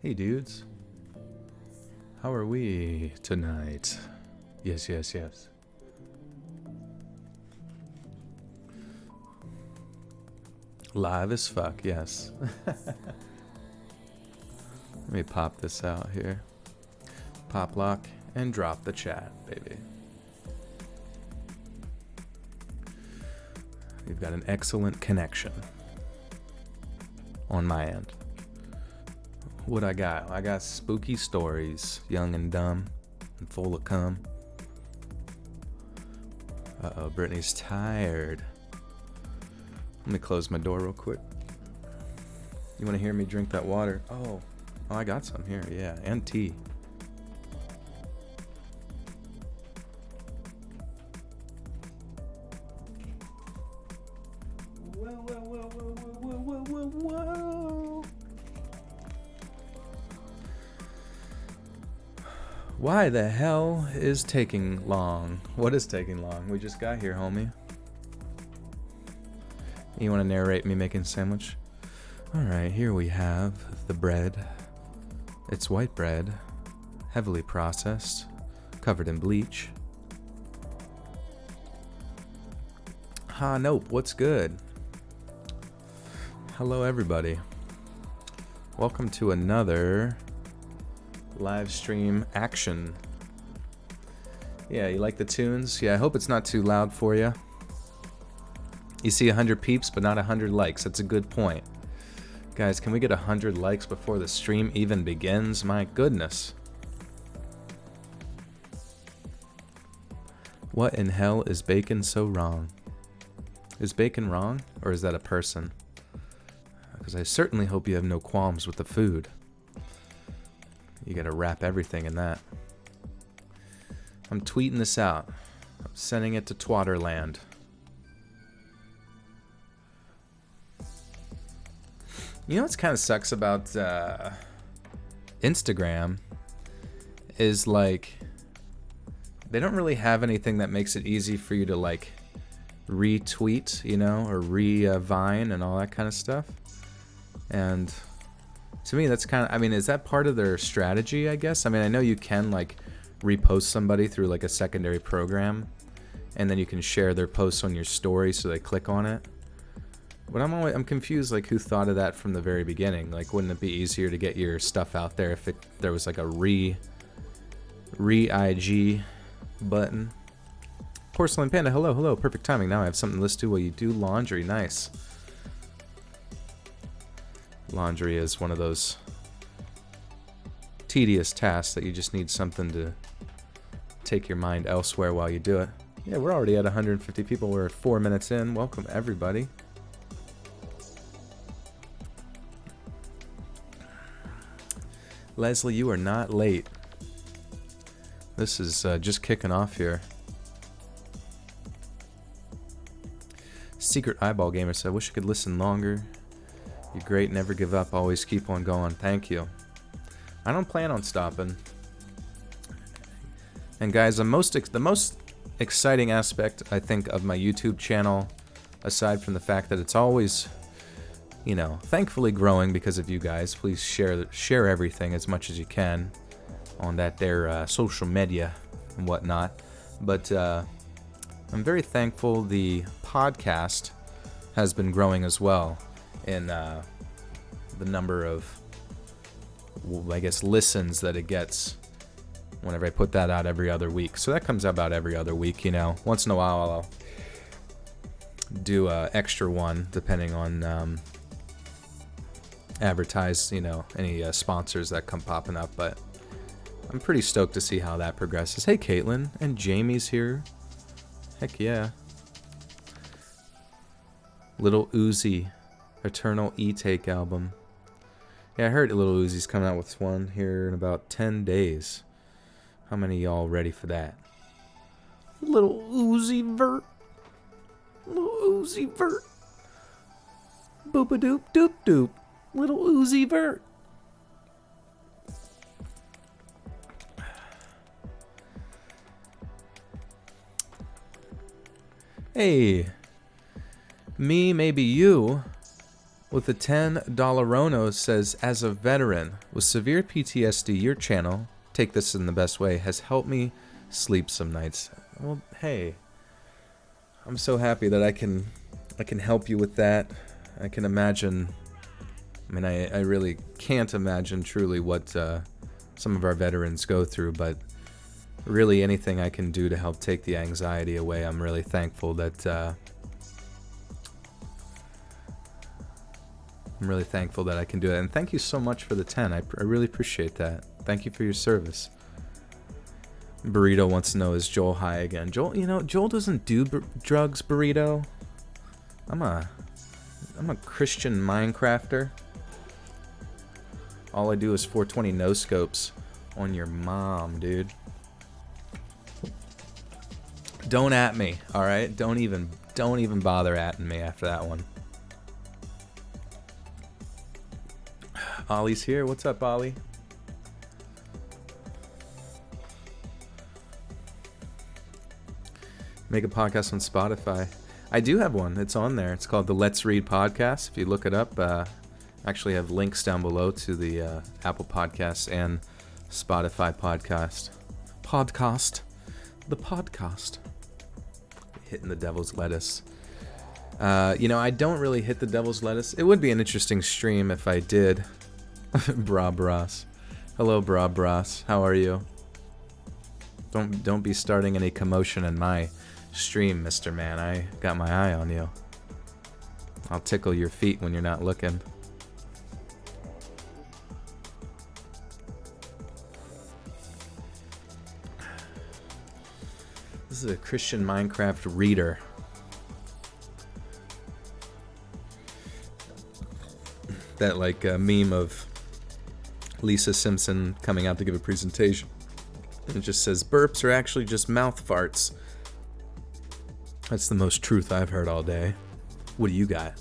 Hey dudes, how are we tonight? Yes. Live as fuck, yes. Let me pop this out here. Pop lock and drop the chat, baby. We've got an excellent connection on my end. What I got? I got spooky stories, young and dumb and full of cum. Uh-oh, Brittany's tired. Let me close my door real quick. You want to hear me drink that water? Oh, I got some here, yeah, and tea. Whoa. Why the hell is taking long? What is taking long? We just got here, homie. You want to narrate me making a sandwich? Alright, here we have the bread. It's white bread, heavily processed, covered in bleach. Nope, what's good? Hello everybody. Welcome to another live stream action. Yeah, you like the tunes? Yeah, I hope it's not too loud for you. You see 100 peeps, but not 100 likes. That's a good point. Guys, can we get 100 likes before the stream even begins? My goodness. What in hell is bacon so wrong? Is bacon wrong, or is that a person? Because I certainly hope you have no qualms with the food. You gotta wrap everything in that. I'm tweeting this out. I'm sending it to Twatterland. You know what's kind of sucks about Instagram is like they don't really have anything that makes it easy for you to like retweet, you know, or re-vine and all that kind of stuff. And to me, that's kind of, I mean, is that part of their strategy, I guess? I mean, I know you can like repost somebody through like a secondary program and then you can share their posts on your story so they click on it. But I'm confused, like, who thought of that from the very beginning? Like, wouldn't it be easier to get your stuff out there if there was like a re-IG button? Porcelain Panda, hello, perfect timing. Now I have something to listen to while you do laundry. Nice. Laundry is one of those tedious tasks that you just need something to take your mind elsewhere while you do it. Yeah, we're already at 150 people. We're 4 minutes in. Welcome, everybody. Leslie, you are not late. This is just kicking off here. Secret Eyeball Gamer said, I wish I could listen longer. You're great, never give up, always keep on going. Thank you. I don't plan on stopping. And guys, the most exciting aspect, I think, of my YouTube channel, aside from the fact that it's always, you know, thankfully growing because of you guys. Please share everything as much as you can on that there social media and whatnot. But I'm very thankful the podcast has been growing as well in the number of, I guess, listens that it gets whenever I put that out every other week. So that comes out about every other week, you know. Once in a while I'll do an extra one depending on advertise, you know, any sponsors that come popping up, but I'm pretty stoked to see how that progresses. Hey Caitlin, and Jamie's here. Heck yeah. Little Uzi, Eternal E-Take album. Yeah, I heard Little Uzi's coming out with one here in about 10 days. How many of y'all ready for that? Little Uzi Vert. Little Uzi Vert. Boop-a-doop doop doop. Little Uzi Vert. Hey, me, maybe you. with a $10 says, as a veteran with severe PTSD, your channel, take this in the best way, has helped me sleep some nights. Well, hey, I'm so happy that I can help you with that. I can imagine, I mean, I really can't imagine truly what some of our veterans go through, but really anything I can do to help take the anxiety away, I'm really thankful that I can do it. And thank you so much for the 10. I really appreciate that. Thank you for your service. Burrito wants to know, is Joel high again? Joel doesn't do drugs, Burrito. I'm a Christian Minecrafter. All I do is 420 no scopes on your mom, dude. Don't at me, all right? Don't even bother atting me after that one. Ollie's here. What's up, Ollie? Make a podcast on Spotify. I do have one. It's on there. It's called the Let's Read Podcast. If you look it up, actually have links down below to the Apple Podcasts and Spotify podcast. The podcast. Hitting the devil's lettuce. I don't really hit the devil's lettuce. It would be an interesting stream if I did. Bra Bras. Hello, Bra Bras. How are you? Don't be starting any commotion in my stream, Mr. Man. I got my eye on you. I'll tickle your feet when you're not looking. This is a Christian Minecraft reader. That meme of Lisa Simpson coming out to give a presentation. And it just says, burps are actually just mouth farts. That's the most truth I've heard all day. What do you got? I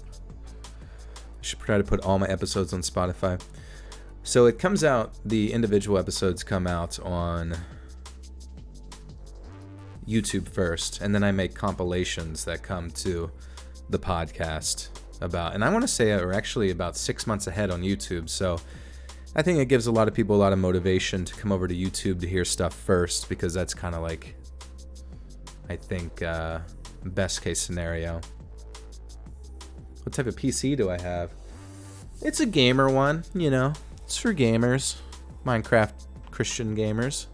should try to put all my episodes on Spotify. So it comes out, the individual episodes come out on YouTube first, and then I make compilations that come to the podcast about, and I want to say are actually about 6 months ahead on YouTube, so I think it gives a lot of people a lot of motivation to come over to YouTube to hear stuff first, because that's kind of like, I think, best case scenario. What type of PC do I have? It's a gamer one, it's for gamers, Minecraft Christian gamers.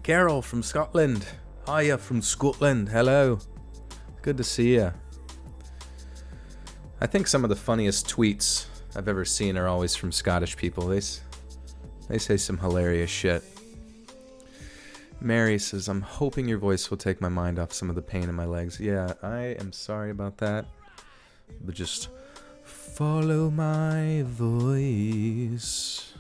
Carol from Scotland. Hiya from Scotland. Hello. Good to see you. I think some of the funniest tweets I've ever seen are always from Scottish people. They say some hilarious shit. Mary says, I'm hoping your voice will take my mind off some of the pain in my legs. Yeah, I am sorry about that. But just follow my voice.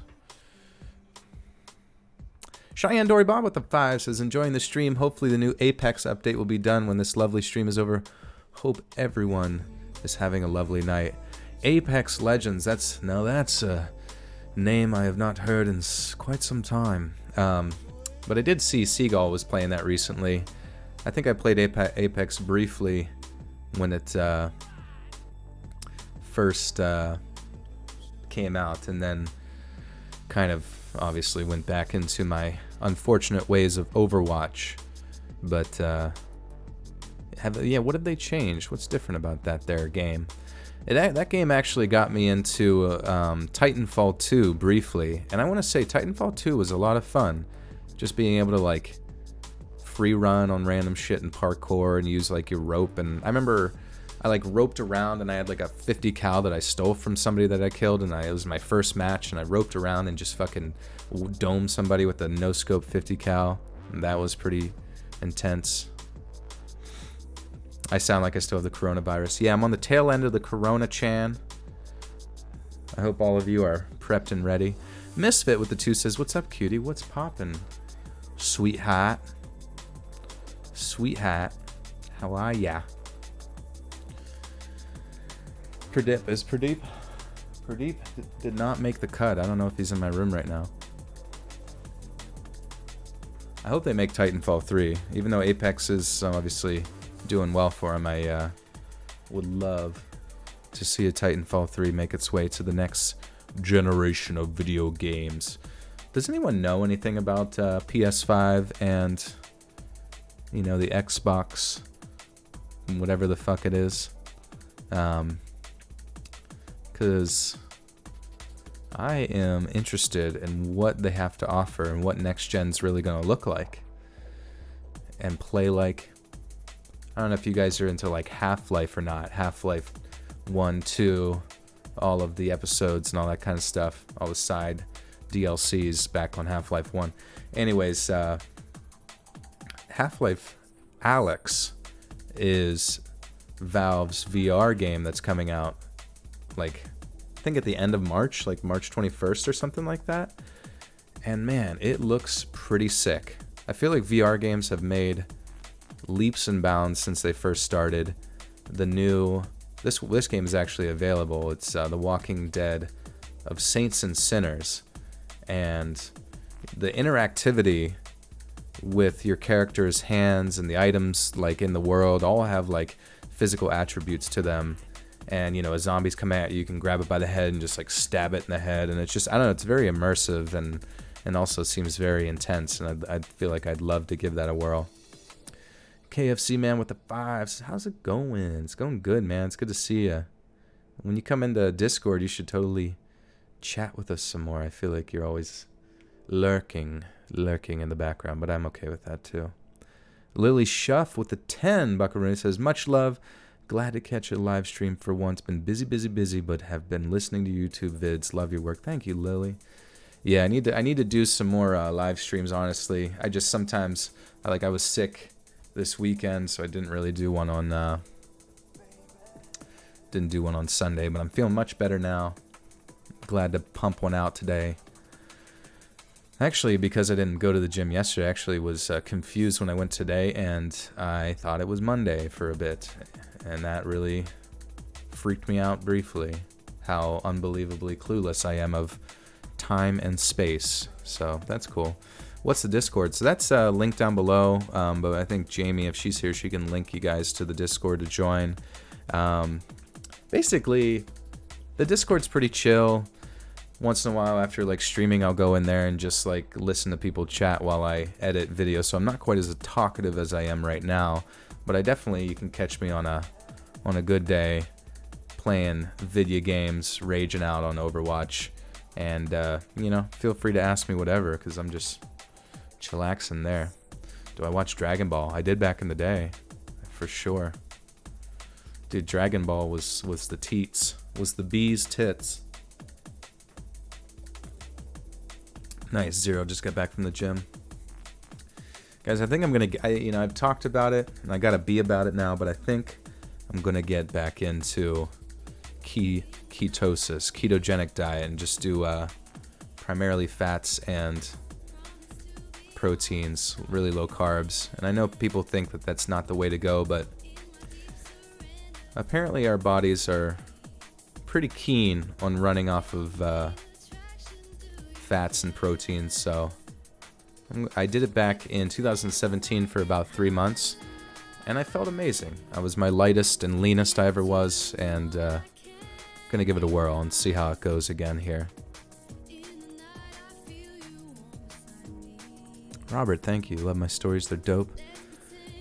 Cheyenne Dory Bob with the 5 says, enjoying the stream. Hopefully the new Apex update will be done when this lovely stream is over. Hope everyone is having a lovely night. Apex Legends, that's a name I have not heard in quite some time. But I did see Seagull was playing that recently. I think I played Apex briefly when it first came out, and then kind of obviously went back into my unfortunate ways of Overwatch. But what have they changed? What's different about that game? That game actually got me into Titanfall 2 briefly, and I want to say Titanfall 2 was a lot of fun. Just being able to free run on random shit and parkour and use your rope. And I remember I roped around, and I had a 50 cal that I stole from somebody that I killed, and it was my first match, and I roped around and just fucking domed somebody with a no scope 50 cal. And that was pretty intense. I sound like I still have the coronavirus. Yeah, I'm on the tail end of the corona, Chan. I hope all of you are prepped and ready. Misfit with the 2 says, what's up, cutie? What's poppin'? Sweetheart. How are ya? Pradeep did not make the cut. I don't know if he's in my room right now. I hope they make Titanfall 3. Even though Apex is obviously doing well for him, I would love to see a Titanfall 3 make its way to the next generation of video games. Does anyone know anything about PS5 and, you know, the Xbox, whatever the fuck it is? Because I am interested in what they have to offer and what next gen's really going to look like and play like. I don't know if you guys are into like Half-Life or not. Half-Life 1, 2, all of the episodes and all that kind of stuff, all the side DLCs back on Half-Life 1. Anyways, Half-Life Alyx is Valve's VR game that's coming out, like, I think at the end of March, like March 21st or something like that. And man, it looks pretty sick. I feel like VR games have made leaps and bounds since they first started. The new, this game is actually available. It's The Walking Dead of Saints and Sinners. And the interactivity with your character's hands and the items like in the world all have like physical attributes to them. And, you know, as zombies come at you, you can grab it by the head and just like stab it in the head. And it's just, I don't know, it's very immersive and also seems very intense. And I feel like I'd love to give that a whirl. KFC man with the 5s. How's it going? It's going good, man. It's good to see you. When you come into Discord, you should totally chat with us some more. I feel like you're always lurking in the background, but I'm okay with that too. Lily Shuff with the 10 buckaroo says, much love. Glad to catch a live stream for once. Been busy, but have been listening to YouTube vids. Love your work. Thank you, Lily. Yeah, I need to do some more live streams, honestly. I just sometimes, I was sick this weekend, so I didn't really do one on Sunday, but I'm feeling much better now. Glad to pump one out today. Actually, because I didn't go to the gym yesterday, I actually was confused when I went today, and I thought it was Monday for a bit, and that really freaked me out briefly, how unbelievably clueless I am of time and space. So that's cool. What's the Discord? So that's linked down below, but I think Jamie, if she's here, she can link you guys to the Discord to join. Basically, the Discord's pretty chill. Once in a while after like streaming, I'll go in there and just like listen to people chat while I edit videos. So I'm not quite as talkative as I am right now, but I definitely, you can catch me on a good day playing video games, raging out on Overwatch, and you know, feel free to ask me whatever, because I'm just chillaxing there. Do I watch Dragon Ball? I did back in the day, for sure. Dude, Dragon Ball was the teats, was the bee's tits. Nice, Zero just got back from the gym. Guys, I think I'm gonna, I've talked about it, and I gotta be about it now, but I think I'm gonna get back into ketosis, ketogenic diet, and just do primarily fats and proteins, really low carbs. And I know people think that that's not the way to go, but apparently our bodies are pretty keen on running off of fats and proteins. So I did it back in 2017 for about 3 months, and I felt amazing. I was my lightest and leanest I ever was, and gonna give it a whirl and see how it goes again here. Robert, thank you. Love my stories, they're dope.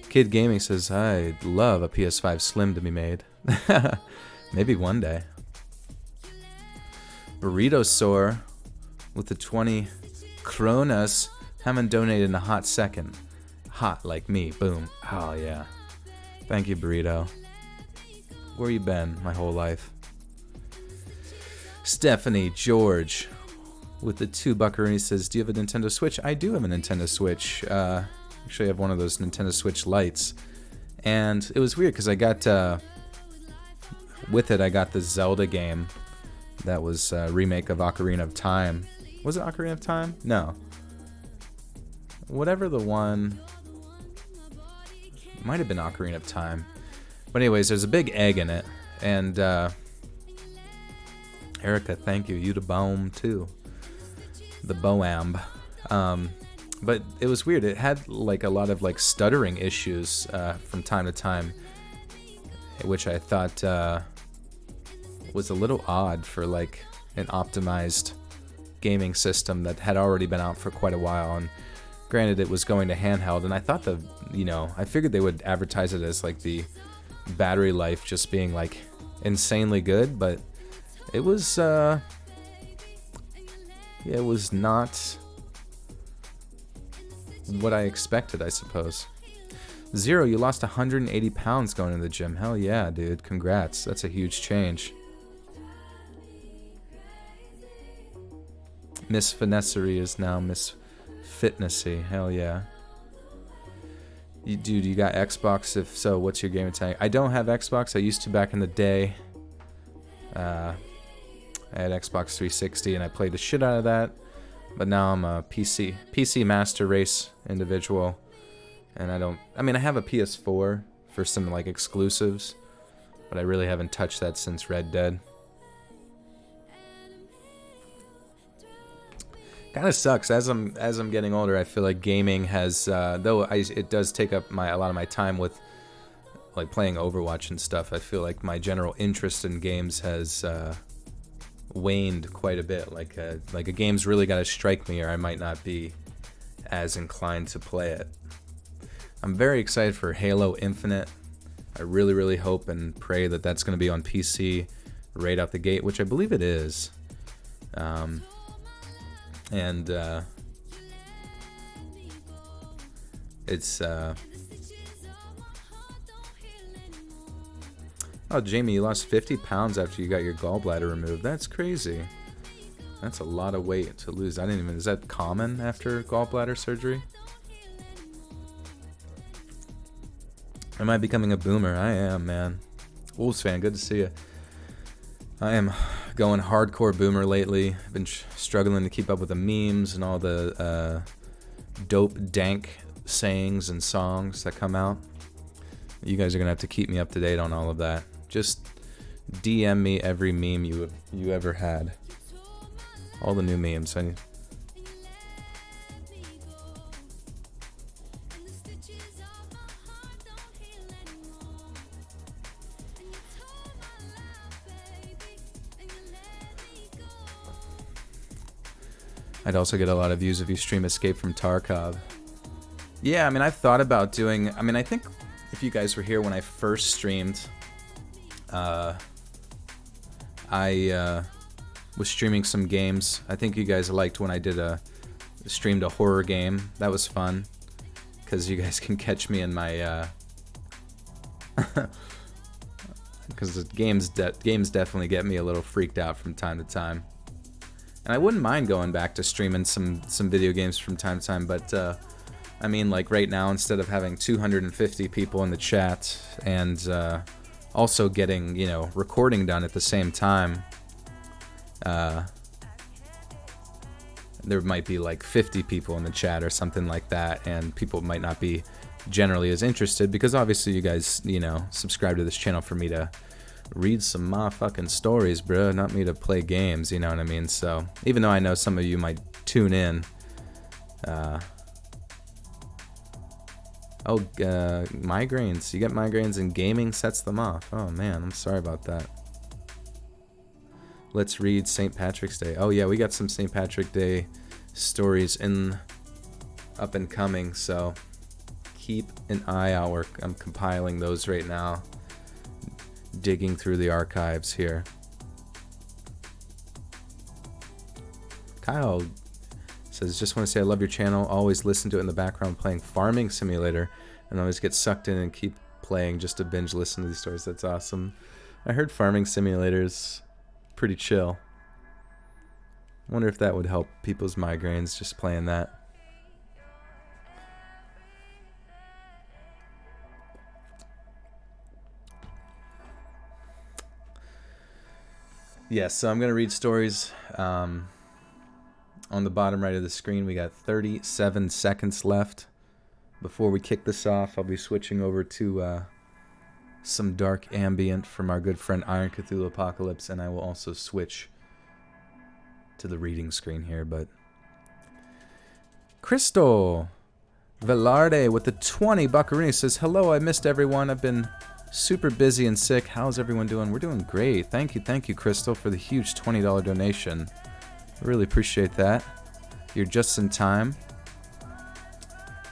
Kid Gaming says, I'd love a PS5 Slim to be made. Maybe one day. Burrito Sore with the 20 kronas. Haven't donated in a hot second. Hot like me. Boom. Oh, yeah. Thank you, Burrito. Where you been my whole life? Stephanie George with the 2 buckaroo says, do you have a Nintendo Switch? I do have a Nintendo Switch. Actually, I have one of those Nintendo Switch Lites. And it was weird because I got, with it, I got the Zelda game that was a remake of Ocarina of Time. Was it Ocarina of Time? No. Whatever the one... Might have been Ocarina of Time. But anyways, there's a big egg in it. And, Erica, thank you. You the Boam, too. The Boam. But it was weird. It had, like, a lot of, like, stuttering issues from time to time. which I thought was a little odd for like an optimized gaming system that had already been out for quite a while. And granted, it was going to handheld, and I thought I figured they would advertise it as like the battery life just being like insanely good, but it was it was not what I expected, I suppose. Zero, you lost 180 pounds going to the gym. Hell yeah, dude. Congrats. That's a huge change. Miss Finessery is now Miss Fitnessy. Hell yeah. Dude, you got Xbox? If so, what's your gaming tag? I don't have Xbox. I used to back in the day. I had Xbox 360 and I played the shit out of that. But now I'm a PC Master Race individual. And I have a PS4 for some like exclusives, but I really haven't touched that since Red Dead. Kind of sucks. As I'm getting older, I feel like gaming has, it does take up a lot of my time with like playing Overwatch and stuff. I feel like my general interest in games has waned quite a bit. Like a game's really got to strike me, or I might not be as inclined to play it. I'm very excited for Halo Infinite. I really, really hope and pray that that's going to be on PC right out the gate, which I believe it is. It's oh, Jamie, you lost 50 pounds after you got your gallbladder removed. That's crazy. That's a lot of weight to lose. Is that common after gallbladder surgery? Am I becoming a boomer? I am, man. Wolves fan, good to see you. I am going hardcore boomer lately. I've been struggling to keep up with the memes and all the dope, dank sayings and songs that come out. You guys are going to have to keep me up to date on all of that. Just DM me every meme you ever had. All the new memes. I'd also get a lot of views if you stream Escape from Tarkov. Yeah, I've thought about doing... I think if you guys were here when I first streamed, I was streaming some games. I think you guys liked when I streamed a horror game. That was fun, because you guys can catch me in my... because the games definitely get me a little freaked out from time to time. And I wouldn't mind going back to streaming some video games from time to time, but like right now, instead of having 250 people in the chat and also getting, recording done at the same time, there might be like 50 people in the chat or something like that, and people might not be generally as interested, because obviously you guys, subscribe to this channel for me to read some motherfucking stories, bro, not me to play games, you know what I mean? So, even though I know some of you might tune in, migraines. You get migraines and gaming sets them off. Oh man, I'm sorry about that. Let's read St. Patrick's Day. Oh yeah, we got some St. Patrick Day stories up and coming, so keep an eye out. I'm compiling those right now. Digging through the archives here. Kyle says, just want to say I love your channel. Always listen to it in the background playing Farming Simulator, and always get sucked in and keep playing just to binge listen to these stories. That's awesome. I heard Farming Simulator's pretty chill. Wonder if that would help people's migraines, just playing that. Yes, so I'm going to read stories. On the bottom right of the screen, we got 37 seconds left. Before we kick this off, I'll be switching over to some dark ambient from our good friend Iron Cthulhu Apocalypse, and I will also switch to the reading screen here. But Crystal Velarde with the 20 buckaroni says, hello, I missed everyone. I've been Super busy and sick. How's everyone doing? We're doing great. Thank you, Crystal, for the huge $20 donation. I really appreciate that. You're just in time,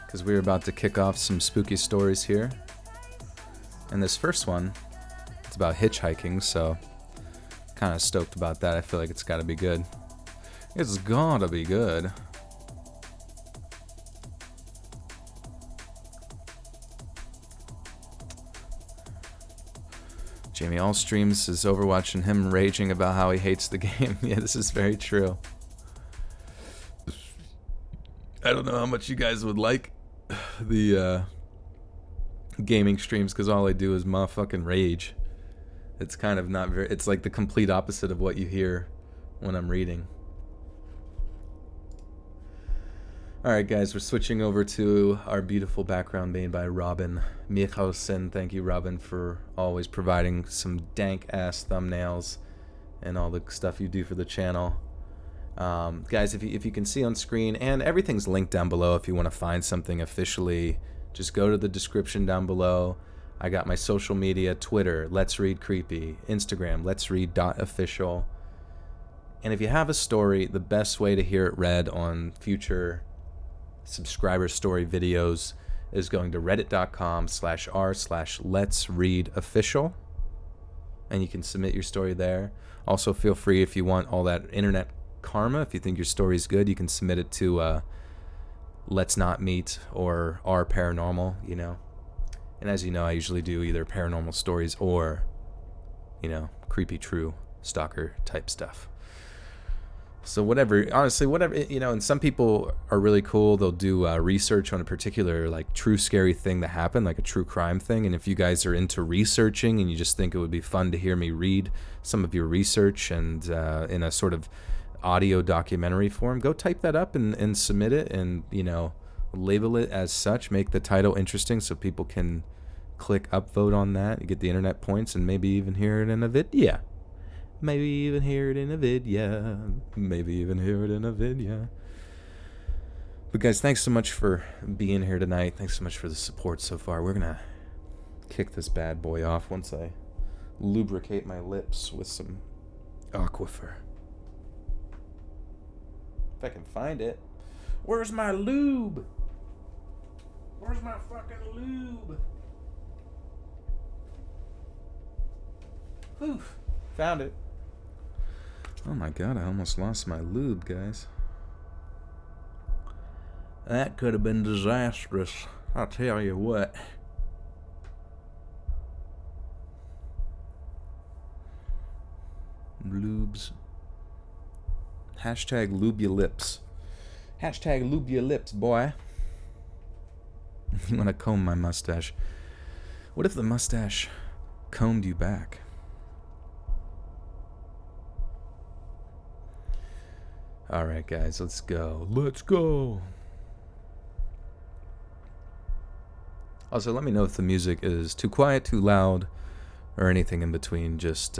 because we're about to kick off some spooky stories here. And this first one, it's about hitchhiking, so kind of stoked about that. I feel like it's got to be good. It's gotta be good. Jamie Allstreams is Overwatch and him raging about how he hates the game. Yeah, this is very true. I don't know how much you guys would like the gaming streams, because all I do is motherfucking rage. It's kind of not very... It's like the complete opposite of what you hear when I'm reading. Alright guys, we're switching over to our beautiful background made by Robin Mikalsen. Thank you, Robin, for always providing some dank-ass thumbnails and all the stuff you do for the channel. Guys, if you can see on screen, and everything's linked down below if you want to find something officially, just go to the description down below. I got my social media, Twitter, Let's Read Creepy, Instagram, Let's Read.official. And if you have a story, the best way to hear it read on future subscriber story videos is going to reddit.com/r/letsreadofficial, and you can submit your story there. Also, feel free, if you want all that internet karma, if you think your story is good, you can submit it to Let's Not Meet or R Paranormal, you know. And as you know, I usually do either paranormal stories or, you know, creepy true stalker type stuff. So whatever, honestly, whatever, you know, and some people are really cool. They'll do research on a particular, like, true scary thing that happened, like a true crime thing. And if you guys are into researching and you just think it would be fun to hear me read some of your research and in a sort of audio documentary form, go type that up and submit it, and, you know, label it as such. Make the title interesting so people can click upvote on that. You get the internet points and maybe even hear it in a video. Maybe even hear it in a video. Maybe even hear it in a video. But guys, thanks so much for being here tonight. Thanks so much for the support so far. We're gonna kick this bad boy off once I lubricate my lips with some aquifer. If I can find it. Where's my lube? Where's my fucking lube? Oof. Found it. Oh my god, I almost lost my lube, guys. That could have been disastrous, I'll tell you what. Lubes. Hashtag lube your lips. Hashtag lube your lips, boy. You want to comb my mustache. What if the mustache combed you back? Alright guys, let's go. Let's go! Also, let me know if the music is too quiet, too loud, or anything in between. Just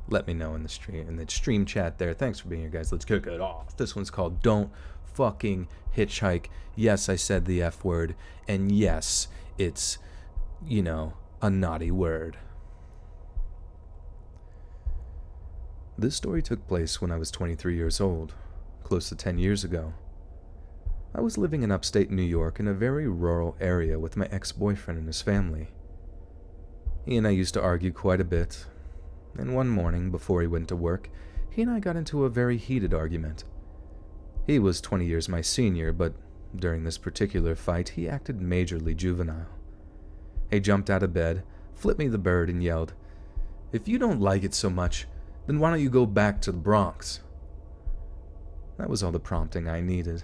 let me know in the stream chat there. Thanks for being here, guys. Let's kick it off. This one's called Don't Fucking Hitchhike. Yes, I said the F word, and yes, it's, you know, a naughty word. This story took place when I was 23 years old. Close to 10 years ago. I was living in upstate New York in a very rural area with my ex-boyfriend and his family. He and I used to argue quite a bit, and one morning before he went to work, he and I got into a very heated argument. He was 20 years my senior, but during this particular fight, he acted majorly juvenile. He jumped out of bed, flipped me the bird, and yelled, "If you don't like it so much, then why don't you go back to the Bronx?" That was all the prompting I needed.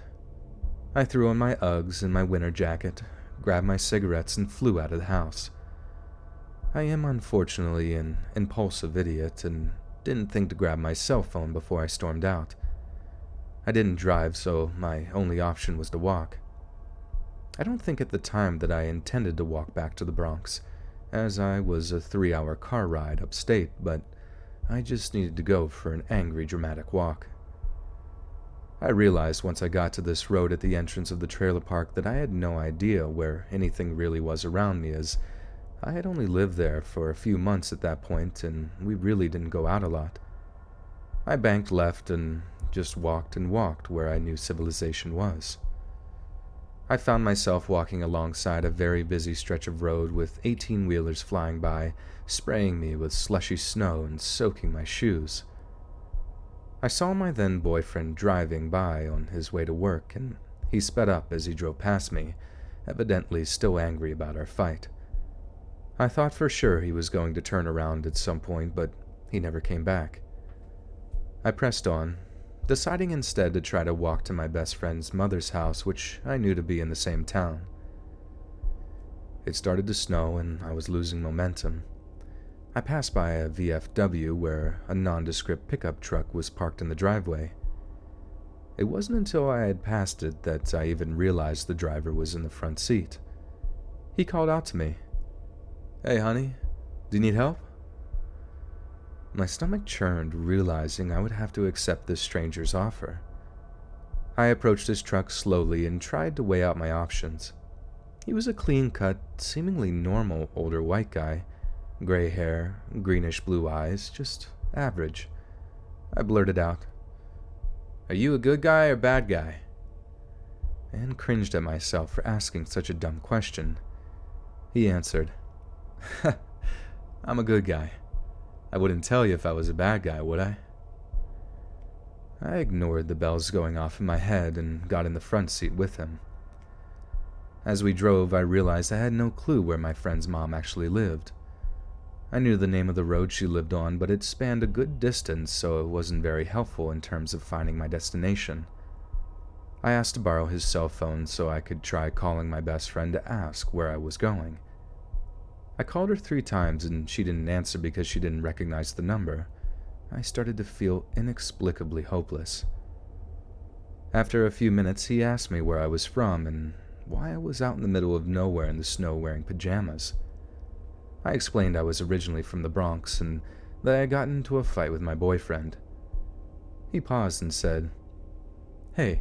I threw on my Uggs and my winter jacket, grabbed my cigarettes, and flew out of the house. I am unfortunately an impulsive idiot and didn't think to grab my cell phone before I stormed out. I didn't drive, so my only option was to walk. I don't think at the time that I intended to walk back to the Bronx, as I was a 3-hour car ride upstate, but I just needed to go for an angry, dramatic walk. I realized once I got to this road at the entrance of the trailer park that I had no idea where anything really was around me, as I had only lived there for a few months at that point, and we really didn't go out a lot. I banked left and just walked and walked where I knew civilization was. I found myself walking alongside a very busy stretch of road with 18-wheelers flying by, spraying me with slushy snow and soaking my shoes. I saw my then boyfriend driving by on his way to work, and he sped up as he drove past me, evidently still angry about our fight. I thought for sure he was going to turn around at some point, but he never came back. I pressed on, deciding instead to try to walk to my best friend's mother's house, which I knew to be in the same town. It started to snow and I was losing momentum. I passed by a VFW where a nondescript pickup truck was parked in the driveway. It wasn't until I had passed it that I even realized the driver was in the front seat. He called out to me, "Hey honey, do you need help?" My stomach churned, realizing I would have to accept this stranger's offer. I approached his truck slowly and tried to weigh out my options. He was a clean-cut, seemingly normal older white guy, gray hair, greenish-blue eyes, just average. I blurted out, "Are you a good guy or bad guy?" And cringed at myself for asking such a dumb question. He answered, "I'm a good guy. I wouldn't tell you if I was a bad guy, would I?" I ignored the bells going off in my head and got in the front seat with him. As we drove, I realized I had no clue where my friend's mom actually lived. I knew the name of the road she lived on, but it spanned a good distance, so it wasn't very helpful in terms of finding my destination. I asked to borrow his cell phone so I could try calling my best friend to ask where I was going. I called her 3 times and she didn't answer because she didn't recognize the number. I started to feel inexplicably hopeless. After a few minutes, he asked me where I was from and why I was out in the middle of nowhere in the snow wearing pajamas. I explained I was originally from the Bronx and that I had gotten into a fight with my boyfriend. He paused and said, "Hey,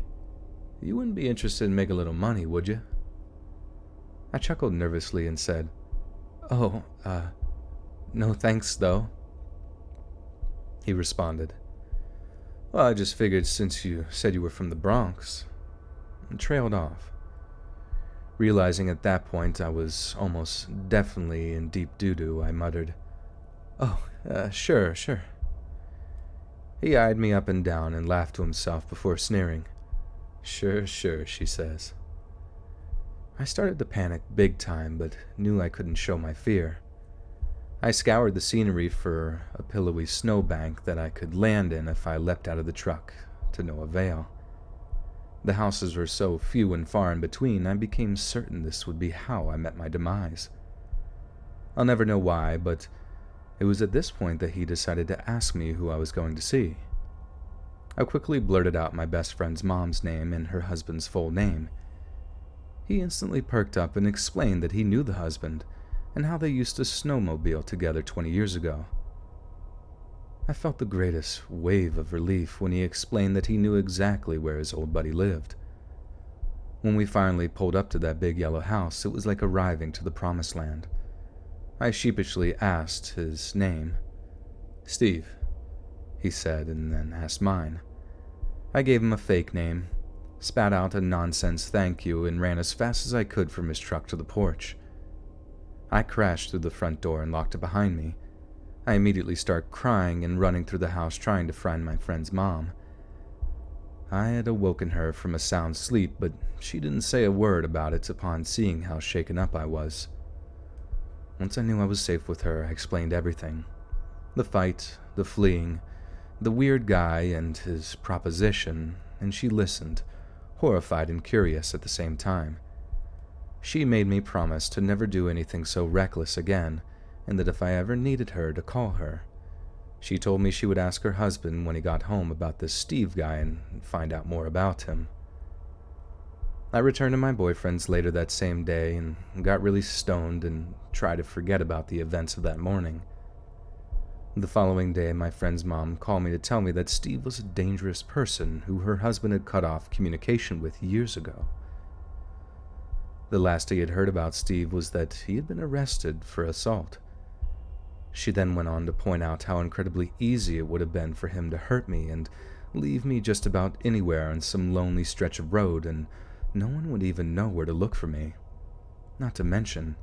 you wouldn't be interested in making a little money, would you?" I chuckled nervously and said, "Oh, no thanks, though." He responded, "Well, I just figured since you said you were from the Bronx," and trailed off. Realizing at that point I was almost definitely in deep doo-doo, I muttered, "Oh, sure." He eyed me up and down and laughed to himself before sneering. Sure, she says." I started to panic big time, but knew I couldn't show my fear. I scoured the scenery for a pillowy snowbank that I could land in if I leapt out of the truck, to no avail. The houses were so few and far in between, I became certain this would be how I met my demise. I'll never know why, but it was at this point that he decided to ask me who I was going to see. I quickly blurted out my best friend's mom's name and her husband's full name. He instantly perked up and explained that he knew the husband and how they used to snowmobile together 20 years ago. I felt the greatest wave of relief when he explained that he knew exactly where his old buddy lived. When we finally pulled up to that big yellow house, it was like arriving to the promised land. I sheepishly asked his name. "Steve," he said, and then asked mine. I gave him a fake name, spat out a nonsense thank you, and ran as fast as I could from his truck to the porch. I crashed through the front door and locked it behind me. I immediately started crying and running through the house trying to find my friend's mom. I had awoken her from a sound sleep, but she didn't say a word about it upon seeing how shaken up I was. Once I knew I was safe with her, I explained everything. The fight, the fleeing, the weird guy and his proposition, and she listened, horrified and curious at the same time. She made me promise to never do anything so reckless again, and that if I ever needed her, to call her. She told me she would ask her husband when he got home about this Steve guy and find out more about him. I returned to my boyfriend's later that same day and got really stoned and tried to forget about the events of that morning. The following day, my friend's mom called me to tell me that Steve was a dangerous person who her husband had cut off communication with years ago. The last he had heard about Steve was that he had been arrested for assault. She then went on to point out how incredibly easy it would have been for him to hurt me and leave me just about anywhere on some lonely stretch of road, and no one would even know where to look for me. Not to mention,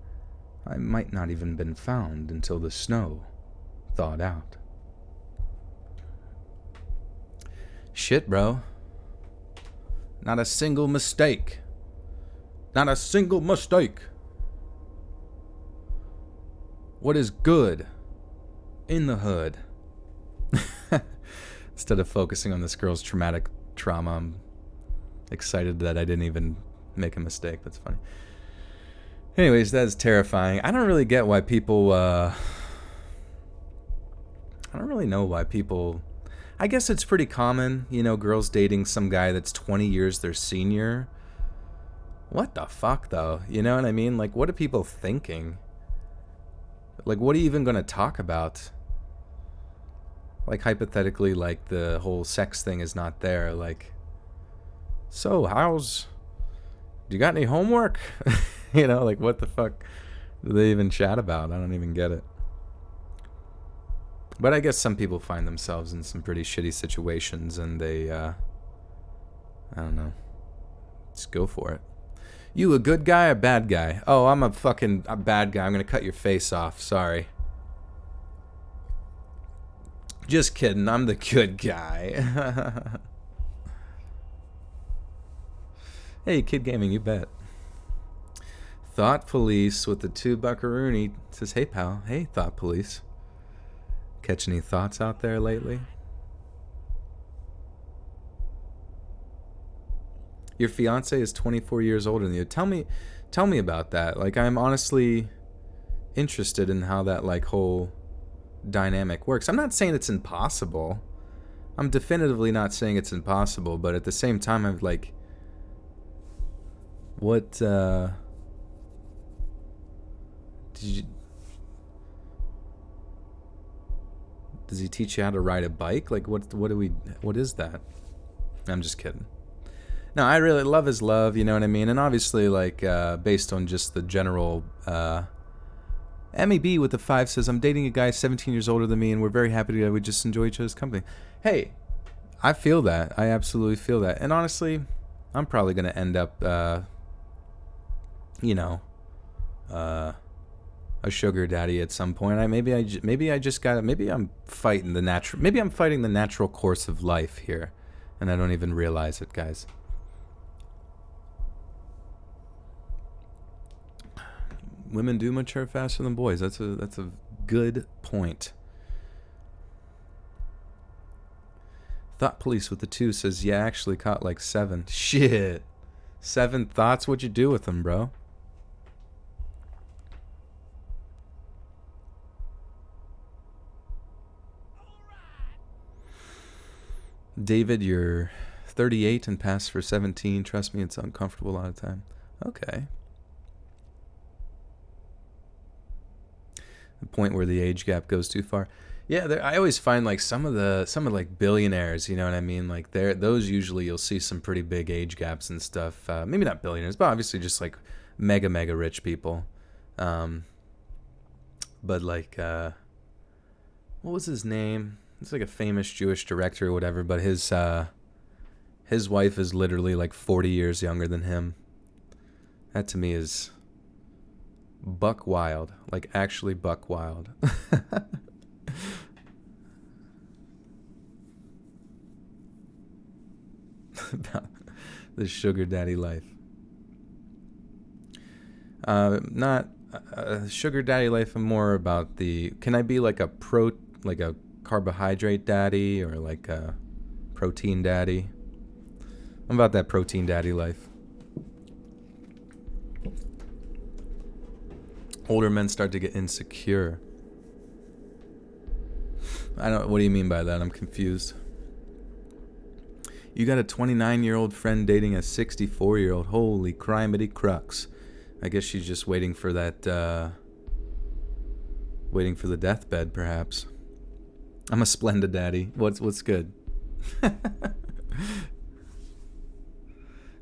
I might not even been found until the snow thawed out. Shit, bro. Not a single mistake. Not a single mistake. What is good in the hood? Instead of focusing on this girl's traumatic trauma, I'm excited that I didn't even make a mistake. That's funny. Anyways, that's terrifying. I don't really get why people, I don't really know why people, I guess it's pretty common, you know, girls dating some guy that's 20 years their senior. What the fuck, though? You know what I mean? Like, what are people thinking? Like, what are you even going to talk about? Like, hypothetically, like, the whole sex thing is not there. Like, so, do you got any homework? You know, like, what the fuck do they even chat about? I don't even get it. But I guess some people find themselves in some pretty shitty situations and they, I don't know, just go for it. You a good guy or bad guy? Oh, I'm a bad guy. I'm gonna cut your face off. Sorry. Just kidding. I'm the good guy. Hey, Kid Gaming, you bet. Thought Police with the 2 buckaroonie says, hey, pal. Hey, Thought Police. Catch any thoughts out there lately? Your fiance is 24 years older than you. Tell me about that. Like, I'm honestly interested in how that, like, whole dynamic works. I'm not saying it's impossible. I'm definitively not saying it's impossible, but at the same time, I'm like, what, does he teach you how to ride a bike? Like, what is that? I'm just kidding. No, I really love his love, you know what I mean? And obviously, like, based on just the general, MEB with the 5 says, I'm dating a guy 17 years older than me, and we're very happy together. We just enjoy each other's company. Hey, I feel that. I absolutely feel that. And honestly, I'm probably going to end up, you know, a sugar daddy at some point. Maybe I'm fighting the natural course of life here, and I don't even realize it, guys. Women do mature faster than boys. That's a good point. Thought Police with the 2 says, yeah, actually caught like 7. Shit. 7 thoughts? What'd you do with them, bro? David, you're 38 and passed for 17. Trust me, it's uncomfortable a lot of time. Okay. The point where the age gap goes too far. Yeah, I always find like some of like billionaires, you know what I mean? Like those usually you'll see some pretty big age gaps and stuff. Maybe not billionaires, but obviously just like mega rich people. But like, what was his name? It's like a famous Jewish director or whatever. But his wife is literally like 40 years younger than him. That to me is buck wild, like actually buck wild. About the sugar daddy life. Not sugar daddy life. I'm more about can I be like a carbohydrate daddy or like a protein daddy? I'm about that protein daddy life. Older men start to get insecure. What do you mean by that? I'm confused. You got a 29-year-old friend dating a 64-year-old. Holy criminy crux. I guess she's just waiting for that, waiting for the deathbed, perhaps. I'm a splendid daddy. What's good?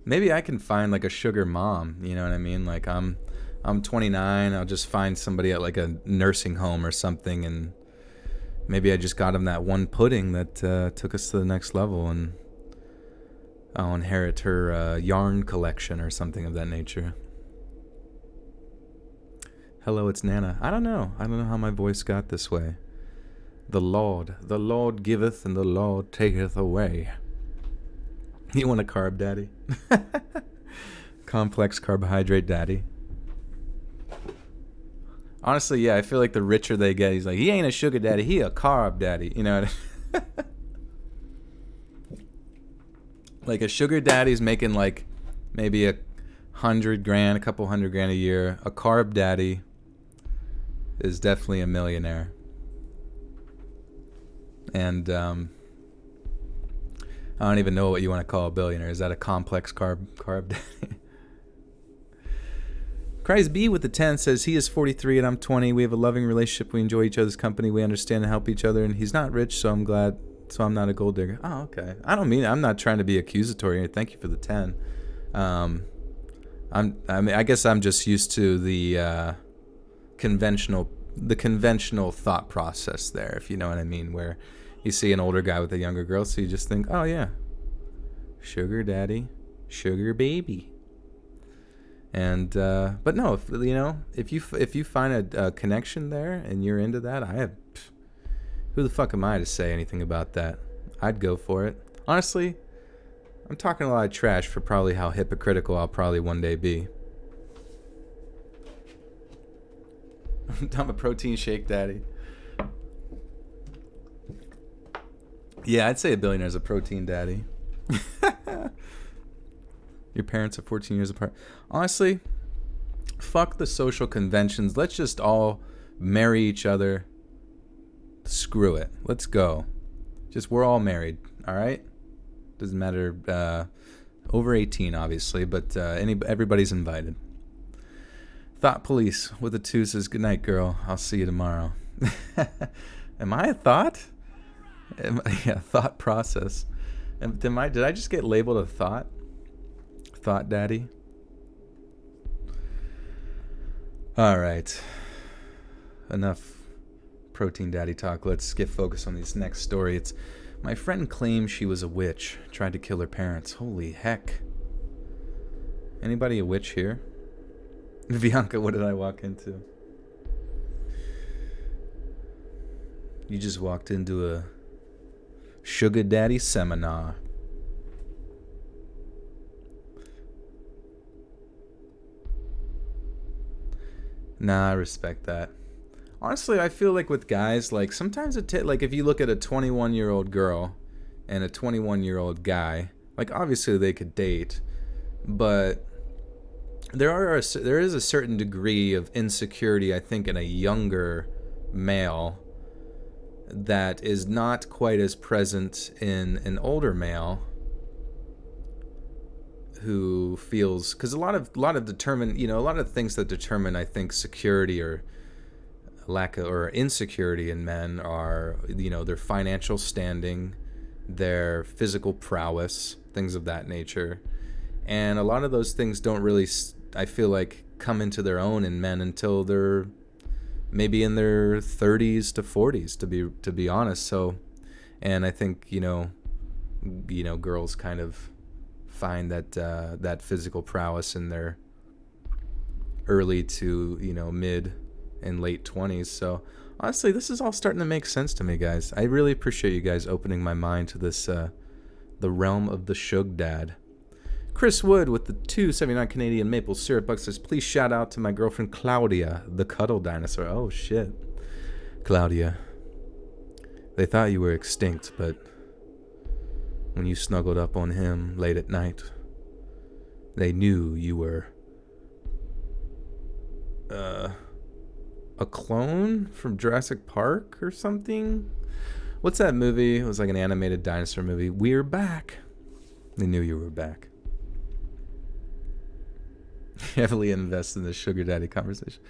maybe I can find like a sugar mom. You know what I mean? Like I'm 29. I'll just find somebody at like a nursing home or something, and maybe I just got him that one pudding that took us to the next level, and I'll inherit her yarn collection or something of that nature. Hello, it's Nana. I don't know how my voice got this way. The Lord giveth and the Lord taketh away. You want a carb daddy? Complex carbohydrate daddy. Honestly, yeah, I feel like the richer they get, he's like, he ain't a sugar daddy, he a carb daddy. You know what I mean? Like a sugar daddy's making like maybe $100,000, a couple $100,000 a year. A carb daddy is definitely a millionaire. And I don't even know what you want to call a billionaire. Is that a complex carb daddy? Christ B with the 10 says he is 43 and I'm 20. We have a loving relationship. We enjoy each other's company. We understand and help each other. And he's not rich, so I'm glad. So I'm not a gold digger. Oh, okay. I'm not trying to be accusatory. Thank you for the 10. I guess I'm just used to the conventional thought process there, if you know what I mean, where you see an older guy with a younger girl, so you just think, oh yeah, sugar daddy, sugar baby. And but no, if you find a connection there and you're into that, who the fuck am I to say anything about that? I'd go for it. Honestly, I'm talking a lot of trash for probably how hypocritical I'll probably one day be. I'm a protein shake daddy. Yeah, I'd say a billionaire is a protein daddy. Your parents are 14 years apart. Honestly, fuck the social conventions. Let's just all marry each other. Screw it. Let's go. We're all married, all right? Doesn't matter. Over 18, obviously, but everybody's invited. Thought Police with a 2 says, good night, girl. I'll see you tomorrow. Am I a thought? Thought process. Did I just get labeled a thought? Thought daddy? All right. Enough protein daddy talk. Let's get focused on this next story. It's my friend claims she was a witch, tried to kill her parents. Holy heck. Anybody a witch here? Bianca, what did I walk into? You just walked into a sugar daddy seminar. Nah, I respect that. Honestly, I feel like with guys, like sometimes like if you look at a 21-year-old girl and a 21-year-old guy, like obviously they could date, but there is a certain degree of insecurity, I think, in a younger male that is not quite as present in an older male who feels, because a lot of things that determine, I think, security or lack of, or insecurity in men are, their financial standing, their physical prowess, things of that nature. And a lot of those things don't really, I feel like, come into their own in men until they're maybe in their 30s to 40s, to be honest. So, and I think, girls kind of find that physical prowess in their early to, mid and late 20s. So honestly, this is all starting to make sense to me, guys. I really appreciate you guys opening my mind to this, the realm of the Shug Dad. Chris Wood with the 279 Canadian maple syrup bucks says, please shout out to my girlfriend Claudia, the cuddle dinosaur. Oh shit. Claudia. They thought you were extinct, but when you snuggled up on him late at night, they knew you were a clone from Jurassic Park or something. What's that movie? It was like an animated dinosaur movie. We're back. They knew you were back. Heavily invest in the sugar daddy conversation.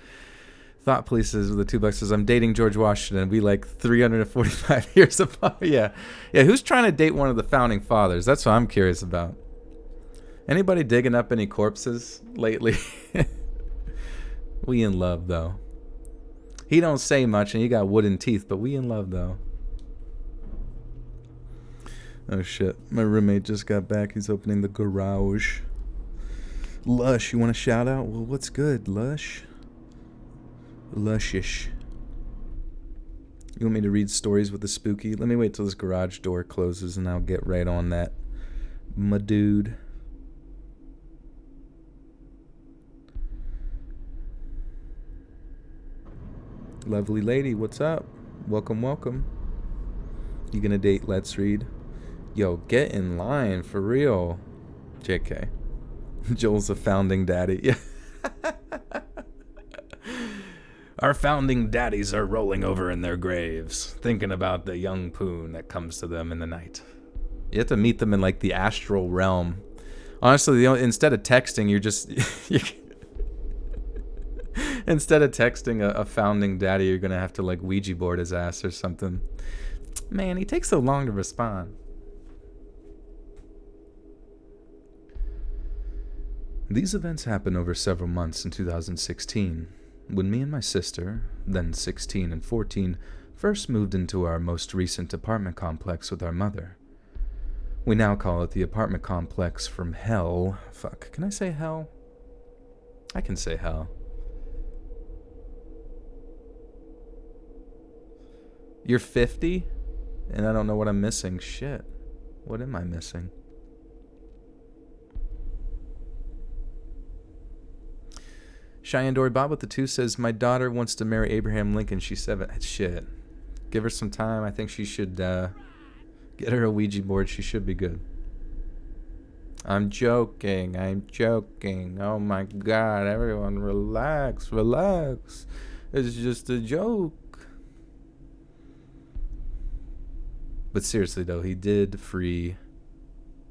Thought Police says with the $2 says, I'm dating George Washington. We like 345 years apart. Yeah. Who's trying to date one of the founding fathers? That's what I'm curious about. Anybody digging up any corpses lately? We in love, though. He don't say much, and he got wooden teeth, but we in love, though. Oh, shit. My roommate just got back. He's opening the garage. Lush, you want a shout out? Well, what's good, Lush? Lushish. You want me to read stories with the spooky? Let me wait till this garage door closes, and I'll get right on that. My dude. Lovely lady, what's up? Welcome, welcome. You gonna date Let's Read? Yo, get in line, for real. JK. Joel's a founding daddy. Yeah. Our founding daddies are rolling over in their graves, thinking about the young poon that comes to them in the night. You have to meet them in, like, the astral realm. Honestly, instead of texting, you're just... Instead of texting a founding daddy, you're going to have to, like, Ouija board his ass or something. Man, he takes so long to respond. These events happened over several months in 2016, when me and my sister, then 16 and 14, first moved into our most recent apartment complex with our mother. We now call it the apartment complex from hell. Fuck, can I say hell? I can say hell. You're 50? And I don't know what I'm missing. Shit. What am I missing? Cheyenne Dory Bob with the 2 says, my daughter wants to marry Abraham Lincoln. She's 7. Shit. Give her some time. I think she should get her a Ouija board. She should be good. I'm joking. I'm joking. Oh my God. Everyone relax. Relax. It's just a joke. But seriously, though, he did free...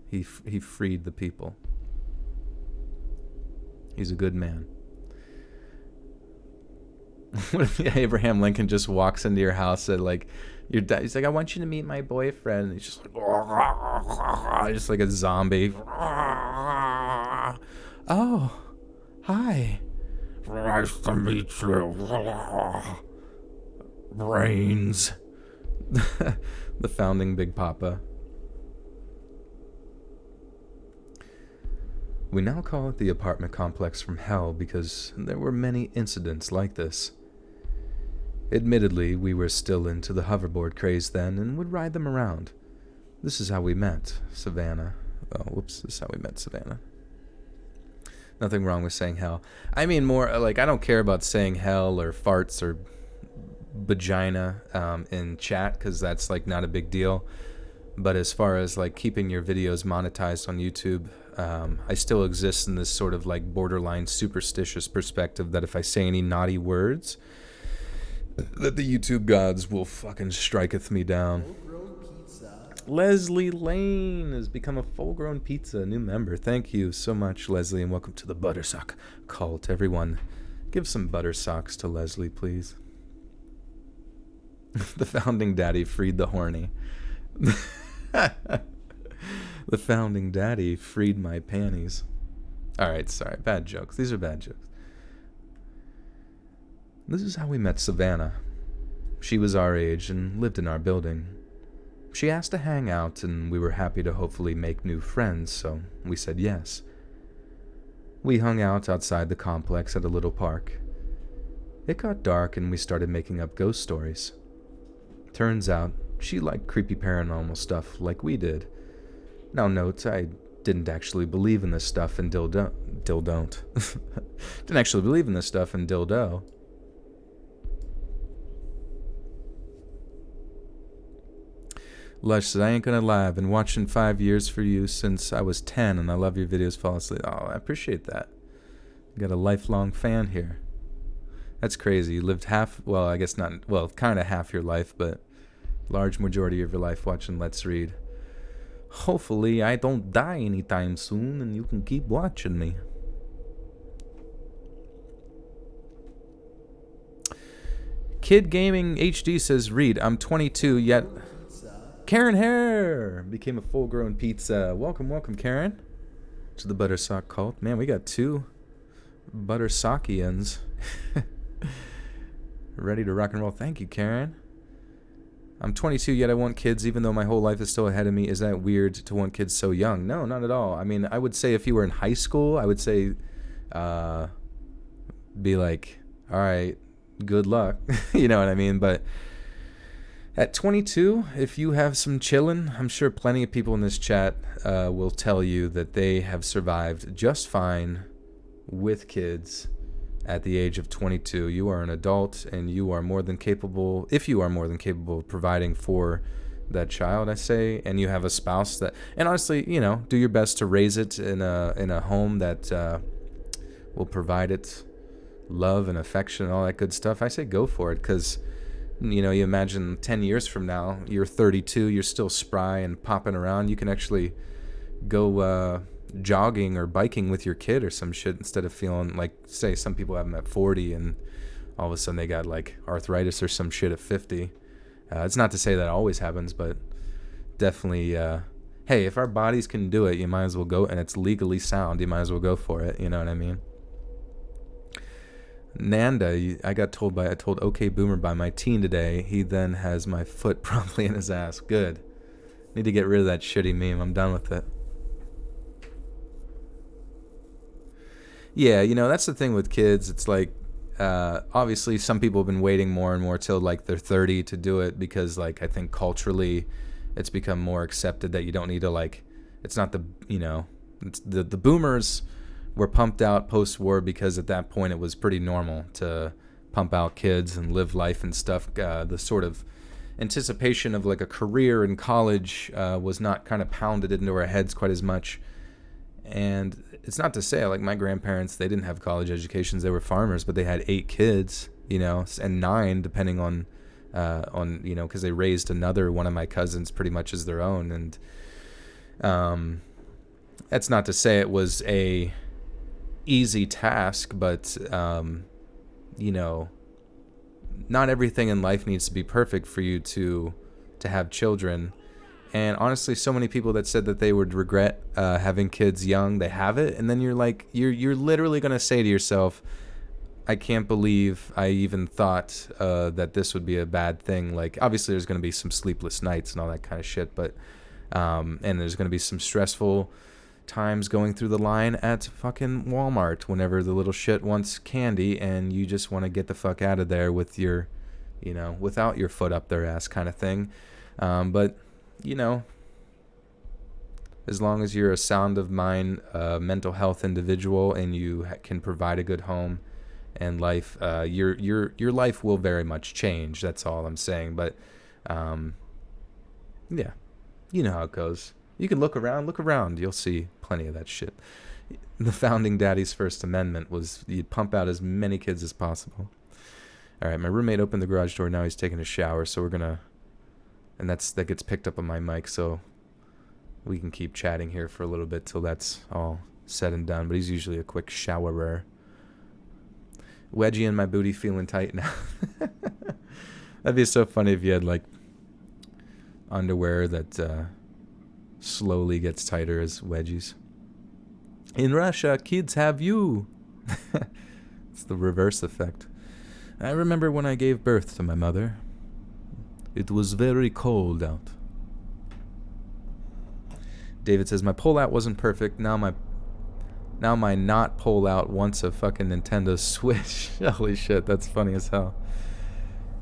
He freed the people. He's a good man. What if Abraham Lincoln just walks into your house and, like, your dad, he's like, I want you to meet my boyfriend. And he's just like, just like a zombie. Oh, hi. Nice to meet you. Brains. The founding Big Papa. We now call it the apartment complex from hell because there were many incidents like this. Admittedly, we were still into the hoverboard craze then and would ride them around. This is how we met Savannah. Oh, whoops, this is how we met Savannah. Nothing wrong with saying hell. I mean more, like, I don't care about saying hell or farts or vagina in chat because that's, like, not a big deal. But as far as, like, keeping your videos monetized on YouTube, I still exist in this sort of, like, borderline superstitious perspective that if I say any naughty words, that the YouTube gods will fucking striketh me down. Leslie Lane has become a full-grown pizza, new member. Thank you so much, Leslie, and welcome to the Buttersock cult. Everyone, give some Buttersocks to Leslie, please. The founding daddy freed the horny. The founding daddy freed my panties. Alright, sorry. Bad jokes. These are bad jokes. This is how we met Savannah. She was our age and lived in our building. She asked to hang out, and we were happy to hopefully make new friends, so we said yes. We hung out outside the complex at a little park. It got dark, and we started making up ghost stories. Turns out, she liked creepy paranormal stuff like we did. Now note, I didn't actually believe in this stuff and Didn't actually believe in this stuff and dildo. Lush said, I ain't gonna lie, I've been watching 5 years for you since I was 10, and I love your videos, fall asleep. Oh, I appreciate that. You got a lifelong fan here. That's crazy. You lived half, well, I guess not, well, kind of half your life, but large majority of your life watching Let's Read. Hopefully I don't die anytime soon and you can keep watching me. Kid Gaming HD says, Read, I'm 22 yet... Karen Hare became a full-grown pizza. Welcome, welcome, Karen. to the Buttersock cult. Man, we got 2 Buttersockians ready to rock and roll. Thank you, Karen. I'm 22, yet I want kids, even though my whole life is still ahead of me. Is that weird to want kids so young? No, not at all. I mean, I would say if you were in high school, I would say, be like, all right, good luck. You know what I mean? But at 22, if you have some chillin', I'm sure plenty of people in this chat will tell you that they have survived just fine with kids at the age of 22. You are an adult, and you are more than capable, if you are more than capable of providing for that child, I say, and you have a spouse that, and honestly, you know, do your best to raise it in a home that will provide it love and affection and all that good stuff. I say go for it, because, you know, you imagine 10 years from now, you're 32, you're still spry and popping around. You can actually go jogging or biking with your kid or some shit, instead of feeling like, say, some people have them at 40 and all of a sudden they got like arthritis or some shit at 50. It's not to say that always happens, but definitely, hey, if our bodies can do it, you might as well go, and it's legally sound, you might as well go for it. You know what I mean? Nanda, I told OK Boomer by my teen today. He then has my foot promptly in his ass. Good. Need to get rid of that shitty meme. I'm done with it. Yeah, you know, that's the thing with kids. It's like, obviously some people have been waiting more and more till like they're 30 to do it, because like I think culturally it's become more accepted that you don't need to, like, it's not the, you know, it's the boomers were pumped out post-war because at that point it was pretty normal to pump out kids and live life and stuff. The sort of anticipation of like a career in college was not kind of pounded into our heads quite as much. And it's not to say, like, my grandparents, they didn't have college educations, they were farmers, but they had 8 kids, you know, and 9 depending on you know, because they raised another one of my cousins pretty much as their own. And that's not to say it was a easy task, but you know, not everything in life needs to be perfect for you to have children. And honestly, so many people that said that they would regret having kids young, they have it, and then you're like, you're literally gonna say to yourself, I can't believe I even thought that this would be a bad thing. Like, obviously there's gonna be some sleepless nights and all that kind of shit, but and there's gonna be some stressful times going through the line at fucking Walmart whenever the little shit wants candy and you just want to get the fuck out of there with your, you know, without your foot up their ass kind of thing. But, you know, as long as you're a sound of mind, mental health individual, and you can provide a good home and life, your life will very much change. That's all I'm saying. But yeah, you know how it goes. You can look around, you'll see plenty of that shit. The founding daddy's First Amendment was you'd pump out as many kids as possible. All right, my roommate opened the garage door, now he's taking a shower, so we're gonna, and that gets picked up on my mic, so we can keep chatting here for a little bit till that's all said and done, but he's usually a quick showerer. Wedgie in my booty feeling tight now. That'd be so funny if you had, like, underwear that slowly gets tighter as wedgies. In Russia, kids have you. It's the reverse effect. I remember when I gave birth to my mother. It was very cold out. David says, my pull-out wasn't perfect. Now my not pull-out wants a fucking Nintendo Switch. Holy shit, that's funny as hell.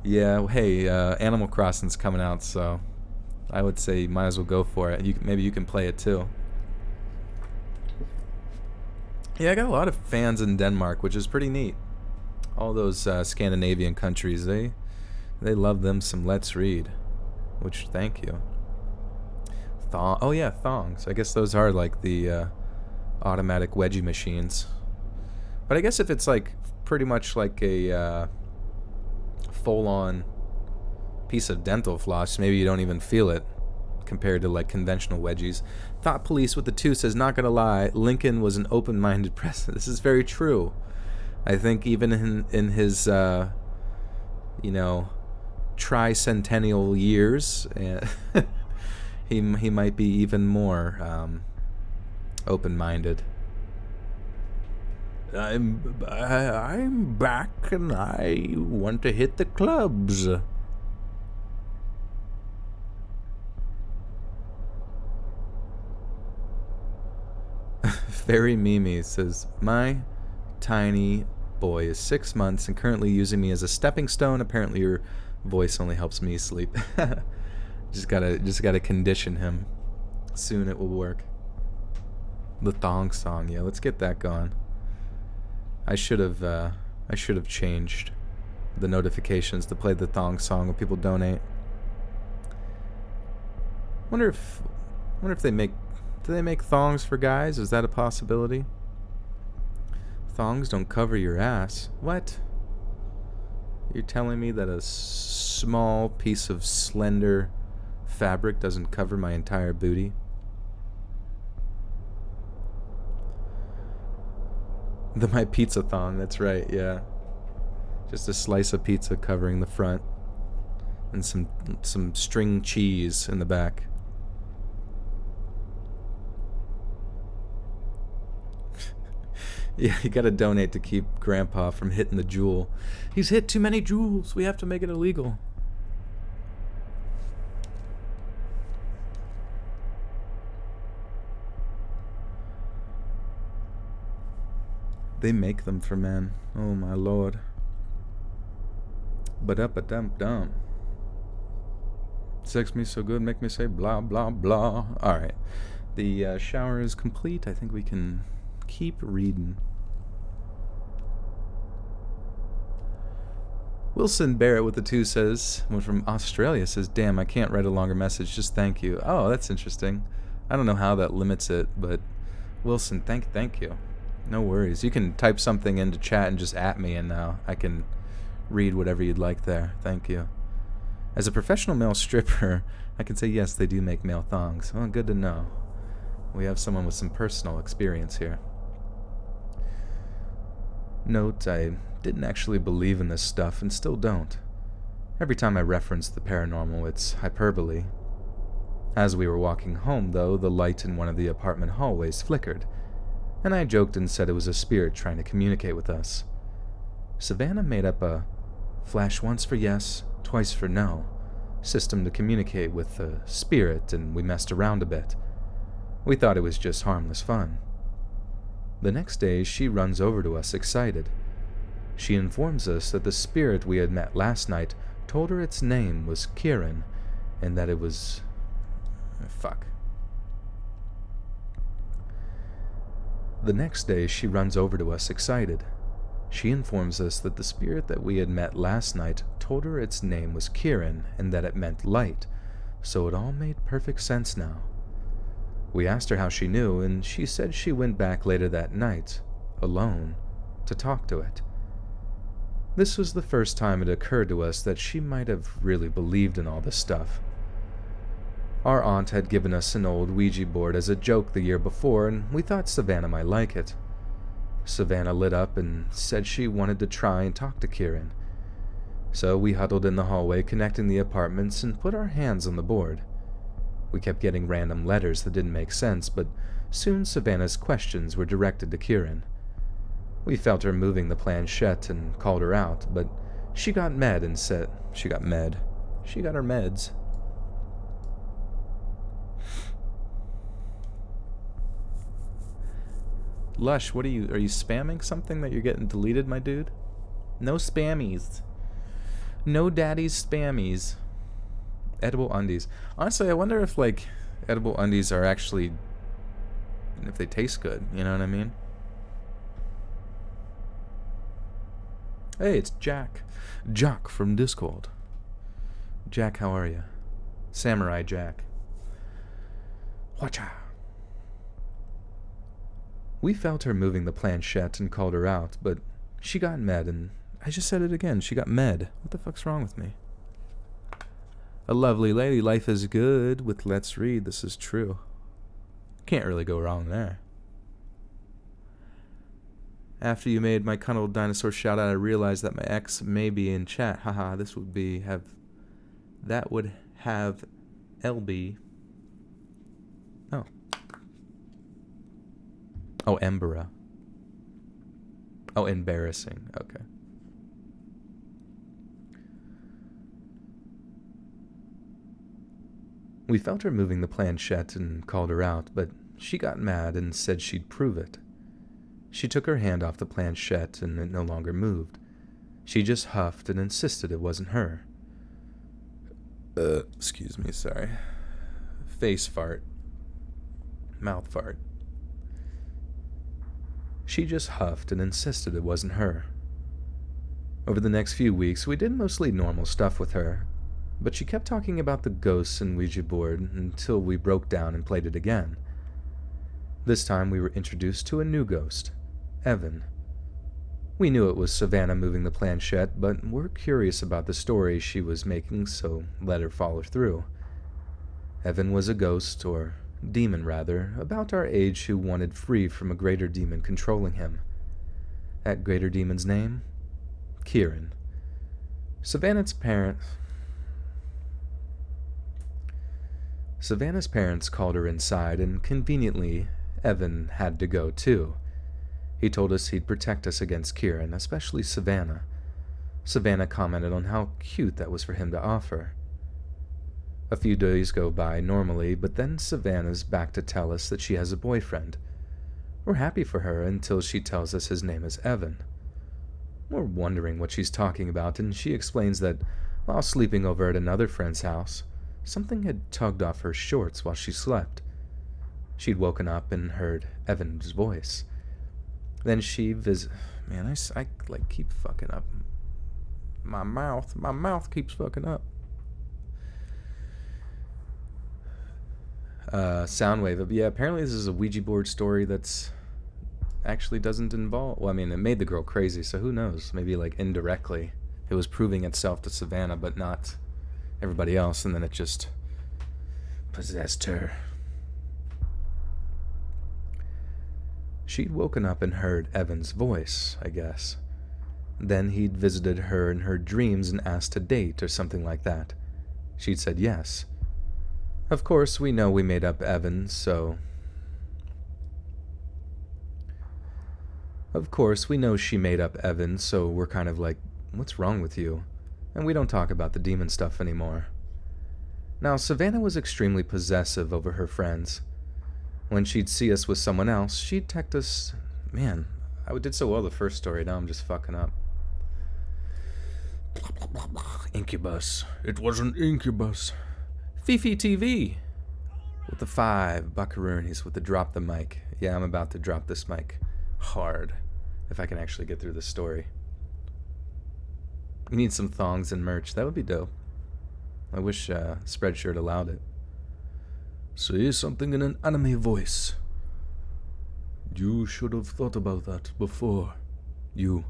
Yeah, hey, Animal Crossing's coming out, so I would say you might as well go for it. Maybe you can play it too. Yeah, I got a lot of fans in Denmark, which is pretty neat. All those Scandinavian countries, they love them some Let's Read, which, thank you. Oh yeah, thongs. I guess those are like the automatic wedgie machines. But I guess if it's like pretty much like a full-on piece of dental floss, maybe you don't even feel it compared to like conventional wedgies. Thought Police with the 2 says, not gonna lie, Lincoln was an open-minded president. This is very true. I think even in his you know, tricentennial years, he might be even more open-minded. I'm back and I want to hit the clubs. Fairy Mimi says, my tiny boy is 6 months and currently using me as a stepping stone. Apparently your voice only helps me sleep. just gotta condition him. Soon it will work. The thong song, yeah, let's get that going. I should have changed the notifications to play the thong song when people donate. Wonder if do they make thongs for guys? Is that a possibility? Thongs don't cover your ass. What? You're telling me that a small piece of slender fabric doesn't cover my entire booty? My pizza thong, that's right, yeah. Just a slice of pizza covering the front. And some string cheese in the back. Yeah, you gotta donate to keep Grandpa from hitting the jewel. He's hit too many jewels. We have to make it illegal. They make them for men. Oh my lord. Ba-da-ba-dum-dum. Sex me so good, make me say blah blah blah. Alright. The shower is complete. I think we can keep reading. Wilson Barrett with the 2 says, one from Australia says, damn, I can't write a longer message, just thank you. Oh, that's interesting. I don't know how that limits it, but Wilson, thank you. No worries. You can type something into chat and just at me, and I can read whatever you'd like there. Thank you. As a professional male stripper, I can say yes, they do make male thongs. Oh, good to know. We have someone with some personal experience here. Note, I didn't actually believe in this stuff and still don't. Every time I reference the paranormal, it's hyperbole. As we were walking home, though, the light in one of the apartment hallways flickered, and I joked and said it was a spirit trying to communicate with us. Savannah made up a flash once for yes, twice for no system to communicate with the spirit, and we messed around a bit. We thought it was just harmless fun. The next day, she runs over to us excited. She informs us that the spirit we had met last night told her its name was Kieran, and that it was... fuck. The next day, she runs over to us excited. She informs us that the spirit that we had met last night told her its name was Kieran, and that it meant light, so it all made perfect sense now. We asked her how she knew, and she said she went back later that night, alone, to talk to it. This was the first time it occurred to us that she might have really believed in all this stuff. Our aunt had given us an old Ouija board as a joke the year before, and we thought Savannah might like it. Savannah lit up and said she wanted to try and talk to Kieran. So we huddled in the hallway connecting the apartments and put our hands on the board. We kept getting random letters that didn't make sense, but soon Savannah's questions were directed to Kieran. We felt her moving the planchette and called her out, but she got med and said... She got her meds. Lush, what are you spamming something that you're getting deleted, my dude? No spammies. No daddy's spammies. Edible undies. Honestly, I wonder if, like, edible undies are actually... if they taste good, you know what I mean? Hey, it's Jack. Jack from Discord. Jack, how are you? Samurai Jack. Watcha. We felt her moving the planchette and called her out, but she got med, and I just said it again, she got med. What the fuck's wrong with me? A lovely lady, life is good with Let's Read, this is true. Can't really go wrong there. After you made my cuddled dinosaur shout out, I realized that my ex may be in chat. Haha, that would have LB. Oh. Oh, Embera. Oh, embarrassing. Okay. We felt her moving the planchette and called her out, but she got mad and said she'd prove it. She took her hand off the planchette and it no longer moved. She just huffed and insisted it wasn't her. Excuse me, sorry. Face fart. Mouth fart. She just huffed and insisted it wasn't her. Over the next few weeks, we did mostly normal stuff with her, but she kept talking about the ghosts and Ouija board until we broke down and played it again. This time we were introduced to a new ghost, Evan. We knew it was Savannah moving the planchette, but we're curious about the story she was making, so let her follow through. Evan was a ghost, or demon rather, about our age who wanted free from a greater demon controlling him. That greater demon's name? Kieran. Savannah's parents called her inside, and conveniently, Evan had to go too. He told us he'd protect us against Kieran, especially Savannah. Savannah commented on how cute that was for him to offer. A few days go by normally, but then Savannah's back to tell us that she has a boyfriend. We're happy for her until she tells us his name is Evan. We're wondering what she's talking about, and she explains that while sleeping over at another friend's house, something had tugged off her shorts while she slept. She'd woken up and heard Evan's voice. Then she Man, I keep fucking up. My mouth keeps fucking up. Soundwave. But yeah, apparently this is a Ouija board story that's actually doesn't involve... Well, I mean, it made the girl crazy, so who knows? Maybe, indirectly, it was proving itself to Savannah, but not everybody else, and then it just possessed her. She'd woken up and heard Evan's voice, I guess. Then he'd visited her in her dreams and asked to date or something like that. She'd said yes. Of course, we know we made up Evan, so... Of course, we know she made up Evan, so we're kind of like, what's wrong with you? And we don't talk about the demon stuff anymore. Now, Savannah was extremely possessive over her friends. When she'd see us with someone else, she'd text us... Man, I did so well the first story, now I'm just fucking up. Incubus. It was an incubus. Fifi TV. With the 5, Buckaroonies with the drop the mic. Yeah, I'm about to drop this mic hard, if I can actually get through this story. We need some thongs and merch. That would be dope. I wish Spreadshirt allowed it. Say something in an anime voice. You should have thought about that before. You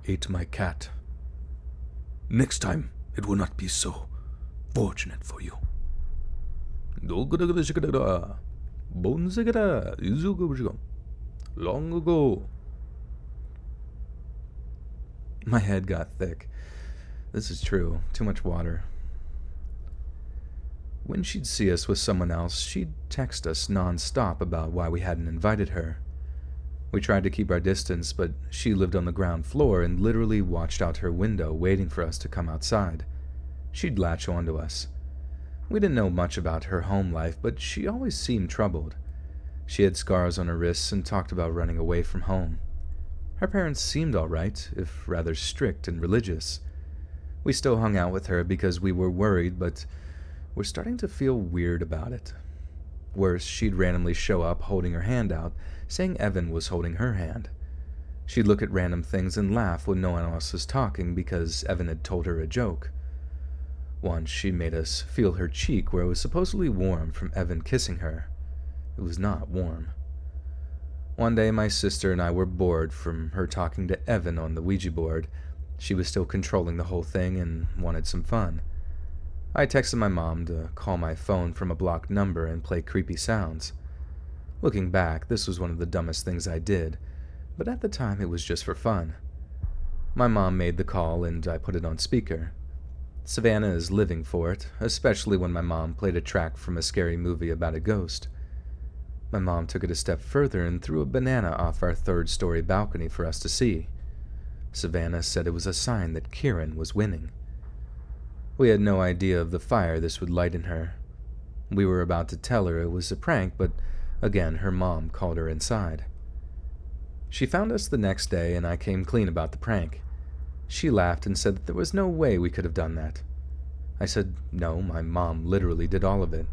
ate my cat. Next time, it will not be so fortunate for you. Long ago. My head got thick. This is true. Too much water. When she'd see us with someone else, she'd text us non-stop about why we hadn't invited her. We tried to keep our distance, but she lived on the ground floor and literally watched out her window waiting for us to come outside. She'd latch onto us. We didn't know much about her home life, but she always seemed troubled. She had scars on her wrists and talked about running away from home. Her parents seemed all right, if rather strict and religious. We still hung out with her because we were worried, but we're starting to feel weird about it. Worse, she'd randomly show up holding her hand out, saying Evan was holding her hand. She'd look at random things and laugh when no one else was talking because Evan had told her a joke. Once she made us feel her cheek where it was supposedly warm from Evan kissing her. It was not warm. One day my sister and I were bored from her talking to Evan on the Ouija board. She was still controlling the whole thing and wanted some fun. I texted my mom to call my phone from a blocked number and play creepy sounds. Looking back, this was one of the dumbest things I did, but at the time it was just for fun. My mom made the call and I put it on speaker. Savannah is living for it, especially when my mom played a track from a scary movie about a ghost. My mom took it a step further and threw a banana off our third-story balcony for us to see. Savannah said it was a sign that Kieran was winning. We had no idea of the fire this would light in her. We were about to tell her it was a prank, but again her mom called her inside. She found us the next day and I came clean about the prank. She laughed and said that there was no way we could have done that. I said, no, my mom literally did all of it.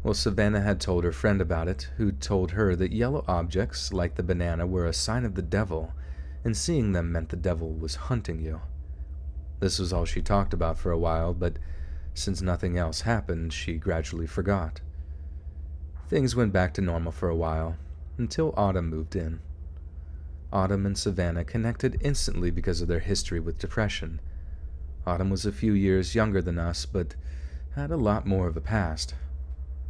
Well, Savannah had told her friend about it, who told her that yellow objects, like the banana, were a sign of the devil, and seeing them meant the devil was hunting you. This was all she talked about for a while, but since nothing else happened, she gradually forgot. Things went back to normal for a while, until Autumn moved in. Autumn and Savannah connected instantly because of their history with depression. Autumn was a few years younger than us, but had a lot more of a past.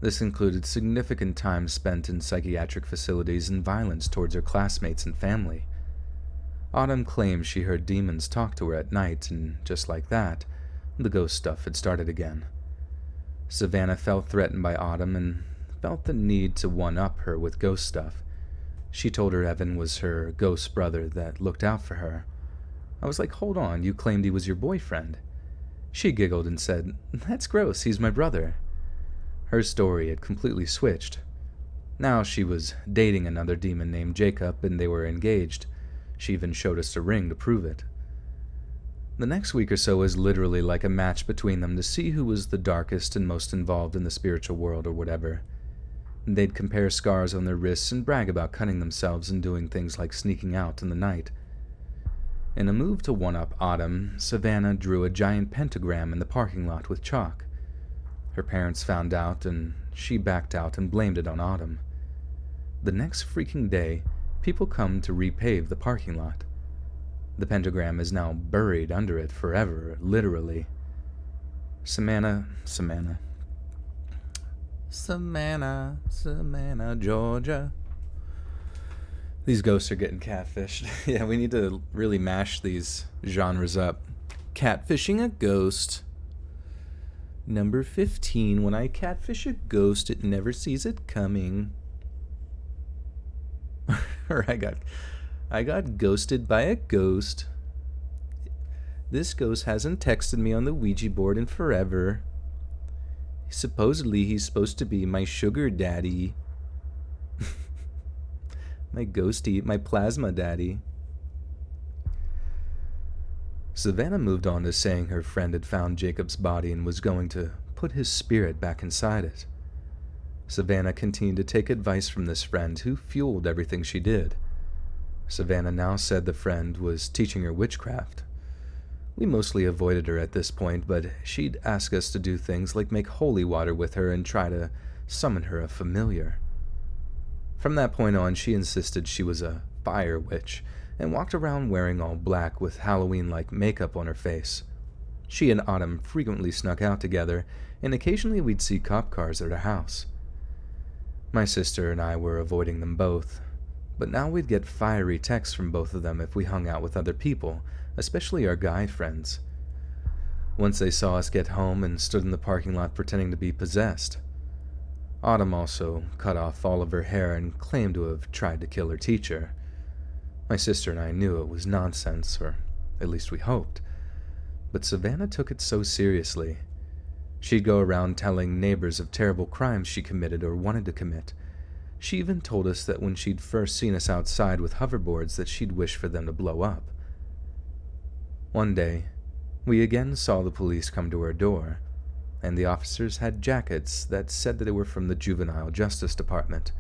This included significant time spent in psychiatric facilities and violence towards her classmates and family. Autumn claimed she heard demons talk to her at night, and just like that, the ghost stuff had started again. Savannah felt threatened by Autumn and felt the need to one-up her with ghost stuff. She told her Evan was her ghost brother that looked out for her. I was like, hold on, you claimed he was your boyfriend. She giggled and said, that's gross, he's my brother. Her story had completely switched. Now she was dating another demon named Jacob, and they were engaged. She even showed us a ring to prove it. The next week or so was literally like a match between them to see who was the darkest and most involved in the spiritual world or whatever. They'd compare scars on their wrists and brag about cutting themselves and doing things like sneaking out in the night. In a move to one-up Autumn, Savannah drew a giant pentagram in the parking lot with chalk. Her parents found out, and she backed out and blamed it on Autumn. The next freaking day, people come to repave the parking lot. The pentagram is now buried under it forever, literally. Savannah, Georgia. These ghosts are getting catfished. Yeah, we need to really mash these genres up. Catfishing a ghost. Number 15. When I catfish a ghost, it never sees it coming. Or I got ghosted by a ghost. This ghost hasn't texted me on the Ouija board in forever. Supposedly he's supposed to be my sugar daddy. My ghosty, my plasma daddy. Savannah moved on to saying her friend had found Jacob's body and was going to put his spirit back inside it. Savannah continued to take advice from this friend who fueled everything she did. Savannah now said the friend was teaching her witchcraft. We mostly avoided her at this point, but she'd ask us to do things like make holy water with her and try to summon her a familiar. From that point on, she insisted she was a fire witch and walked around wearing all black with Halloween-like makeup on her face. She and Autumn frequently snuck out together, and occasionally we'd see cop cars at her house. My sister and I were avoiding them both, but now we'd get fiery texts from both of them if we hung out with other people, especially our guy friends. Once they saw us get home and stood in the parking lot pretending to be possessed. Autumn also cut off all of her hair and claimed to have tried to kill her teacher. My sister and I knew it was nonsense, or at least we hoped, but Savannah took it so seriously. She'd go around telling neighbors of terrible crimes she committed or wanted to commit. She even told us that when she'd first seen us outside with hoverboards that she'd wish for them to blow up. One day, we again saw the police come to her door, and the officers had jackets that said that they were from the Juvenile Justice Department.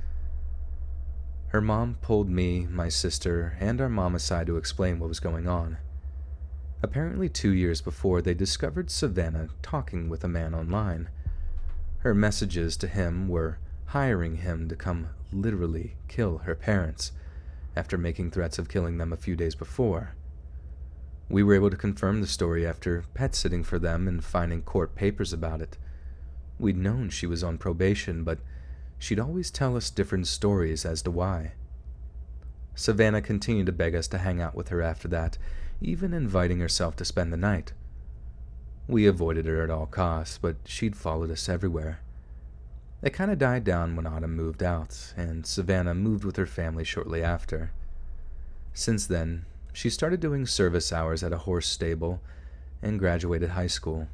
Her mom pulled me, my sister, and our mom aside to explain what was going on. Apparently 2 years before, they discovered Savannah talking with a man online. Her messages to him were hiring him to come literally kill her parents, after making threats of killing them a few days before. We were able to confirm the story after pet-sitting for them and finding court papers about it. We'd known she was on probation, but she'd always tell us different stories as to why. Savannah continued to beg us to hang out with her after that, even inviting herself to spend the night. We avoided her at all costs, but she'd followed us everywhere. It kind of died down when Autumn moved out, and Savannah moved with her family shortly after. Since then, she started doing service hours at a horse stable and graduated high school.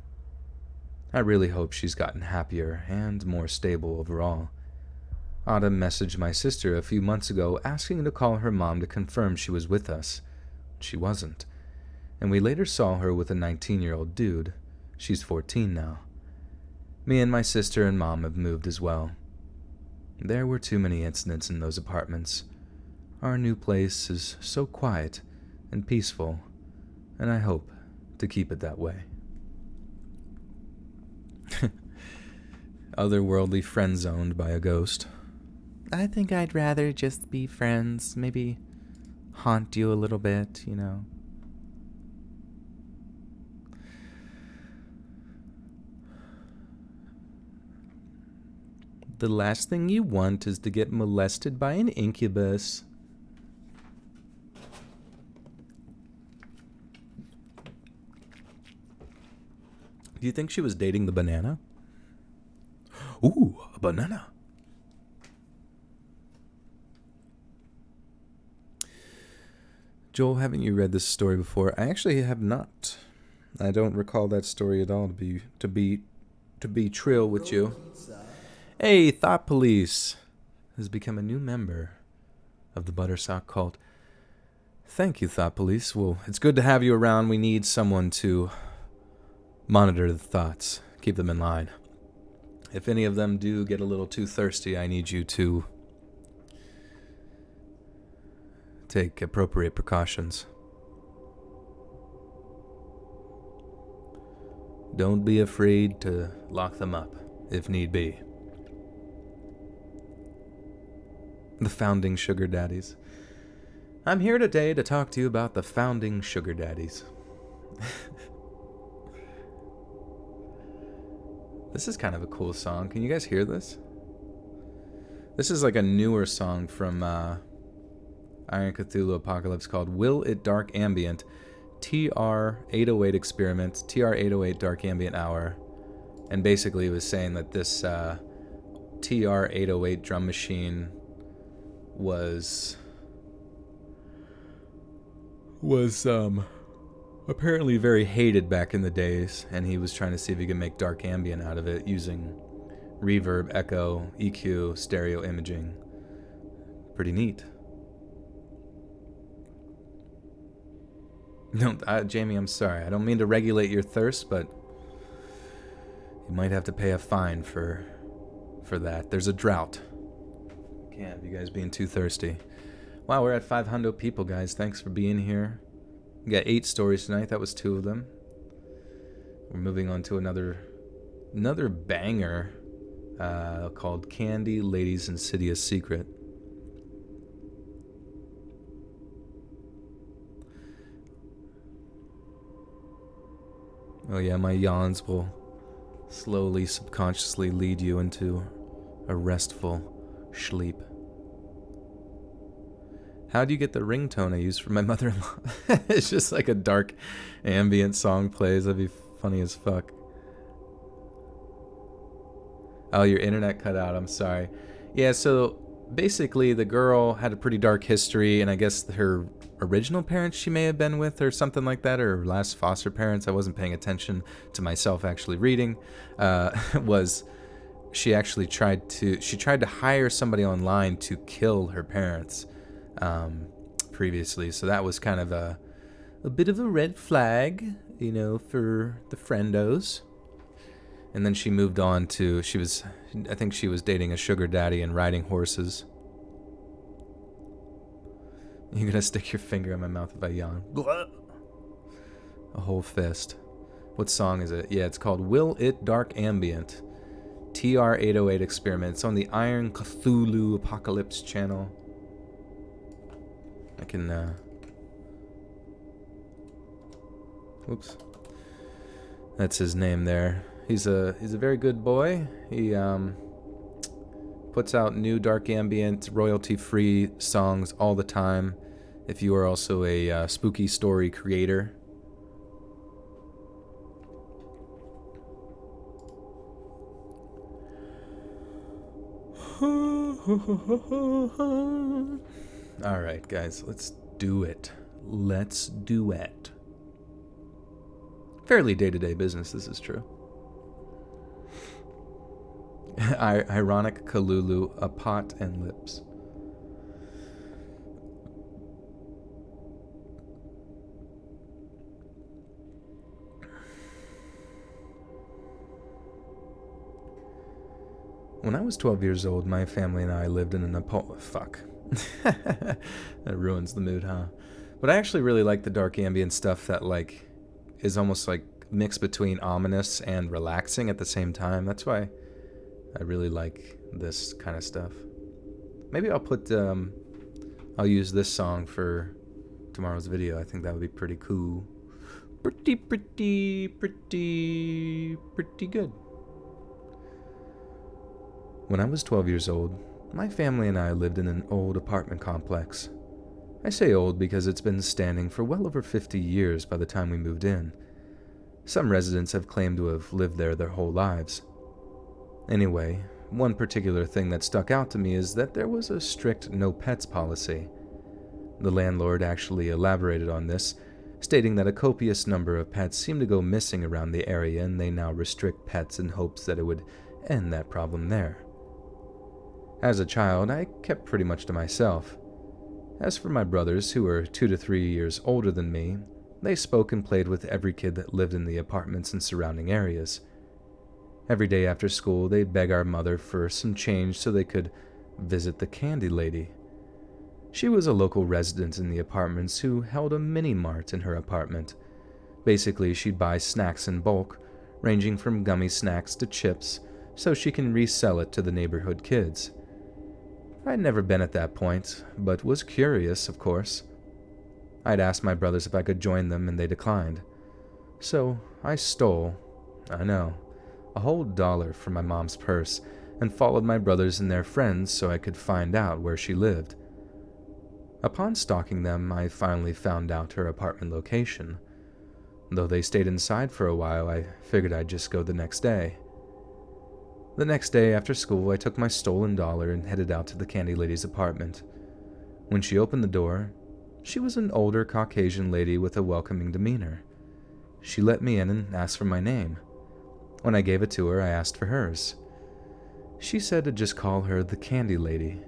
I really hope she's gotten happier and more stable overall. Autumn messaged my sister a few months ago asking to call her mom to confirm she was with us. She wasn't, and we later saw her with a 19-year-old dude. She's 14 now. Me and my sister and mom have moved as well. There were too many incidents in those apartments. Our new place is so quiet and peaceful, and I hope to keep it that way. Otherworldly friend-zoned by a ghost. I think I'd rather just be friends, maybe haunt you a little bit, you know. The last thing you want is to get molested by an incubus. Do you think she was dating the banana? Ooh, a banana. Joel, haven't you read this story before? I actually have not. I don't recall that story at all, to be trill with you. Hey, Thought Police has become a new member of the Buttersock cult. Thank you, Thought Police. Well, it's good to have you around. We need someone to monitor the thoughts, keep them in line. If any of them do get a little too thirsty, I need you to take appropriate precautions. Don't be afraid to lock them up, if need be. The founding sugar daddies. I'm here today to talk to you about the founding sugar daddies. This is kind of a cool song. Can you guys hear this? This is like a newer song from Iron Cthulhu Apocalypse called Will It Dark Ambient, TR-808 Experiment, TR-808 Dark Ambient Hour. And basically it was saying that this TR-808 drum machine was apparently very hated back in the days, and he was trying to see if he could make dark ambient out of it using reverb, echo, EQ, stereo imaging. Pretty neat. No, Jamie, I'm sorry. I don't mean to regulate your thirst, but you might have to pay a fine for that. There's a drought. Can't have you guys being too thirsty. Wow, we're at 500 people, guys. Thanks for being here. We got 8 stories tonight. That was 2 of them. We're moving on to another banger called Candy Lady's Insidious Secret. Oh yeah, my yawns will slowly, subconsciously lead you into a restful sleep. How do you get the ringtone I use for my mother-in-law? It's just like a dark ambient song plays. That'd be funny as fuck. Oh, your internet cut out. I'm sorry. Yeah, so basically the girl had a pretty dark history, and I guess her original parents she may have been with or something like that, or her last foster parents, I wasn't paying attention to myself actually reading, was she tried to hire somebody online to kill her parents previously. So that was kind of a bit of a red flag, you know, for the friendos. And then she moved on to, I think she was dating a sugar daddy and riding horses. You're gonna stick your finger in my mouth if I yawn. A whole fist. What song is it? Yeah, it's called Will It Dark Ambient, TR-808 Experiment. It's on the Iron Cthulhu Apocalypse channel. I can, whoops. That's his name there. He's a very good boy. He puts out new dark ambient, royalty-free songs all the time. If you are also a spooky story creator. Alright, guys, let's do it. Let's duet. Fairly day-to-day business, this is true. Ironic Kalulu, a pot and lips. When I was 12 years old, my family and I lived in an fuck. That ruins the mood, huh? But I actually really like the dark ambient stuff that, like, is almost like mixed between ominous and relaxing at the same time. That's why I really like this kind of stuff. Maybe I'll I'll use this song for tomorrow's video. I think that would be pretty cool. Pretty good. When I was 12 years old, my family and I lived in an old apartment complex. I say old because it's been standing for well over 50 years by the time we moved in. Some residents have claimed to have lived there their whole lives. Anyway, one particular thing that stuck out to me is that there was a strict no pets policy. The landlord actually elaborated on this, stating that a copious number of pets seem to go missing around the area and they now restrict pets in hopes that it would end that problem there. As a child, I kept pretty much to myself. As for my brothers, who were 2 to 3 years older than me, they spoke and played with every kid that lived in the apartments and surrounding areas. Every day after school, they'd beg our mother for some change so they could visit the candy lady. She was a local resident in the apartments who held a mini-mart in her apartment. Basically, she'd buy snacks in bulk, ranging from gummy snacks to chips, so she can resell it to the neighborhood kids. I'd never been at that point, but was curious, of course. I'd asked my brothers if I could join them, and they declined. So I stole, I know, a whole $1 from my mom's purse and followed my brothers and their friends so I could find out where she lived. Upon stalking them, I finally found out her apartment location. Though they stayed inside for a while, I figured I'd just go the next day. The next day after school, I took my stolen $1 and headed out to the candy lady's apartment. When she opened the door, she was an older Caucasian lady with a welcoming demeanor. She let me in and asked for my name. When I gave it to her, I asked for hers. She said to just call her the candy lady.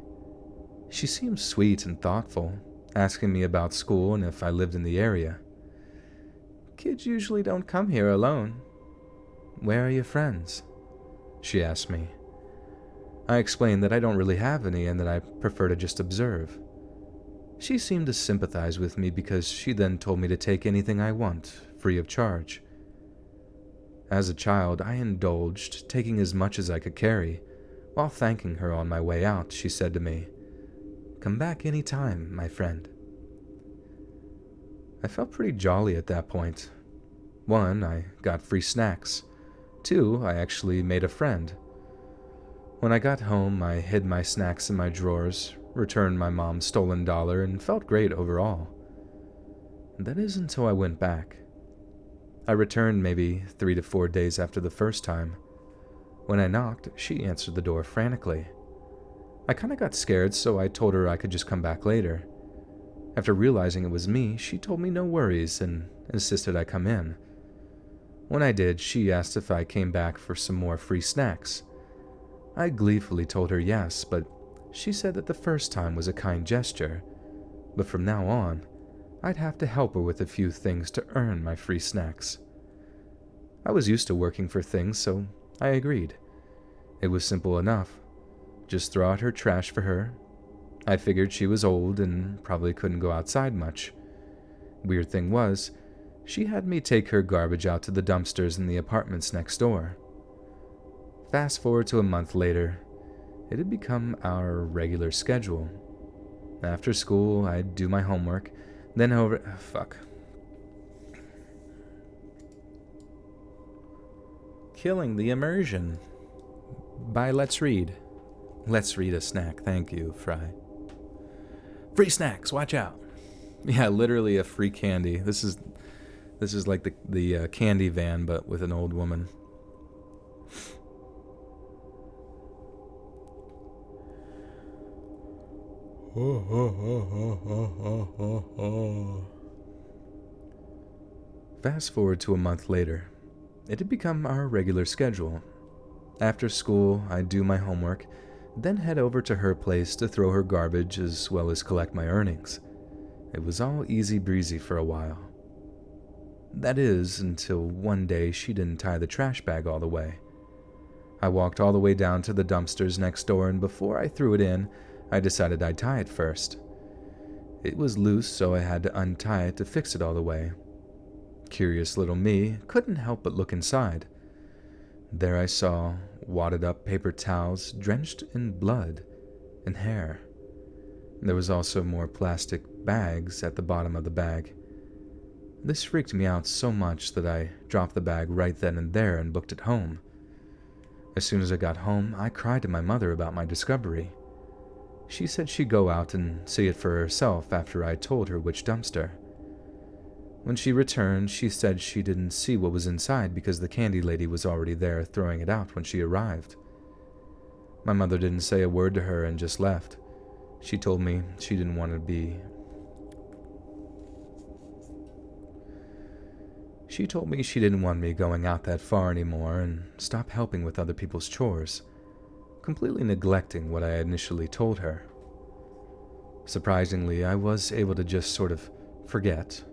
She seemed sweet and thoughtful, asking me about school and if I lived in the area. Kids usually don't come here alone. Where are your friends? She asked me. I explained that I don't really have any and that I prefer to just observe. She seemed to sympathize with me because she then told me to take anything I want, free of charge. As a child, I indulged, taking as much as I could carry. While thanking her on my way out, she said to me, "Come back any time, my friend." I felt pretty jolly at that point. 1, I got free snacks. 2, I actually made a friend. When I got home, I hid my snacks in my drawers, returned my mom's stolen $1, and felt great overall. That is until I went back. I returned maybe 3 to 4 days after the first time. When I knocked, she answered the door frantically. I kinda got scared, so I told her I could just come back later. After realizing it was me, she told me no worries and insisted I come in. When I did, she asked if I came back for some more free snacks. I gleefully told her yes, but she said that the first time was a kind gesture, but from now on, I'd have to help her with a few things to earn my free snacks. I was used to working for things, so I agreed. It was simple enough. Just throw out her trash for her. I figured she was old and probably couldn't go outside much. Weird thing was, she had me take her garbage out to the dumpsters in the apartments next door. Fast forward to a month later, it had become our regular schedule. After school, I'd do my homework, then Killing the Immersion by Let's Read. Let's read a snack, thank you, Fry. Free snacks, watch out. Yeah, literally a free candy. This is like the candy van, but with an old woman. Fast forward to a month later. It had become our regular schedule. After school, I'd do my homework, then head over to her place to throw her garbage as well as collect my earnings. It was all easy breezy for a while. That is, until one day she didn't tie the trash bag all the way. I walked all the way down to the dumpsters next door, and before I threw it in, I decided I'd tie it first. It was loose, so I had to untie it to fix it all the way. Curious little me couldn't help but look inside. There I saw wadded up paper towels drenched in blood and hair. There was also more plastic bags at the bottom of the bag. This freaked me out so much that I dropped the bag right then and there and booked it home. As soon as I got home, I cried to my mother about my discovery. She said she'd go out and see it for herself after I told her which dumpster. When she returned, she said she didn't see what was inside because the candy lady was already there throwing it out when she arrived. My mother didn't say a word to her and just left. She told me she didn't want to be... She told me she didn't want me going out that far anymore and stop helping with other people's chores, completely neglecting what I initially told her. Surprisingly, I was able to just sort of forget,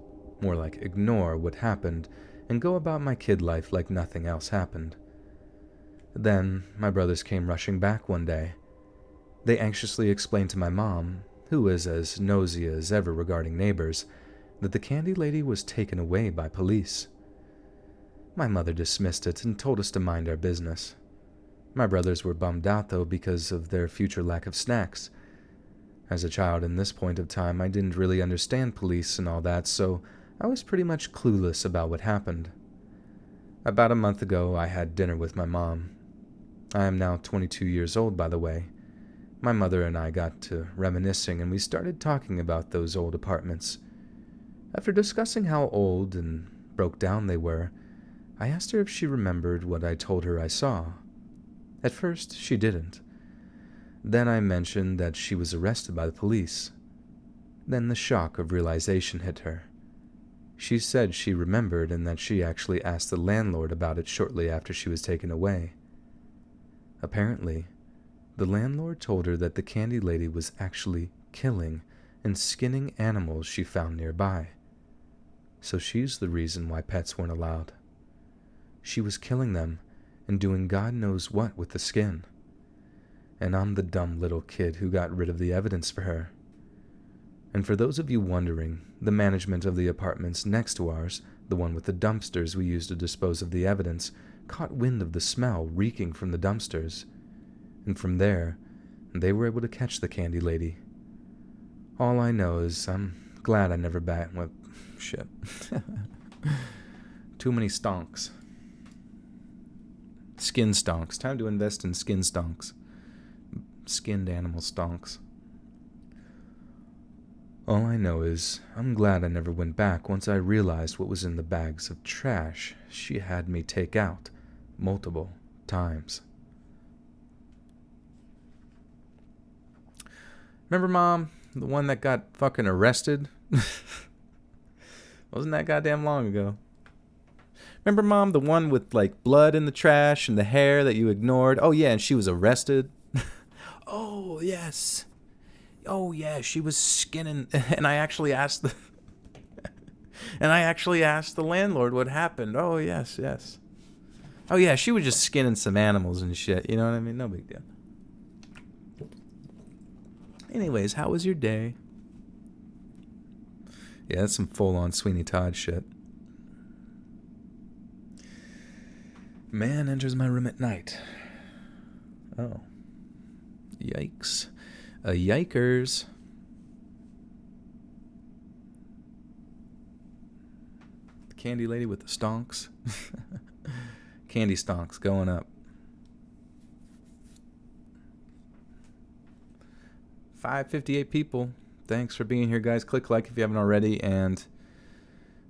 more like ignore what happened, and go about my kid life like nothing else happened. Then, my brothers came rushing back one day. They anxiously explained to my mom, who is as nosy as ever regarding neighbors, that the candy lady was taken away by police. My mother dismissed it and told us to mind our business. My brothers were bummed out, though, because of their future lack of snacks. As a child in this point of time, I didn't really understand police and all that, so I was pretty much clueless about what happened. About a month ago, I had dinner with my mom. I am now 22 years old, by the way. My mother and I got to reminiscing, and we started talking about those old apartments. After discussing how old and broke down they were, I asked her if she remembered what I told her I saw. At first, she didn't. Then I mentioned that she was arrested by the police. Then the shock of realization hit her. She said she remembered and that she actually asked the landlord about it shortly after she was taken away. Apparently, the landlord told her that the candy lady was actually killing and skinning animals she found nearby. So she's the reason why pets weren't allowed. She was killing them and doing God knows what with the skin. And I'm the dumb little kid who got rid of the evidence for her. And for those of you wondering, the management of the apartments next to ours, the one with the dumpsters we used to dispose of the evidence, caught wind of the smell reeking from the dumpsters. And from there, they were able to catch the candy lady. All I know is I'm glad I never shit. Too many stonks. Skin stonks. Time to invest in skin stonks. Skinned animal stonks. All I know is I'm glad I never went back once I realized what was in the bags of trash she had me take out multiple times. Remember, Mom? The one that got fucking arrested? Wasn't that goddamn long ago? Remember, Mom? The one with, like, blood in the trash and the hair that you ignored? Oh, yeah, and she was arrested? Oh, yes. Oh, yeah, she was skinning... And I actually asked the... landlord what happened. Oh, yes. Oh, yeah, she was just skinning some animals and shit. You know what I mean? No big deal. Anyways, how was your day? Yeah, that's some full-on Sweeney Todd shit. Man enters my room at night. Oh. Yikes. Yikers. The candy lady with the stonks. Candy stonks going up. 558 people. Thanks for being here, guys. Click like if you haven't already, and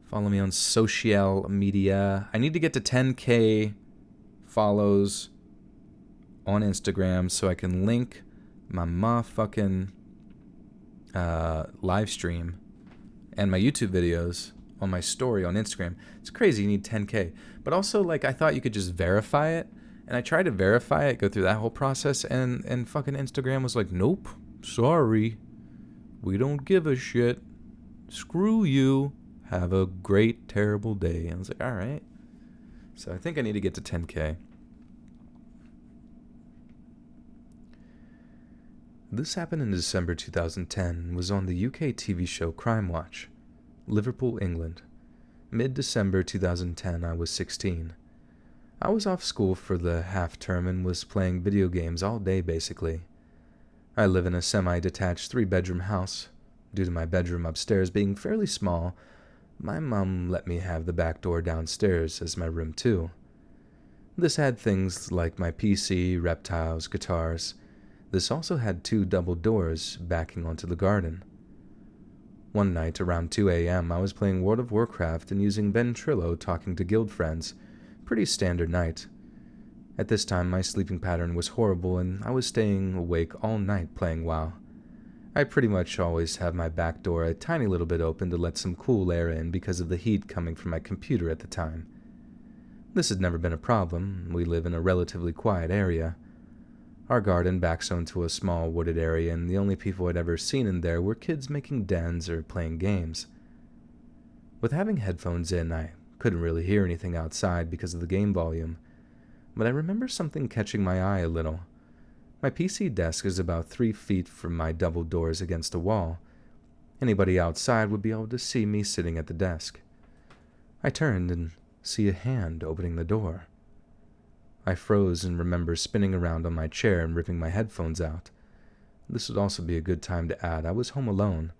follow me on social media. I need to get to 10K follows on Instagram so I can link my motherfucking live stream and my YouTube videos on my story on Instagram. It's crazy, you need 10K. But also, like, I thought you could just verify it. And I tried to verify it, go through that whole process, and fucking Instagram was like, nope, sorry. We don't give a shit. Screw you. Have a great, terrible day. And I was like, alright. So I think I need to get to 10K. This happened in December 2010 and was on the UK TV show Crime Watch, Liverpool, England. Mid-December 2010, I was 16. I was off school for the half-term and was playing video games all day, basically. I live in a semi-detached 3-bedroom house. Due to my bedroom upstairs being fairly small, my mom let me have the back door downstairs as my room too. This had things like my PC, reptiles, guitars. This also had 2 double doors backing onto the garden. One night around 2 a.m. I was playing World of Warcraft and using Ventrilo talking to guild friends. Pretty standard night. At this time my sleeping pattern was horrible and I was staying awake all night playing WoW. I pretty much always have my back door a tiny little bit open to let some cool air in because of the heat coming from my computer at the time. This had never been a problem. We live in a relatively quiet area. Our garden backs onto a small wooded area and the only people I'd ever seen in there were kids making dens or playing games. With having headphones in, I couldn't really hear anything outside because of the game volume, but I remember something catching my eye a little. My PC desk is about 3 feet from my double doors against a wall. Anybody outside would be able to see me sitting at the desk. I turned and see a hand opening the door. I froze and remember spinning around on my chair and ripping my headphones out. This would also be a good time to add I was home alone.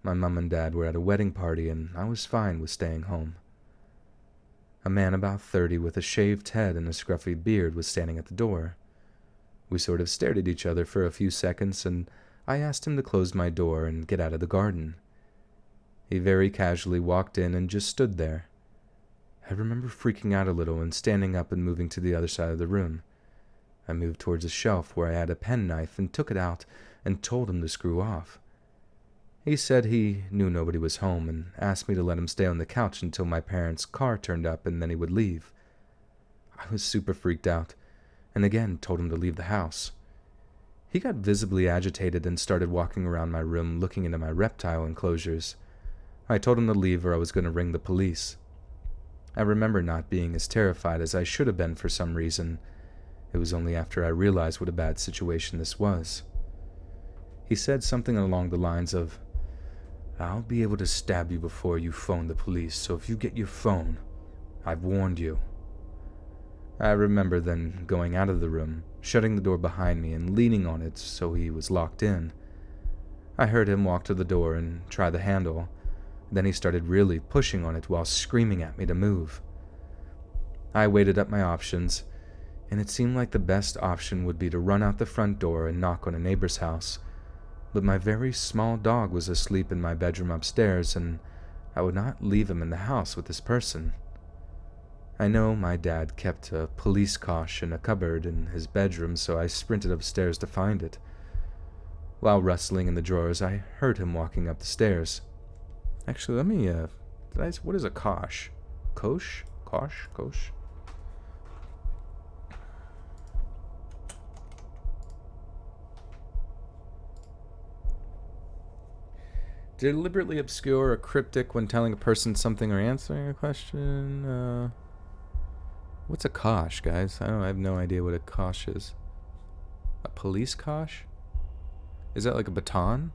My mom and dad were at a wedding party and I was fine with staying home. A man about 30 with a shaved head and a scruffy beard was standing at the door. We sort of stared at each other for a few seconds, and I asked him to close my door and get out of the garden. He very casually walked in and just stood there. I remember freaking out a little and standing up and moving to the other side of the room. I moved towards a shelf where I had a penknife and took it out and told him to screw off. He said he knew nobody was home and asked me to let him stay on the couch until my parents' car turned up and then he would leave. I was super freaked out, and again told him to leave the house. He got visibly agitated and started walking around my room looking into my reptile enclosures. I told him to leave or I was going to ring the police. I remember not being as terrified as I should have been for some reason. It was only after I realized what a bad situation this was. He said something along the lines of, "I'll be able to stab you before you phone the police, so if you get your phone, I've warned you." I remember then going out of the room, shutting the door behind me and leaning on it so he was locked in. I heard him walk to the door and try the handle. Then he started really pushing on it while screaming at me to move. I weighed up my options, and it seemed like the best option would be to run out the front door and knock on a neighbor's house. But my very small dog was asleep in my bedroom upstairs, and I would not leave him in the house with this person. I know my dad kept a police cosh in a cupboard in his bedroom, so I sprinted upstairs to find it. While rustling in the drawers, I heard him walking up the stairs. Actually, let me, what is a kosh? Kosh? Kosh? Kosh? Deliberately obscure or cryptic when telling a person something or answering a question. What's a kosh, guys? I have no idea what a kosh is. A police kosh? Is that like a baton?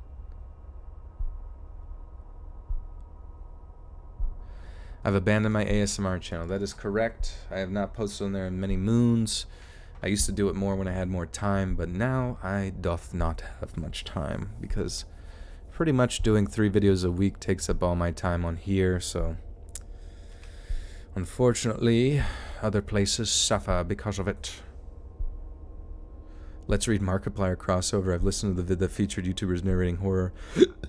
I've abandoned my ASMR channel. That is correct. I have not posted on there in many moons. I used to do it more when I had more time, but now I doth not have much time because pretty much doing 3 videos a week takes up all my time on here, so unfortunately, other places suffer because of it. Let's read Markiplier crossover. I've listened to the featured YouTubers narrating horror,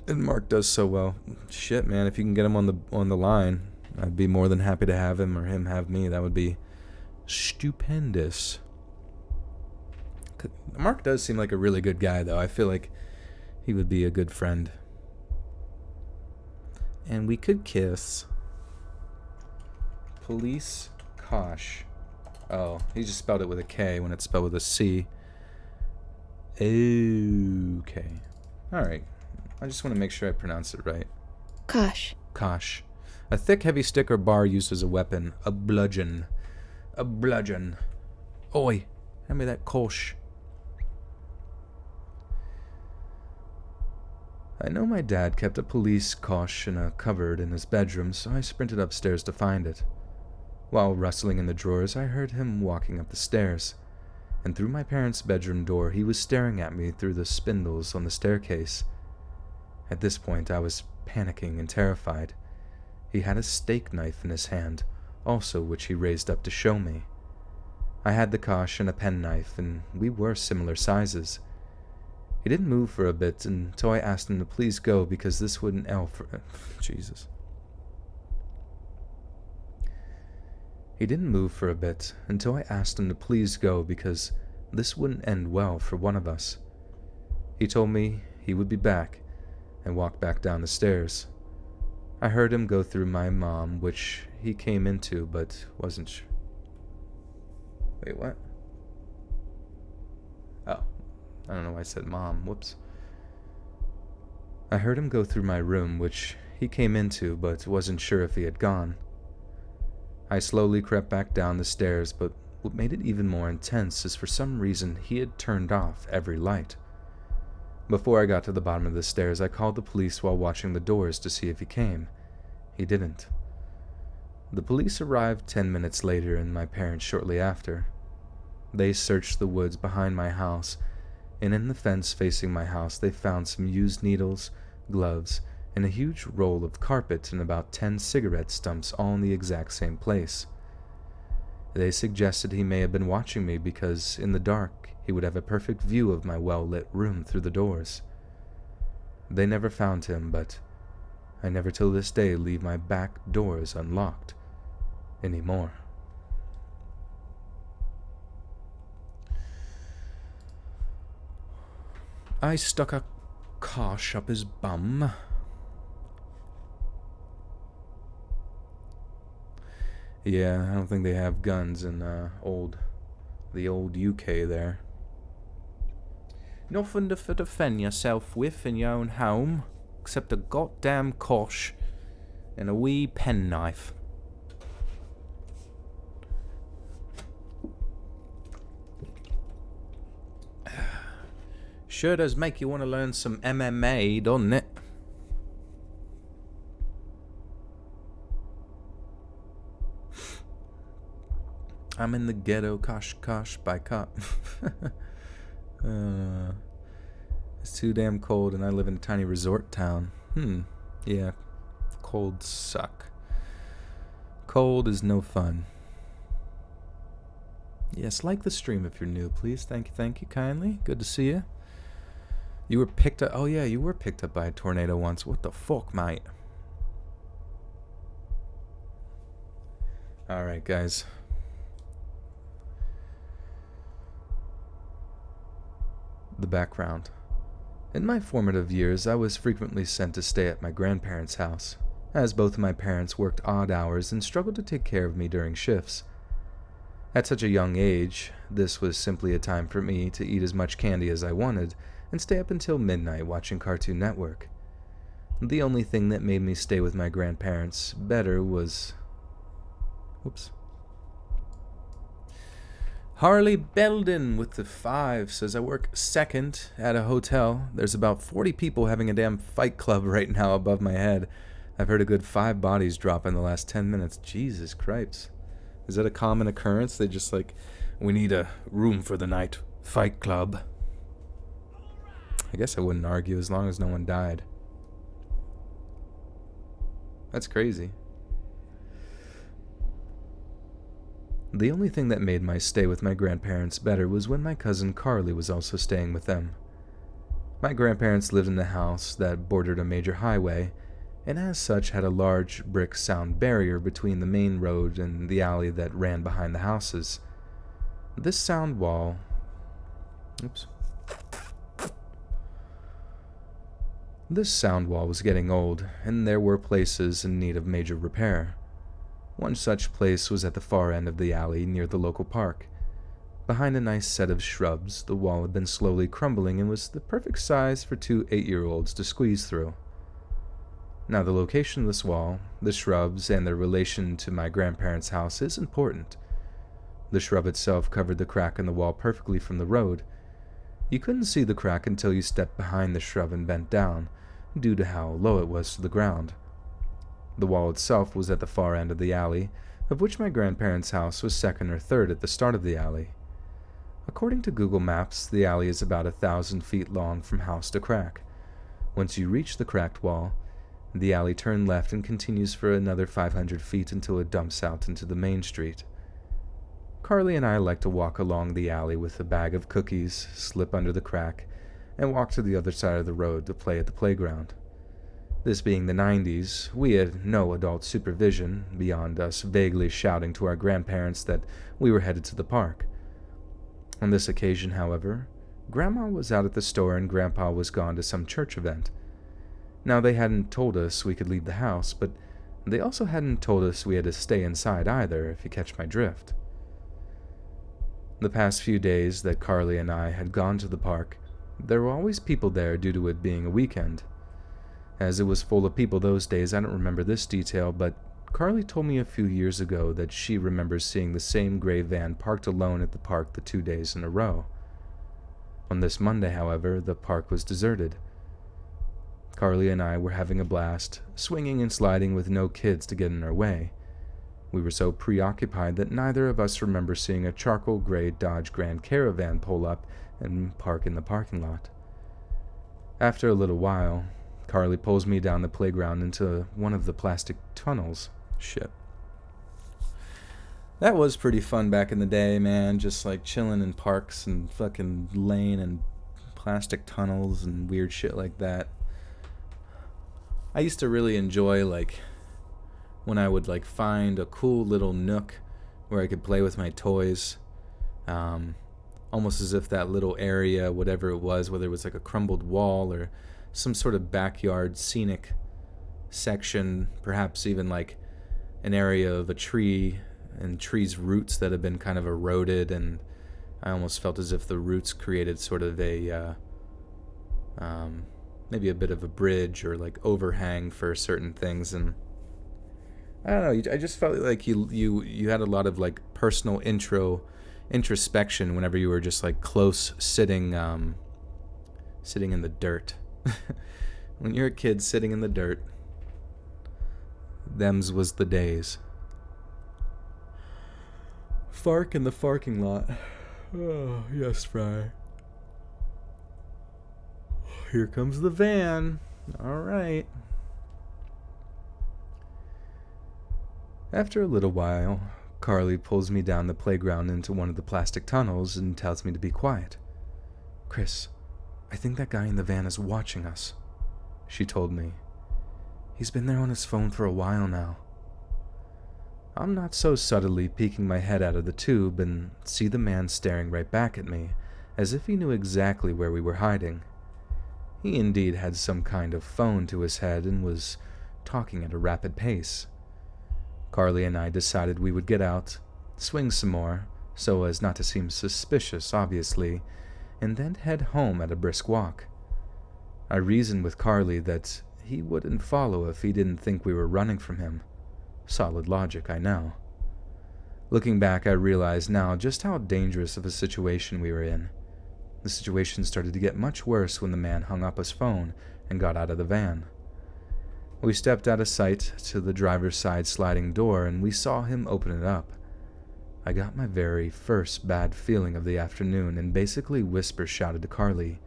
and Mark does so well. Shit, man, if you can get him on the line, I'd be more than happy to have him or him have me. That would be stupendous. Mark does seem like a really good guy, though. I feel like he would be a good friend. And we could kiss. Police Kosh. Oh, he just spelled it with a K when it's spelled with a C. Okay. Alright. I just want to make sure I pronounce it right. Kosh. Kosh. A thick, heavy stick or bar used as a weapon. A bludgeon. A bludgeon. Oi. Hand me that kosh. I know my dad kept a police kosh in a cupboard in his bedroom, so I sprinted upstairs to find it. While rustling in the drawers, I heard him walking up the stairs, and through my parents' bedroom door, he was staring at me through the spindles on the staircase. At this point, I was panicking and terrified. He had a steak knife in his hand, also which he raised up to show me. I had the kosh and a penknife, and we were similar sizes. He didn't move for a bit until I asked him to please go because this wouldn't Jesus. He didn't move for a bit until I asked him to please go because this wouldn't end well for one of us. He told me he would be back and walked back down the stairs. I heard him go through my mom, which he came into but wasn't sure. Wait, what? Oh. I don't know why I said mom. Whoops. I heard him go through my room, which he came into, but wasn't sure if he had gone. I slowly crept back down the stairs, but what made it even more intense is for some reason he had turned off every light. Before I got to the bottom of the stairs, I called the police while watching the doors to see if he came. He didn't. The police arrived 10 minutes later and my parents shortly after. They searched the woods behind my house, and in the fence facing my house they found some used needles, gloves, and a huge roll of carpet and about 10 cigarette stumps all in the exact same place. They suggested he may have been watching me because, in the dark, he would have a perfect view of my well-lit room through the doors. They never found him, but I never till this day leave my back doors unlocked anymore. I stuck a kosh up his bum. Yeah, I don't think they have guns in the old UK there. Nothing to defend yourself with in your own home, except a goddamn kosh and a wee penknife. Sure does make you want to learn some MMA, doesn't it? I'm in the ghetto, kosh by cop. It's too damn cold and I live in a tiny resort town. Yeah, colds suck. Cold is no fun. Yes, like the stream if you're new, please. Thank you kindly. Good to see you. You were picked up. Oh yeah, you were picked up by a tornado once. What the fuck, mate? Alright, guys. The background. In my formative years, I was frequently sent to stay at my grandparents' house, as both of my parents worked odd hours and struggled to take care of me during shifts. At such a young age, this was simply a time for me to eat as much candy as I wanted and stay up until midnight watching Cartoon Network. The only thing that made me stay with my grandparents better was... Whoops. Harley Belden with the 5 says, I work second at a hotel. There's about 40 people having a damn fight club right now above my head. I've heard a good 5 bodies drop in the last 10 minutes. Jesus Christ. Is that a common occurrence? They just like, we need a room for the night. Fight club. I guess I wouldn't argue as long as no one died. That's crazy. The only thing that made my stay with my grandparents better was when my cousin Carly was also staying with them. My grandparents lived in a house that bordered a major highway, and as such had a large brick sound barrier between the main road and the alley that ran behind the houses. This sound wall... This sound wall was getting old, and there were places in need of major repair. One such place was at the far end of the alley near the local park. Behind a nice set of shrubs, the wall had been slowly crumbling and was the perfect size for two 8-year-olds to squeeze through. Now, the location of this wall, the shrubs, and their relation to my grandparents' house is important. The shrub itself covered the crack in the wall perfectly from the road. You couldn't see the crack until you stepped behind the shrub and bent down, due to how low it was to the ground. The wall itself was at the far end of the alley, of which my grandparents' house was second or third at the start of the alley. According to Google Maps, the alley is about 1,000 feet long from house to crack. Once you reach the cracked wall, the alley turns left and continues for another 500 feet until it dumps out into the main street. Carly and I like to walk along the alley with a bag of cookies, slip under the crack, and walk to the other side of the road to play at the playground. This being the 90s, we had no adult supervision beyond us vaguely shouting to our grandparents that we were headed to the park. On this occasion, however, Grandma was out at the store and Grandpa was gone to some church event. Now, they hadn't told us we could leave the house, but they also hadn't told us we had to stay inside either, if you catch my drift. The past few days that Carly and I had gone to the park, there were always people there due to it being a weekend. As it was full of people those days, I don't remember this detail, but Carly told me a few years ago that she remembers seeing the same gray van parked alone at the park the 2 days in a row. On this Monday, however, the park was deserted. Carly and I were having a blast, swinging and sliding with no kids to get in our way. We were so preoccupied that neither of us remember seeing a charcoal gray Dodge Grand Caravan pull up and park in the parking lot. After a little while, Carly pulls me down the playground into one of the plastic tunnels. Shit. That was pretty fun back in the day, man. Just like chilling in parks and fucking laying in plastic tunnels and weird shit like that. I used to really enjoy when I would find a cool little nook where I could play with my toys. Almost as if that little area, whatever it was, whether it was like a crumbled wall or some sort of backyard scenic section, perhaps even like an area of a tree and tree's roots that have been kind of eroded, and I almost felt as if the roots created sort of a maybe a bit of a bridge or overhang for certain things. And I don't know, I just felt like you had a lot of personal introspection whenever you were just close sitting in the dirt. When you're a kid sitting in the dirt, them's was the days. Fark in the parking lot. Oh, yes, Fry. Here comes the van. All right. After a little while, Carly pulls me down the playground into one of the plastic tunnels and tells me to be quiet. "Chris, I think that guy in the van is watching us," she told me. "He's been there on his phone for a while now." I'm not so subtly peeking my head out of the tube and see the man staring right back at me, as if he knew exactly where we were hiding. He indeed had some kind of phone to his head and was talking at a rapid pace. Carly and I decided we would get out, swing some more, so as not to seem suspicious, obviously, and then head home at a brisk walk. I reasoned with Carly that he wouldn't follow if he didn't think we were running from him. Solid logic, I know. Looking back, I realize now just how dangerous of a situation we were in. The situation started to get much worse when the man hung up his phone and got out of the van. We stepped out of sight to the driver's side sliding door and we saw him open it up. I got my very first bad feeling of the afternoon and basically whisper shouted to Carly,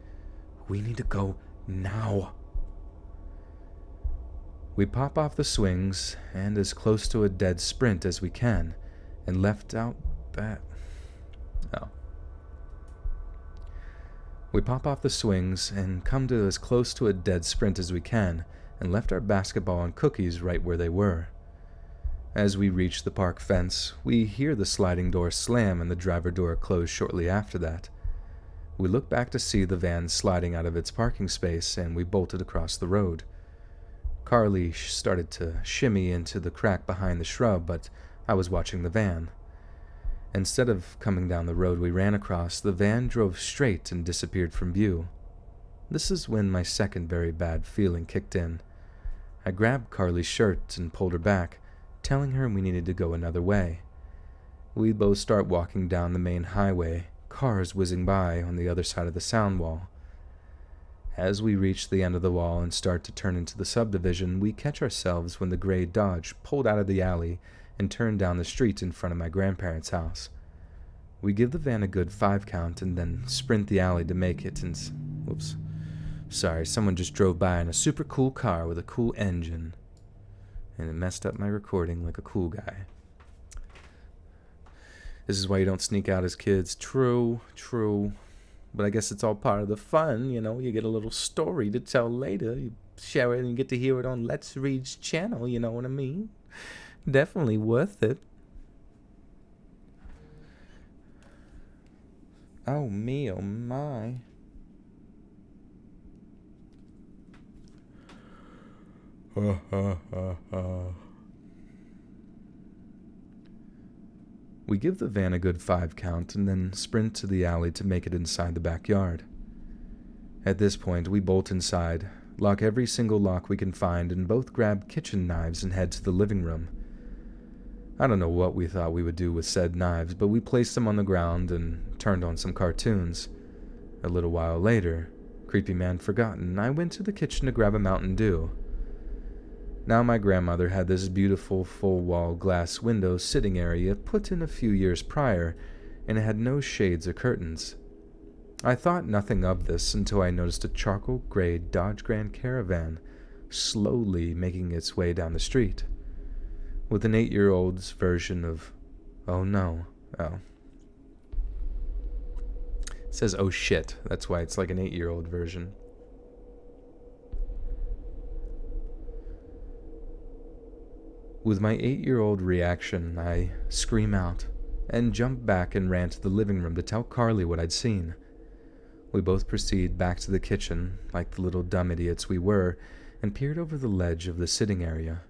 "We need to go now." We pop off the swings and as close to a dead sprint as we can and left out back. Oh. We pop off the swings and come to as close to a dead sprint as we can and left our basketball and cookies right where they were. As we reach the park fence, we hear the sliding door slam and the driver door close shortly after that. We looked back to see the van sliding out of its parking space, and we bolted across the road. Carly started to shimmy into the crack behind the shrub, but I was watching the van. Instead of coming down the road we ran across, the van drove straight and disappeared from view. This is when my second very bad feeling kicked in. I grabbed Carly's shirt and pulled her back, telling her we needed to go another way. We both start walking down the main highway, cars whizzing by on the other side of the sound wall. As we reach the end of the wall and start to turn into the subdivision, we catch ourselves when the gray Dodge pulled out of the alley and turned down the street in front of my grandparents' house. We give the van a good 5 count and then sprint the alley to make it and... Whoops. Sorry, someone just drove by in a super cool car with a cool engine. And it messed up my recording like a cool guy. This is why you don't sneak out as kids. True. But I guess it's all part of the fun, you know. You get a little story to tell later. You share it and you get to hear it on Let's Read's channel, you know what I mean? Definitely worth it. Oh me, oh my. We give the van a good 5 count and then sprint to the alley to make it inside the backyard. At this point, we bolt inside, lock every single lock we can find, and both grab kitchen knives and head to the living room. I don't know what we thought we would do with said knives, but we placed them on the ground and turned on some cartoons. A little while later, creepy man forgotten, I went to the kitchen to grab a Mountain Dew. Now my grandmother had this beautiful full-wall glass window sitting area put in a few years prior, and it had no shades or curtains. I thought nothing of this until I noticed a charcoal gray Dodge Grand Caravan slowly making its way down the street, with an 8-year-old's version of, oh no, oh. It says, oh shit, that's why it's like an 8-year-old version. With my 8-year-old reaction, I scream out and jump back and ran to the living room to tell Carly what I'd seen. We both proceed back to the kitchen, like the little dumb idiots we were, and peered over the ledge of the sitting area.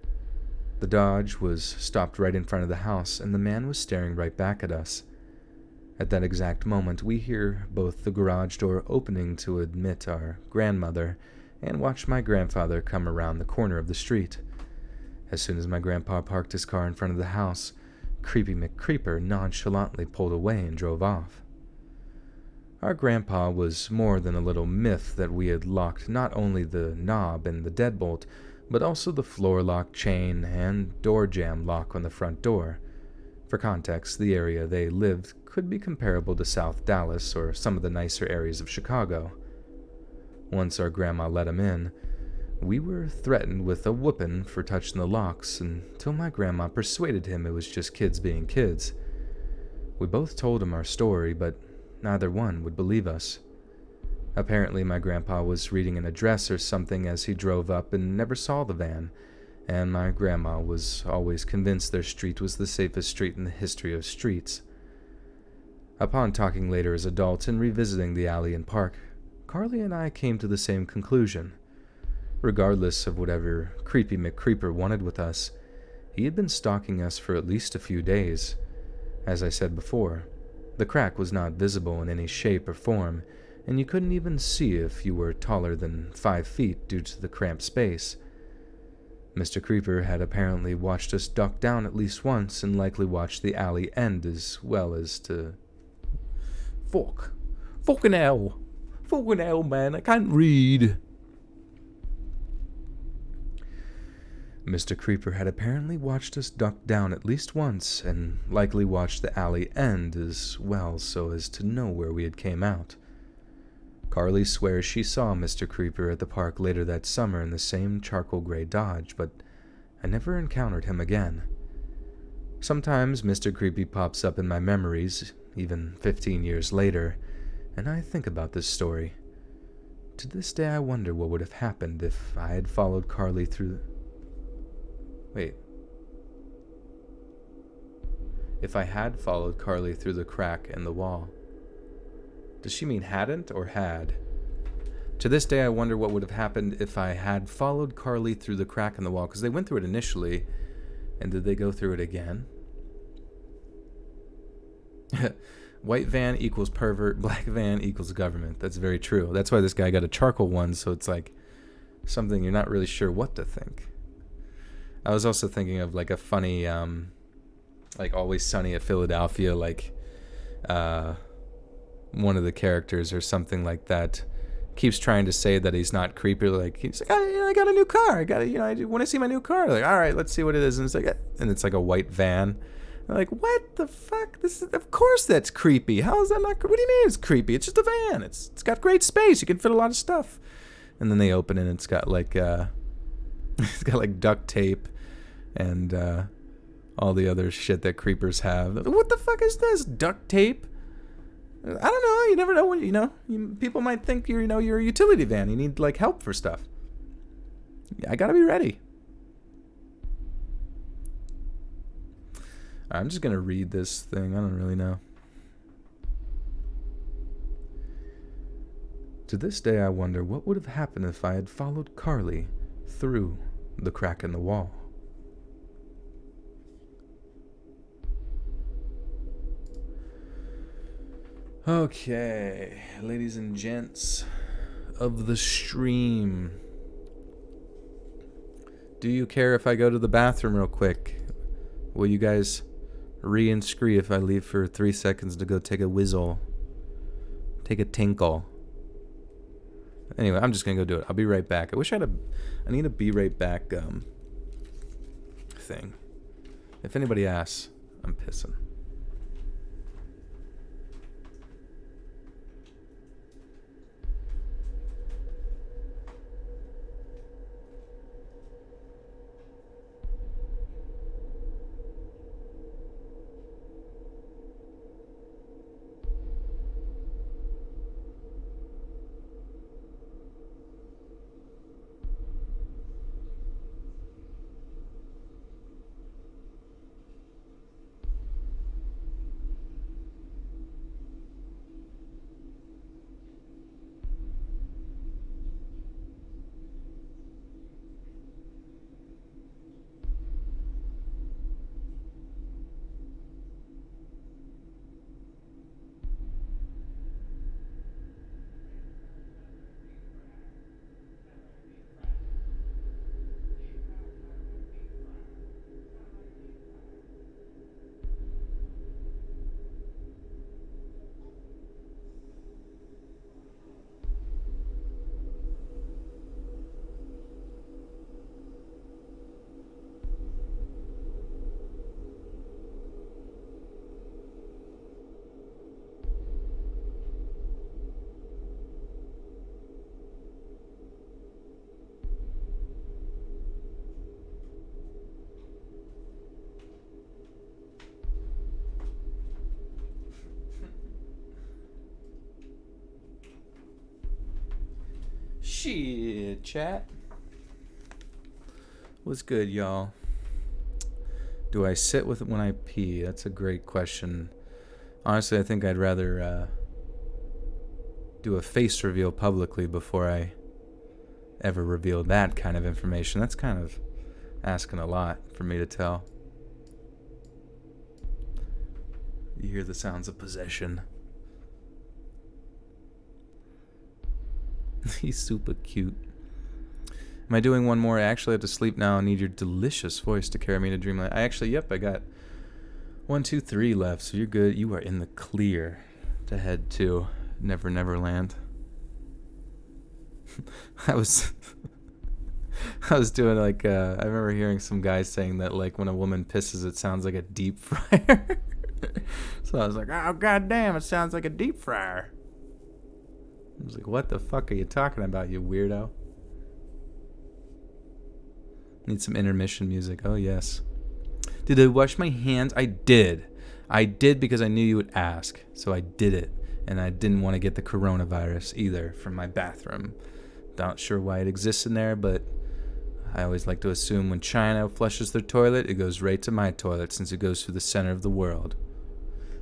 The Dodge was stopped right in front of the house, and the man was staring right back at us. At that exact moment, we hear both the garage door opening to admit our grandmother and watch my grandfather come around the corner of the street. As soon as my grandpa parked his car in front of the house, Creepy McCreeper nonchalantly pulled away and drove off. Our grandpa was more than a little miffed that we had locked not only the knob and the deadbolt, but also the floor lock, chain, and door jamb lock on the front door. For context, the area they lived could be comparable to South Dallas or some of the nicer areas of Chicago. Once our grandma let him in, we were threatened with a whooping for touching the locks until my grandma persuaded him it was just kids being kids. We both told him our story, but neither one would believe us. Apparently my grandpa was reading an address or something as he drove up and never saw the van, and my grandma was always convinced their street was the safest street in the history of streets. Upon talking later as adults and revisiting the alley and park, Carly and I came to the same conclusion. Regardless of whatever Creepy McCreeper wanted with us, he had been stalking us for at least a few days. As I said before, the crack was not visible in any shape or form, and you couldn't even see if you were taller than 5 feet due to the cramped space. Mr. Creeper had apparently watched us duck down at least once and likely watched the alley end as well as to... Fucking hell, man, I can't read. Mr. Creeper had apparently watched us duck down at least once, and likely watched the alley end as well so as to know where we had came out. Carly swears she saw Mr. Creeper at the park later that summer in the same charcoal gray Dodge, but I never encountered him again. Sometimes Mr. Creepy pops up in my memories, even 15 years later, and I think about this story. To this day I wonder what would have happened if I had followed Carly through... If I had followed Carly through the crack in the wall. Does she mean hadn't or had? To this day, I wonder what would have happened if I had followed Carly through the crack in the wall. Because they went through it initially. And did they go through it again? White van equals pervert. Black van equals government. That's very true. That's why this guy got a charcoal one. So it's like something you're not really sure what to think. I was also thinking of like a funny, like Always Sunny at Philadelphia, like one of the characters or something like that keeps trying to say that he's not creepy. Like he's like, I got a new car. I want to see my new car. Like, all right, let's see what it is. And it's like a white van. I'm like, what the fuck? Of course that's creepy. How is that not? What do you mean it's creepy? It's just a van. It's got great space. You can fit a lot of stuff. And then they open it and it's got like it's got like duct tape and all the other shit that creepers have. What the fuck is this? Duct tape? I don't know. You never know when people might think you're a utility van. You need like help for stuff. I gotta be ready. I'm just gonna read this thing. I don't really know. To this day, I wonder what would have happened if I had followed Carly through the crack in the wall. Okay, ladies and gents of the stream. Do you care if I go to the bathroom real quick? Will you guys re-inscree if I leave for 3 seconds to go take a whizzle? Take a tinkle. Anyway, I'm just gonna go do it. I'll be right back. I need a be right back thing. If anybody asks, I'm pissing. Shit, chat. What's good, y'all? Do I sit with it when I pee? That's a great question. Honestly, I think I'd rather do a face reveal publicly before I ever reveal that kind of information. That's kind of asking a lot for me to tell. You hear the sounds of possession. He's super cute. Am I doing one more? I actually have to sleep now. I need your delicious voice to carry me to dreamland. I got 1, 2, 3 left, so you're good. You are in the clear to head to Never Never Land. I was doing like I remember hearing some guys saying that like when a woman pisses, it sounds like a deep fryer. So I was like, oh goddamn, it sounds like a deep fryer. I was like, what the fuck are you talking about, you weirdo? Need some intermission music. Oh, yes. Did I wash my hands? I did. I did because I knew you would ask. So I did it. And I didn't want to get the coronavirus either from my bathroom. Not sure why it exists in there, but I always like to assume when China flushes their toilet, it goes right to my toilet since it goes through the center of the world.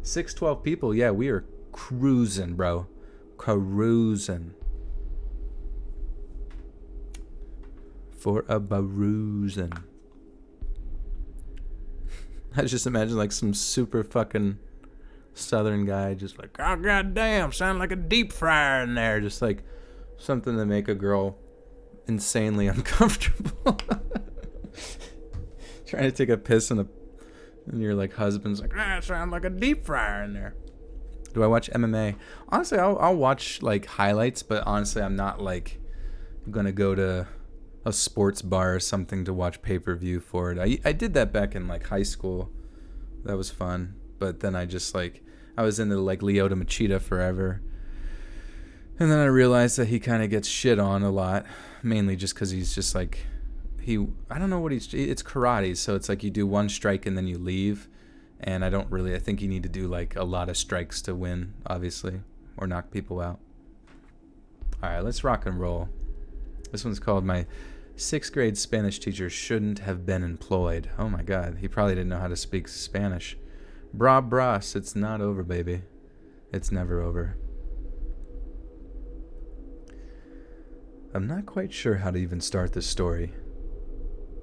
612 people. Yeah, we are cruising, bro. Carousing. For a baroozing. I just imagine like some super fucking southern guy just like, oh goddamn, sound like a deep fryer in there. Just like something to make a girl insanely uncomfortable. Trying to take a piss and your like husband's like, sound like a deep fryer in there. Do I watch MMA? Honestly, I'll watch like highlights, but honestly, I'm not like gonna go to a sports bar or something to watch pay-per-view for it. I did that back in like high school. That was fun. But then I just like, I was into like Lyoto Machida forever. And then I realized that he kind of gets shit on a lot, mainly just because he's just like, I don't know what it's karate, so it's like you do one strike and then you leave. And I think you need to do like a lot of strikes to win, obviously, or knock people out. All right, let's rock and roll. This one's called My 6th Grade Spanish Teacher Shouldn't Have Been Employed. Oh my God, he probably didn't know how to speak Spanish. Bra bras, it's not over, baby. It's never over. I'm not quite sure how to even start this story.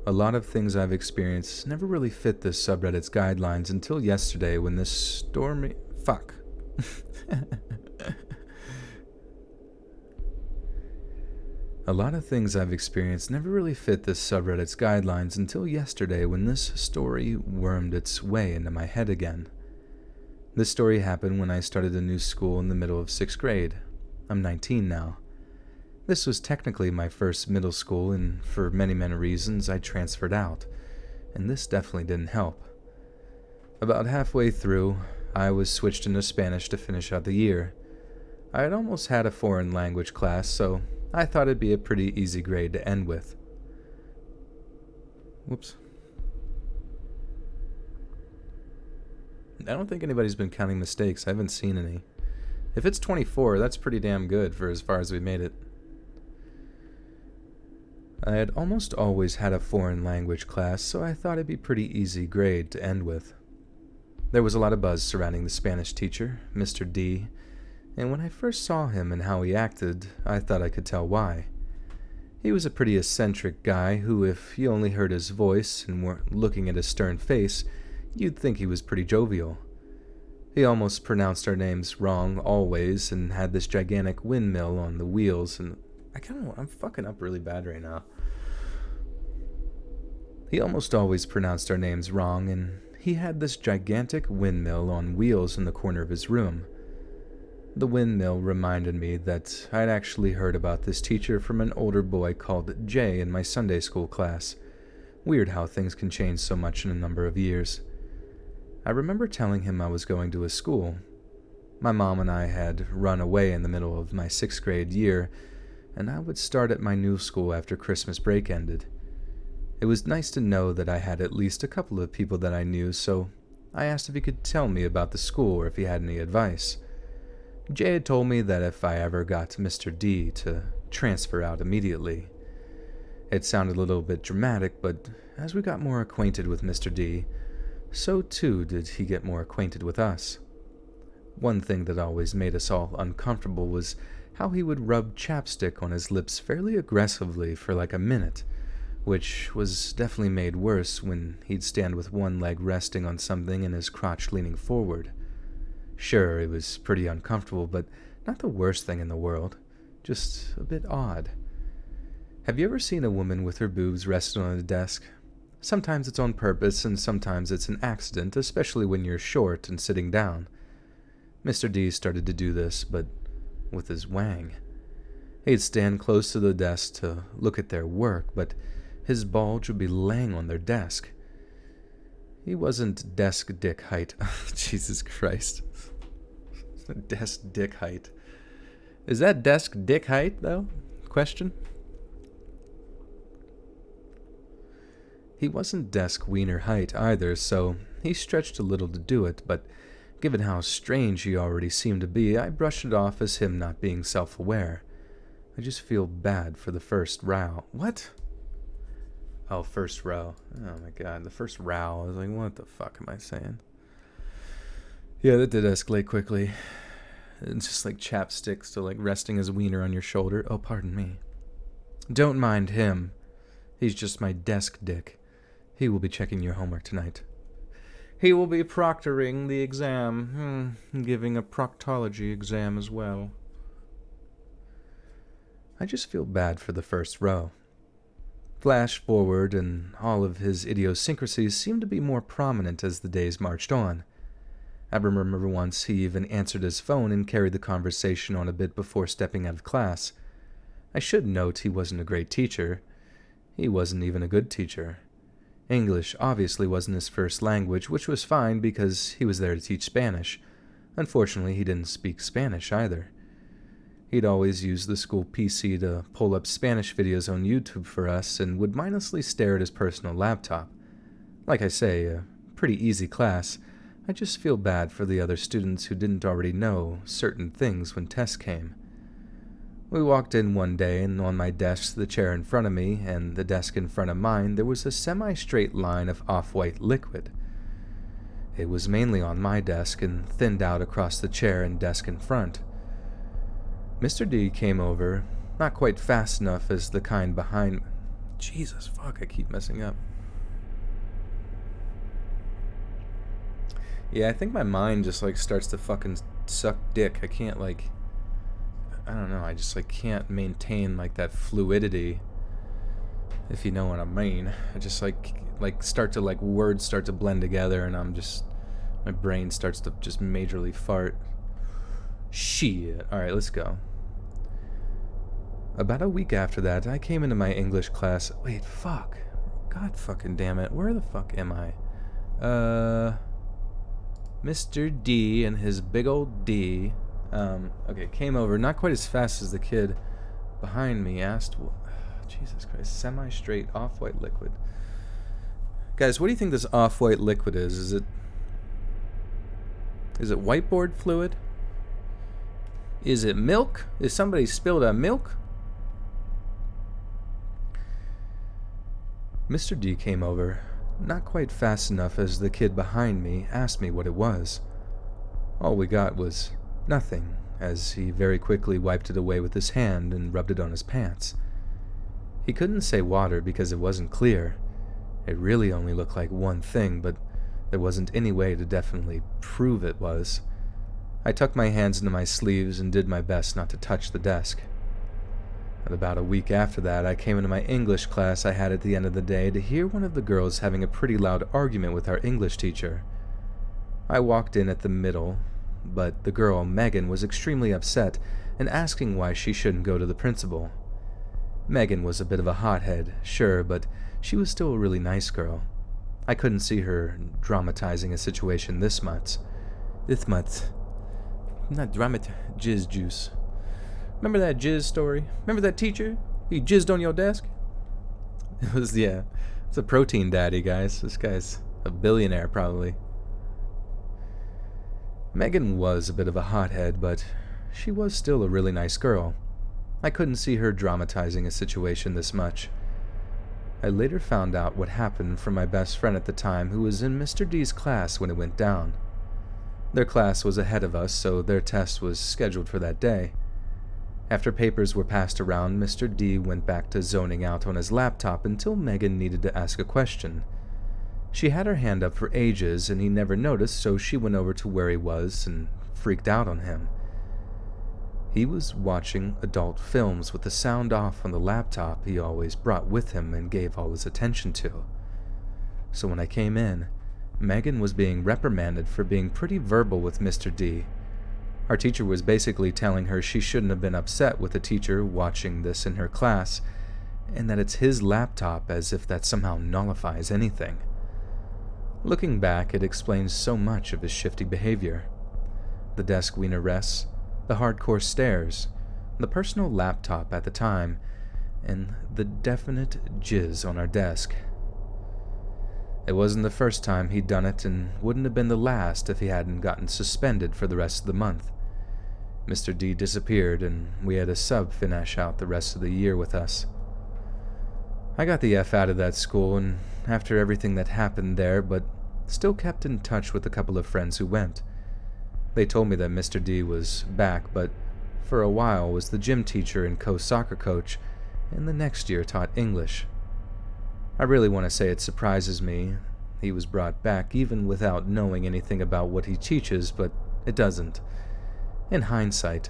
A lot of things I've experienced never really fit this subreddit's guidelines until yesterday when this stormy... Fuck. A lot of things I've experienced never really fit this subreddit's guidelines until yesterday when this story wormed its way into my head again. This story happened when I started a new school in the middle of 6th grade. I'm 19 now. This was technically my first middle school, and for many, many reasons, I transferred out, and this definitely didn't help. About halfway through, I was switched into Spanish to finish out the year. I had almost had a foreign language class, so I thought it'd be a pretty easy grade to end with. Whoops. I don't think anybody's been counting mistakes. I haven't seen any. If it's 24, that's pretty damn good for as far as we made it. I had almost always had a foreign language class, so I thought it'd be a pretty easy grade to end with. There was a lot of buzz surrounding the Spanish teacher, Mr. D, and when I first saw him and how he acted, I thought I could tell why. He was a pretty eccentric guy who, if you only heard his voice and weren't looking at his stern face, you'd think he was pretty jovial. He almost pronounced our names wrong always and had this gigantic windmill on the wheels, and I'm fucking up really bad right now. He almost always pronounced our names wrong, and he had this gigantic windmill on wheels in the corner of his room. The windmill reminded me that I'd actually heard about this teacher from an older boy called Jay in my Sunday school class. Weird how things can change so much in a number of years. I remember telling him I was going to a school. My mom and I had run away in the middle of my 6th grade year, and I would start at my new school after Christmas break ended. It was nice to know that I had at least a couple of people that I knew, so I asked if he could tell me about the school or if he had any advice. Jay had told me that if I ever got Mr. D to transfer out immediately. It sounded a little bit dramatic, but as we got more acquainted with Mr. D, so too did he get more acquainted with us. One thing that always made us all uncomfortable was how he would rub chapstick on his lips fairly aggressively for like a minute, which was definitely made worse when he'd stand with one leg resting on something and his crotch leaning forward. Sure, it was pretty uncomfortable, but not the worst thing in the world, just a bit odd. Have you ever seen a woman with her boobs resting on a desk? Sometimes it's on purpose, and sometimes it's an accident, especially when you're short and sitting down. Mr. D started to do this, but with his wang. He'd stand close to the desk to look at their work, but his bulge would be laying on their desk. He wasn't desk dick height. Jesus Christ. Desk dick height. Is that desk dick height, though? Question? He wasn't desk wiener height either, so he stretched a little to do it, but given how strange he already seemed to be, I brushed it off as him not being self-aware. I just feel bad for the first row. What? Oh, first row. Oh my god, the first row. I was like, what the fuck am I saying? Yeah, that did escalate quickly. It's just like chapstick still like resting his wiener on your shoulder. Oh, pardon me. Don't mind him. He's just my desk dick. He will be checking your homework tonight. He will be proctoring the exam. Giving a proctology exam as well. I just feel bad for the first row. Flash forward, and all of his idiosyncrasies seemed to be more prominent as the days marched on. I remember once he even answered his phone and carried the conversation on a bit before stepping out of class. I should note he wasn't a great teacher. He wasn't even a good teacher. English obviously wasn't his first language, which was fine because he was there to teach Spanish. Unfortunately, he didn't speak Spanish either. He'd always use the school PC to pull up Spanish videos on YouTube for us and would mindlessly stare at his personal laptop. Like I say, a pretty easy class. I just feel bad for the other students who didn't already know certain things when tests came. We walked in one day, and on my desk, the chair in front of me, and the desk in front of mine, there was a semi-straight line of off-white liquid. It was mainly on my desk and thinned out across the chair and desk in front. Mr. D came over, not quite fast enough as the kind behind... Jesus, fuck, I keep messing up. Yeah, I think my mind just, like, starts to fucking suck dick. I can't, like... I don't know, I just, like, can't maintain, like, that fluidity, if you know what I mean. I just, like start to, like, words start to blend together, and I'm just... My brain starts to just majorly fart. Shit. Alright, let's go. About a week after that, I came into my English class... Wait, fuck. God fucking damn it. Where the fuck am I? Mr. D and his big old D... okay, came over, not quite as fast as the kid behind me, asked... Jesus Christ, semi-straight off-white liquid. Guys, what do you think this off-white liquid is? Is it whiteboard fluid? Is it milk? Is somebody spilled a milk? Mr. D came over, not quite fast enough as the kid behind me asked me what it was. All we got was nothing, as he very quickly wiped it away with his hand and rubbed it on his pants. He couldn't say water because it wasn't clear. It really only looked like one thing, but there wasn't any way to definitely prove it was. I tucked my hands into my sleeves and did my best not to touch the desk. And about a week after that, I came into my English class I had at the end of the day to hear one of the girls having a pretty loud argument with our English teacher. I walked in at the middle, but the girl, Megan, was extremely upset and asking why she shouldn't go to the principal. Megan was a bit of a hothead, sure, but she was still a really nice girl. I couldn't see her dramatizing a situation this much. Not jizz juice. Remember that jizz story? Remember that teacher? He jizzed on your desk? It was, yeah. It's a protein daddy, guys. This guy's a billionaire, probably. Megan was a bit of a hothead, but she was still a really nice girl. I couldn't see her dramatizing a situation this much. I later found out what happened from my best friend at the time, who was in Mr. D's class when it went down. Their class was ahead of us, so their test was scheduled for that day. After papers were passed around, Mr. D went back to zoning out on his laptop until Megan needed to ask a question. She had her hand up for ages, and he never noticed, so she went over to where he was and freaked out on him. He was watching adult films with the sound off on the laptop he always brought with him and gave all his attention to. So when I came in, Megan was being reprimanded for being pretty verbal with Mr. D. Our teacher was basically telling her she shouldn't have been upset with the teacher watching this in her class, and that it's his laptop, as if that somehow nullifies anything. Looking back, it explains so much of his shifty behavior. The desk wiener rests, the hardcore stares, the personal laptop at the time, and the definite jizz on our desk. It wasn't the first time he'd done it, and wouldn't have been the last if he hadn't gotten suspended for the rest of the month. Mr. D disappeared, and we had a sub finish out the rest of the year with us. I got the F out of that school, and after everything that happened there, but still kept in touch with a couple of friends who went. They told me that Mr. D was back, but for a while was the gym teacher and co-soccer coach, and the next year taught English. I really want to say it surprises me he was brought back even without knowing anything about what he teaches, but it doesn't. In hindsight,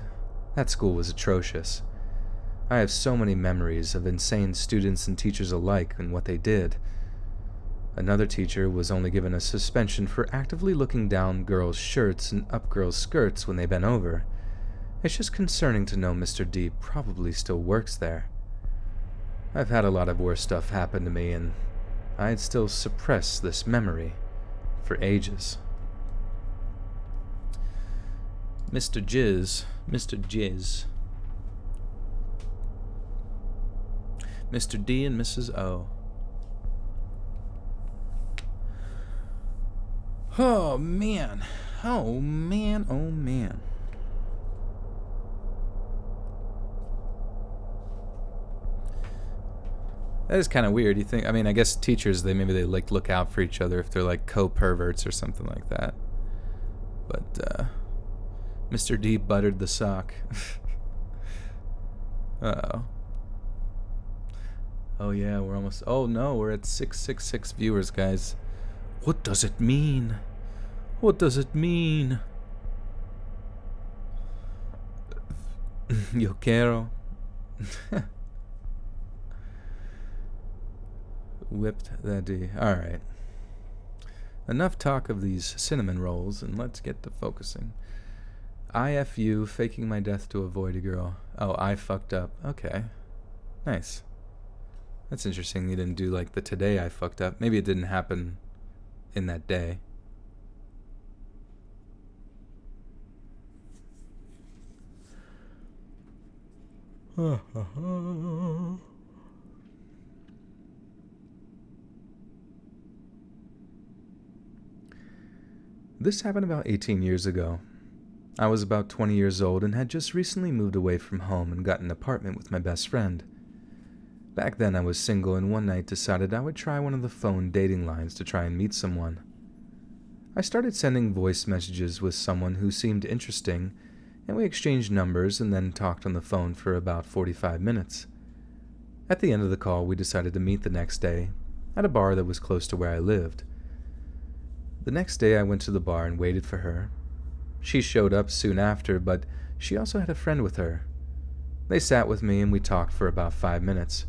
that school was atrocious. I have so many memories of insane students and teachers alike and what they did. Another teacher was only given a suspension for actively looking down girls' shirts and up girls' skirts when they bent over. It's just concerning to know Mr. D probably still works there. I've had a lot of worse stuff happen to me, and I'd still suppress this memory for ages. Mr. Jizz. Mr. D and Mrs. O. Oh man. Oh man. Oh man. That is kind of weird. You think? I mean, I guess teachers, maybe they like look out for each other if they're like co-perverts or something like that. But Mr. D buttered the sock. Uh-oh. Oh yeah, we're almost. Oh no, we're at 666 viewers, guys. What does it mean? What does it mean? Yo quiero. Whipped that D. Alright. Enough talk of these cinnamon rolls, and let's get to focusing. IFU, faking my death to avoid a girl. Oh, I fucked up. Okay. Nice. That's interesting. You didn't do like the today I fucked up. Maybe it didn't happen in that day. This happened about 18 years ago. I was about 20 years old and had just recently moved away from home and got an apartment with my best friend. Back then I was single and one night decided I would try one of the phone dating lines to try and meet someone. I started sending voice messages with someone who seemed interesting, and we exchanged numbers and then talked on the phone for about 45 minutes. At the end of the call, we decided to meet the next day at a bar that was close to where I lived. The next day I went to the bar and waited for her. She showed up soon after, but she also had a friend with her. They sat with me and we talked for about 5 minutes,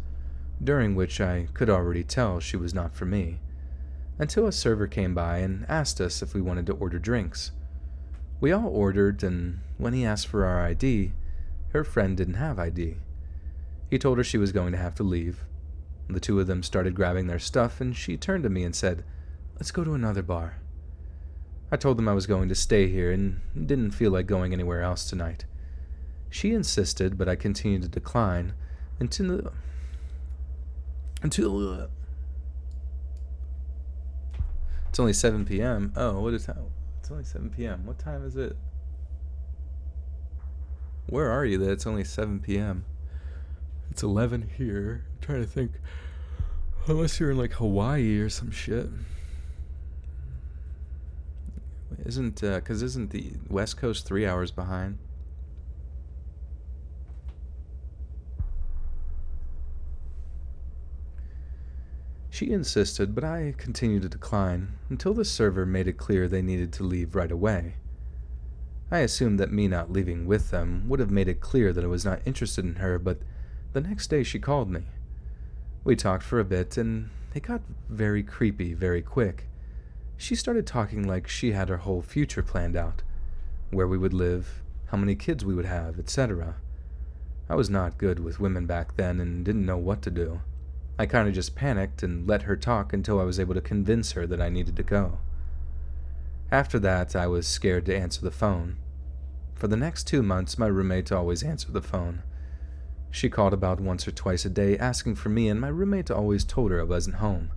during which I could already tell she was not for me, until a server came by and asked us if we wanted to order drinks. We all ordered, and when he asked for our ID, her friend didn't have ID. He told her she was going to have to leave. The two of them started grabbing their stuff, and she turned to me and said, "Let's go to another bar." I told them I was going to stay here and didn't feel like going anywhere else tonight. She insisted, but I continued to decline until it's only 7 p.m. Oh, what is that? It's only 7 p.m. What time is it? Where are you that it's only 7 p.m.? It's 11 here. I'm trying to think. Unless you're in like Hawaii or some shit. Isn't the West Coast 3 hours behind? She insisted, but I continued to decline until the server made it clear they needed to leave right away. I assumed that me not leaving with them would have made it clear that I was not interested in her, but the next day she called me. We talked for a bit, and it got very creepy very quick. She started talking like she had her whole future planned out, where we would live, how many kids we would have, etc. I was not good with women back then and didn't know what to do. I kind of just panicked and let her talk until I was able to convince her that I needed to go. After that, I was scared to answer the phone. For the next 2 months, my roommate always answered the phone. She called about once or twice a day asking for me, and my roommate always told her I wasn't home.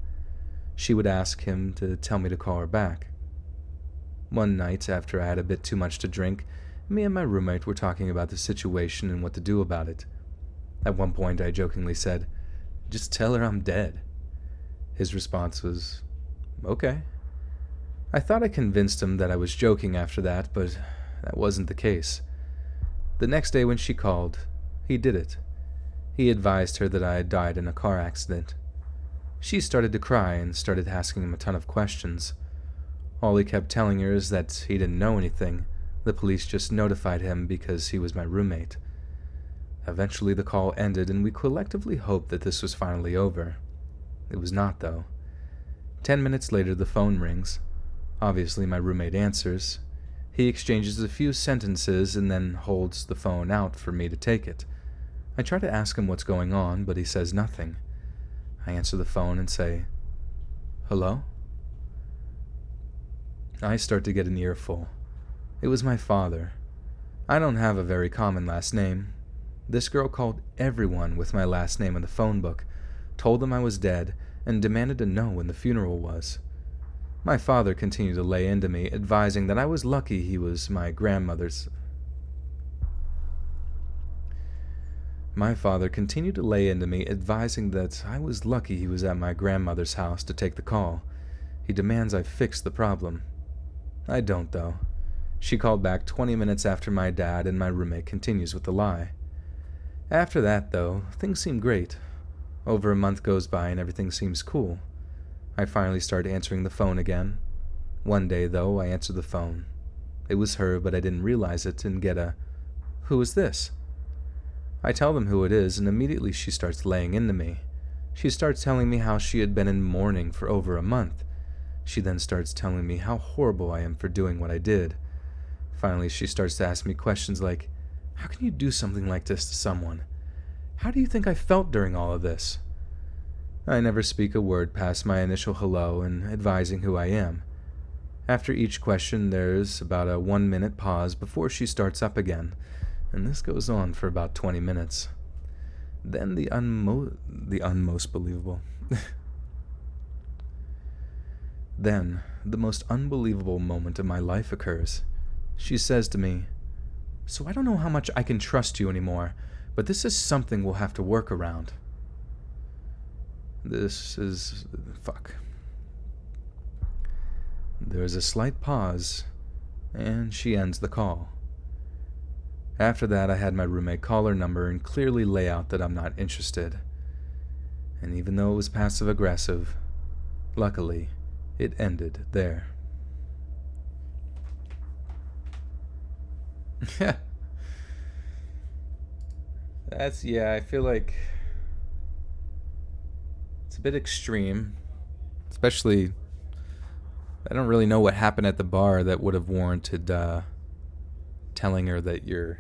She would ask him to tell me to call her back. One night, after I had a bit too much to drink, me and my roommate were talking about the situation and what to do about it. At one point, I jokingly said, "Just tell her I'm dead." His response was, "Okay." I thought I convinced him that I was joking after that, but that wasn't the case. The next day when she called, he did it. He advised her that I had died in a car accident. She started to cry and started asking him a ton of questions. All he kept telling her is that he didn't know anything. The police just notified him because he was my roommate. Eventually the call ended and we collectively hoped that this was finally over. It was not, though. 10 minutes later the phone rings. Obviously my roommate answers. He exchanges a few sentences and then holds the phone out for me to take it. I try to ask him what's going on, but he says nothing. I answer the phone and say, "Hello?" I start to get an earful. It was my father. I don't have a very common last name. This girl called everyone with my last name in the phone book, told them I was dead, and demanded to know when the funeral was. My father continued to lay into me, advising that I was lucky he was my grandmother's. My father continued to lay into me, advising that I was lucky he was at my grandmother's house to take the call. He demands I fix the problem. I don't, though. She called back 20 minutes after my dad, and my roommate continues with the lie. After that, though, things seem great. Over a month goes by and everything seems cool. I finally start answering the phone again. One day, though, I answer the phone. It was her, but I didn't realize it and get a, "Who is this?" I tell them who it is, and immediately she starts laying into me. She starts telling me how she had been in mourning for over a month. She then starts telling me how horrible I am for doing what I did. Finally, she starts to ask me questions like, "How can you do something like this to someone? How do you think I felt during all of this?" I never speak a word past my initial hello and advising who I am. After each question, there's about a 1-minute pause before she starts up again, and this goes on for about 20 minutes. Then the unmost believable. Then, the most unbelievable moment of my life occurs. She says to me, "So I don't know how much I can trust you anymore, but this is something we'll have to work around." Fuck. There's a slight pause, and she ends the call. After that, I had my roommate call her number and clearly lay out that I'm not interested. And even though it was passive-aggressive, luckily, it ended there. I feel like it's a bit extreme. Especially, I don't really know what happened at the bar that would have warranted telling her that you're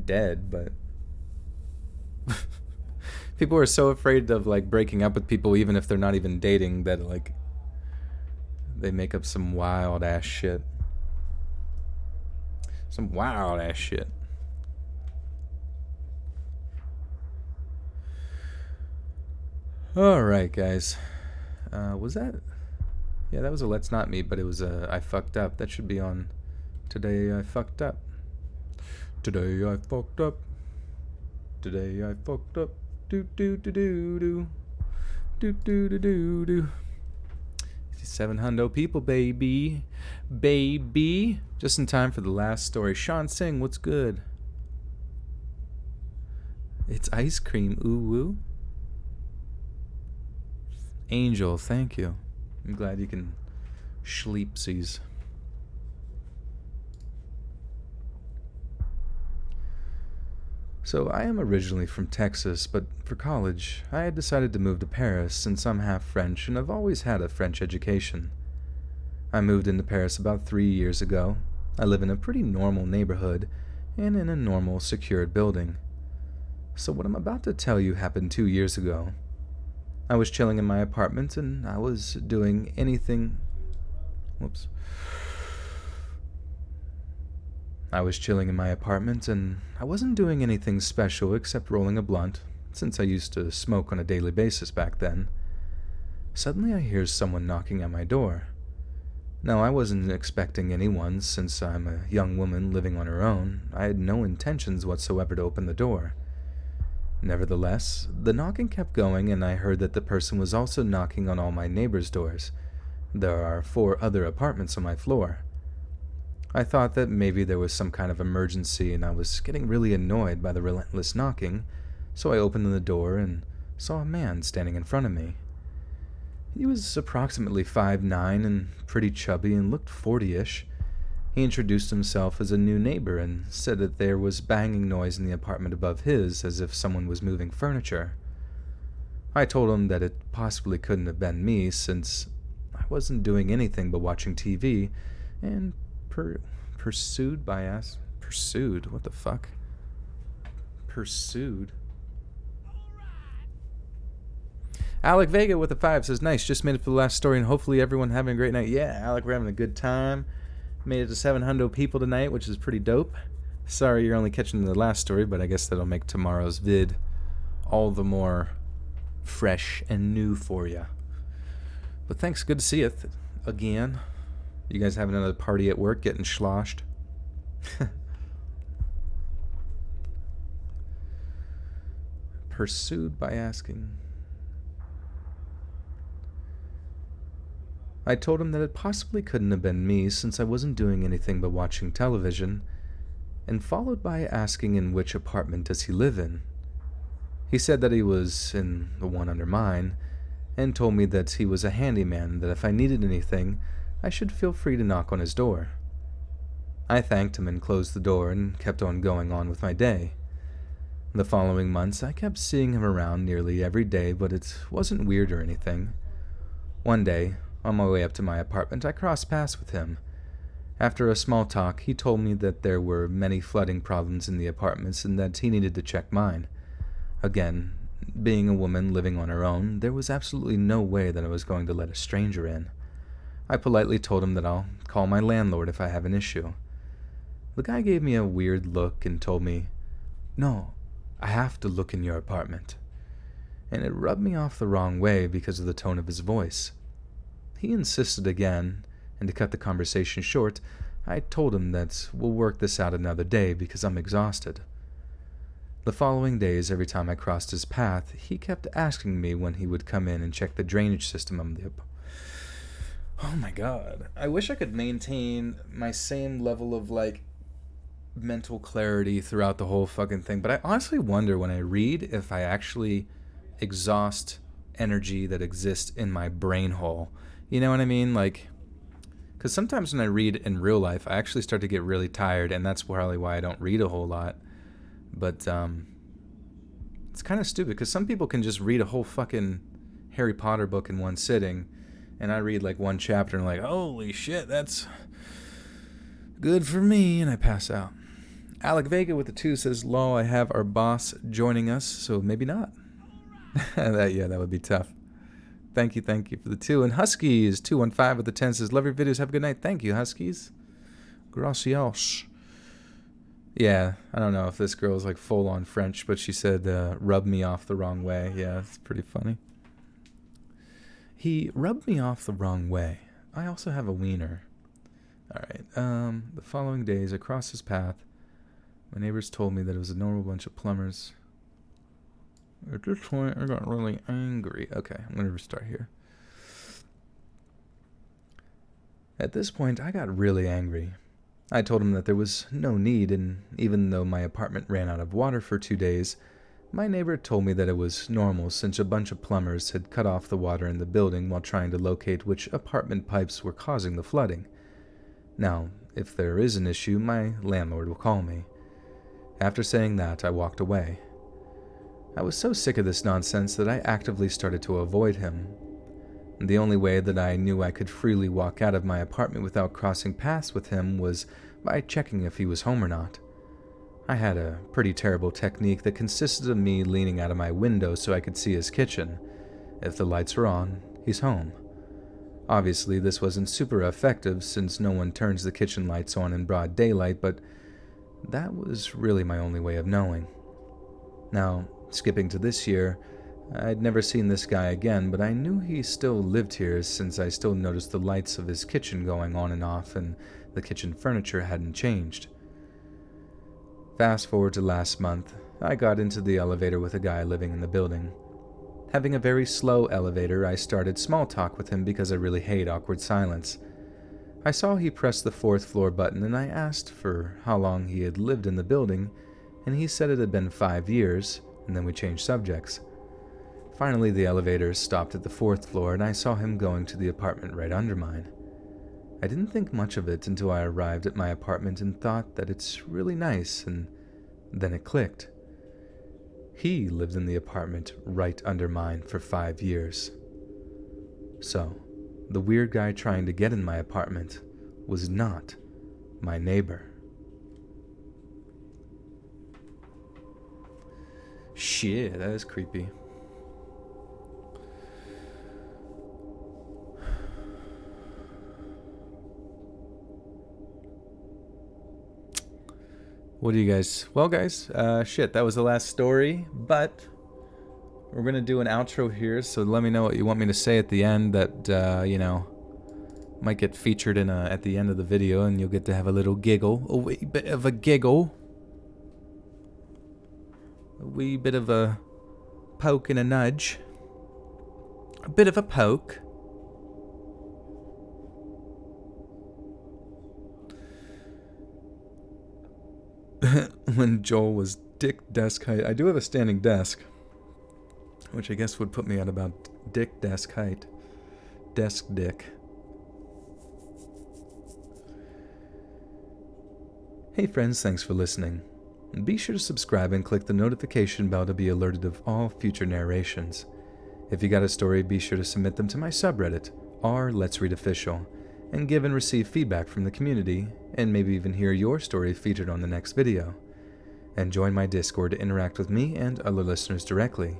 dead, but people are so afraid of like breaking up with people even if they're not even dating that like they make up some wild ass shit. Alright, guys. Was that? Yeah, that was a Let's Not Meet, but it was a I Fucked Up. That should be on Today I Fucked Up. Today I fucked up. Today I fucked up. Do do do do do. Do do do do do. 700 people, baby. Baby. Just in time for the last story. Sean Singh, what's good? It's ice cream, ooh woo. Angel, thank you. I'm glad you can sleepsies. So I am originally from Texas, but for college, I had decided to move to Paris since I'm half French and I've always had a French education. I moved into Paris about 3 years ago. I live in a pretty normal neighborhood and in a normal, secured building. So what I'm about to tell you happened 2 years ago. I was chilling in my apartment and I was doing anything... I was chilling in my apartment and I wasn't doing anything special except rolling a blunt, since I used to smoke on a daily basis back then. Suddenly I hear someone knocking at my door. Now, I wasn't expecting anyone since I'm a young woman living on her own. I had no intentions whatsoever to open the door. Nevertheless, the knocking kept going and I heard that the person was also knocking on all my neighbors' doors. There are 4 other apartments on my floor. I thought that maybe there was some kind of emergency and I was getting really annoyed by the relentless knocking, so I opened the door and saw a man standing in front of me. He was approximately 5'9" and pretty chubby and looked 40-ish. He introduced himself as a new neighbor and said that there was banging noise in the apartment above his as if someone was moving furniture. I told him that it possibly couldn't have been me since I wasn't doing anything but watching TV and pursued by us. Pursued? What the fuck? Pursued? Alec Vega with a 5 says, nice, just made it for the last story and hopefully everyone having a great night. Yeah, Alec, we're having a good time. Made it to 700 people tonight, which is pretty dope. Sorry you're only catching the last story, but I guess that'll make tomorrow's vid all the more fresh and new for you. But thanks, good to see you again. You guys having another party at work, getting sloshed? Pursued by asking. I told him that it possibly couldn't have been me since I wasn't doing anything but watching television, and followed by asking in which apartment does he live in. He said that he was in the one under mine, and told me that he was a handyman and that if I needed anything, I should feel free to knock on his door. I thanked him and closed the door and kept on going on with my day. The following months, I kept seeing him around nearly every day, but it wasn't weird or anything. One day, on my way up to my apartment, I crossed paths with him. After a small talk, he told me that there were many flooding problems in the apartments and that he needed to check mine. Again, being a woman living on her own, there was absolutely no way that I was going to let a stranger in. I politely told him that I'll call my landlord if I have an issue. The guy gave me a weird look and told me, "No, I have to look in your apartment." And it rubbed me off the wrong way because of the tone of his voice. He insisted again, and to cut the conversation short, I told him that we'll work this out another day because I'm exhausted. The following days, every time I crossed his path, he kept asking me when he would come in and check the drainage system of the Oh my god. I wish I could maintain my same level of, mental clarity throughout the whole fucking thing, but I honestly wonder when I read if I actually exhaust energy that exists in my brain hole. You know what I mean? Because sometimes when I read in real life, I actually start to get really tired, and that's probably why I don't read a whole lot. But it's kind of stupid, because some people can just read a whole fucking Harry Potter book in one sitting, and I read one chapter and holy shit, that's good for me, and I pass out. Alec Vega with the 2 says, lol, I have our boss joining us, so maybe not. that would be tough. Thank you for the 2. And Huskies 215 with the 10 says, love your videos, have a good night. Thank you, Huskies. Gracias. Yeah, I don't know if this girl's full on French, but she said, rub me off the wrong way. Yeah, it's pretty funny. He rubbed me off the wrong way. I also have a wiener. Alright, the following days, across his path, my neighbors told me that it was a normal bunch of plumbers. At this point, I got really angry. Okay, I'm going to restart here. At this point, I got really angry. I told him that there was no need, and even though my apartment ran out of water for 2 days, my neighbor told me that it was normal since a bunch of plumbers had cut off the water in the building while trying to locate which apartment pipes were causing the flooding. Now, if there is an issue, my landlord will call me. After saying that, I walked away. I was so sick of this nonsense that I actively started to avoid him. The only way that I knew I could freely walk out of my apartment without crossing paths with him was by checking if he was home or not. I had a pretty terrible technique that consisted of me leaning out of my window so I could see his kitchen. If the lights are on, he's home. Obviously, this wasn't super effective since no one turns the kitchen lights on in broad daylight, but that was really my only way of knowing. Now, skipping to this year, I'd never seen this guy again, but I knew he still lived here since I still noticed the lights of his kitchen going on and off and the kitchen furniture hadn't changed. Fast forward to last month, I got into the elevator with a guy living in the building. Having a very slow elevator, I started small talk with him because I really hate awkward silence. I saw he pressed the 4th floor button, and I asked for how long he had lived in the building, and he said it had been 5 years, and then we changed subjects. Finally, the elevators stopped at the 4th floor, and I saw him going to the apartment right under mine. I didn't think much of it until I arrived at my apartment and thought that it's really nice, and then it clicked. He lived in the apartment right under mine for 5 years. So, the weird guy trying to get in my apartment was not my neighbor. Shit, that is creepy. What do you guys... Well, guys, shit, that was the last story, but we're going to do an outro here, so let me know what you want me to say at the end that, you know, might get featured in at the end of the video, and you'll get to have a little giggle, a wee bit of a giggle, a wee bit of a poke and a nudge, a bit of a poke. When Joel was dick desk height. I do have a standing desk, which I guess would put me at about dick desk height. Desk dick. Hey friends, thanks for listening. Be sure to subscribe and click the notification bell to be alerted of all future narrations. If you got a story, be sure to submit them to my subreddit, r/Let'sReadOfficial, and give and receive feedback from the community, and maybe even hear your story featured on the next video. And join my Discord to interact with me and other listeners directly.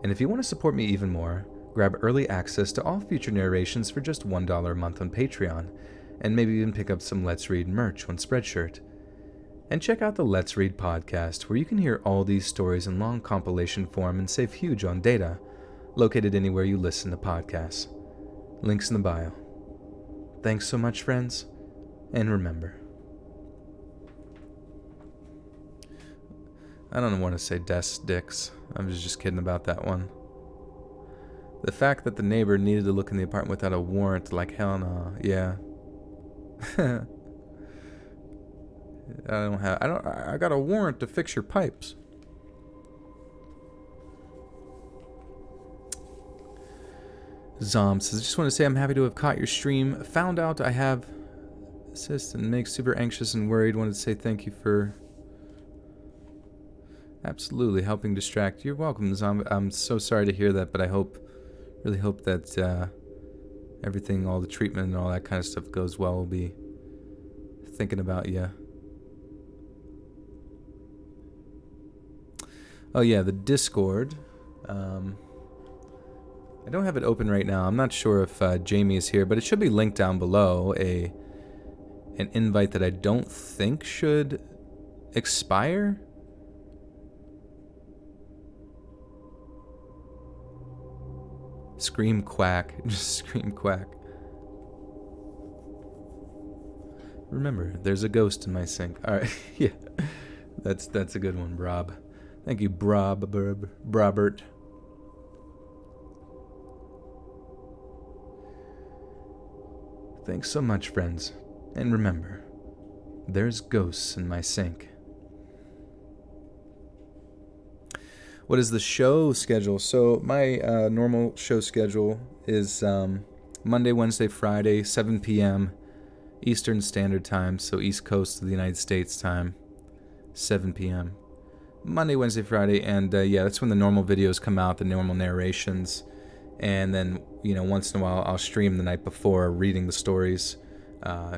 And if you want to support me even more, grab early access to all future narrations for just $1 a month on Patreon, and maybe even pick up some Let's Read merch on Spreadshirt. And check out the Let's Read podcast, where you can hear all these stories in long compilation form and save huge on data, located anywhere you listen to podcasts. Links in the bio. Thanks so much, friends, and remember, I don't want to say desk dicks. I was just kidding about that one. The fact that the neighbor needed to look in the apartment without a warrant, like hell no, yeah. I got a warrant to fix your pipes. Zom says, I just want to say I'm happy to have caught your stream. Found out I have cysts and makes super anxious and worried. Wanted to say thank you for absolutely helping distract. You're welcome, Zom. I'm so sorry to hear that, but I really hope that everything, all the treatment and all that kind of stuff goes well. We'll be thinking about you. Oh yeah, the Discord. I don't have it open right now. I'm not sure if Jamie is here, but it should be linked down below. An invite that I don't think should expire. Scream quack. Just scream quack. Remember, there's a ghost in my sink. Alright, yeah. That's a good one, Brob. Thank you, Brobert. Thanks so much, friends. And remember, there's ghosts in my sink. What is the show schedule? So my normal show schedule is Monday, Wednesday, Friday, 7 p.m. Eastern Standard Time, so East Coast of the United States time, 7 p.m. Monday, Wednesday, Friday, and yeah, that's when the normal videos come out, the normal narrations, and then, you know, once in a while I'll stream the night before, reading the stories.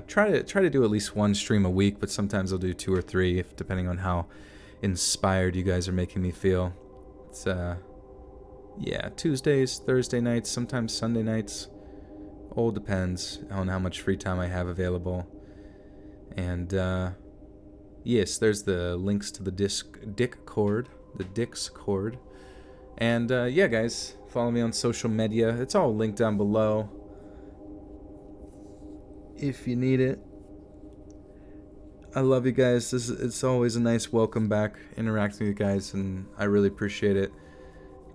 Try to do at least one stream a week, but sometimes I'll do 2 or 3, depending on how inspired you guys are making me feel. It's yeah, Tuesdays, Thursday nights, sometimes Sunday nights. All depends on how much free time I have available. And yes, there's the links to the Discord. And yeah, guys, follow me on social media. It's all linked down below if you need it. I love you guys. It's always a nice welcome back interacting with you guys, and I really appreciate it.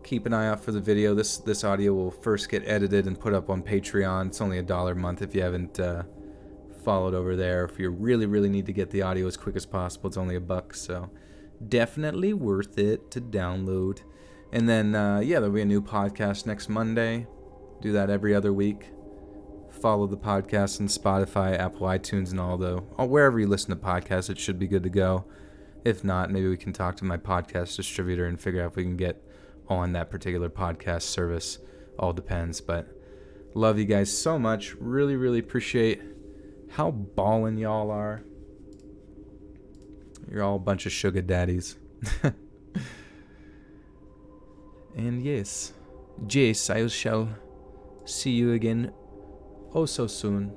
Keep an eye out for the video. This audio will first get edited and put up on Patreon. It's only $1 a month if you haven't follow it over there. If you really need to get the audio as quick as possible, it's only $1, so definitely worth it to download. And then, there'll be a new podcast next Monday. Do that every other week. Follow the podcast on Spotify, Apple iTunes, and wherever you listen to podcasts. It should be good to go. If not, maybe we can talk to my podcast distributor and figure out if we can get on that particular podcast service. All depends, but love you guys so much. Really appreciate how ballin' y'all are. You're all a bunch of sugar daddies. And yes, I shall see you again oh so soon.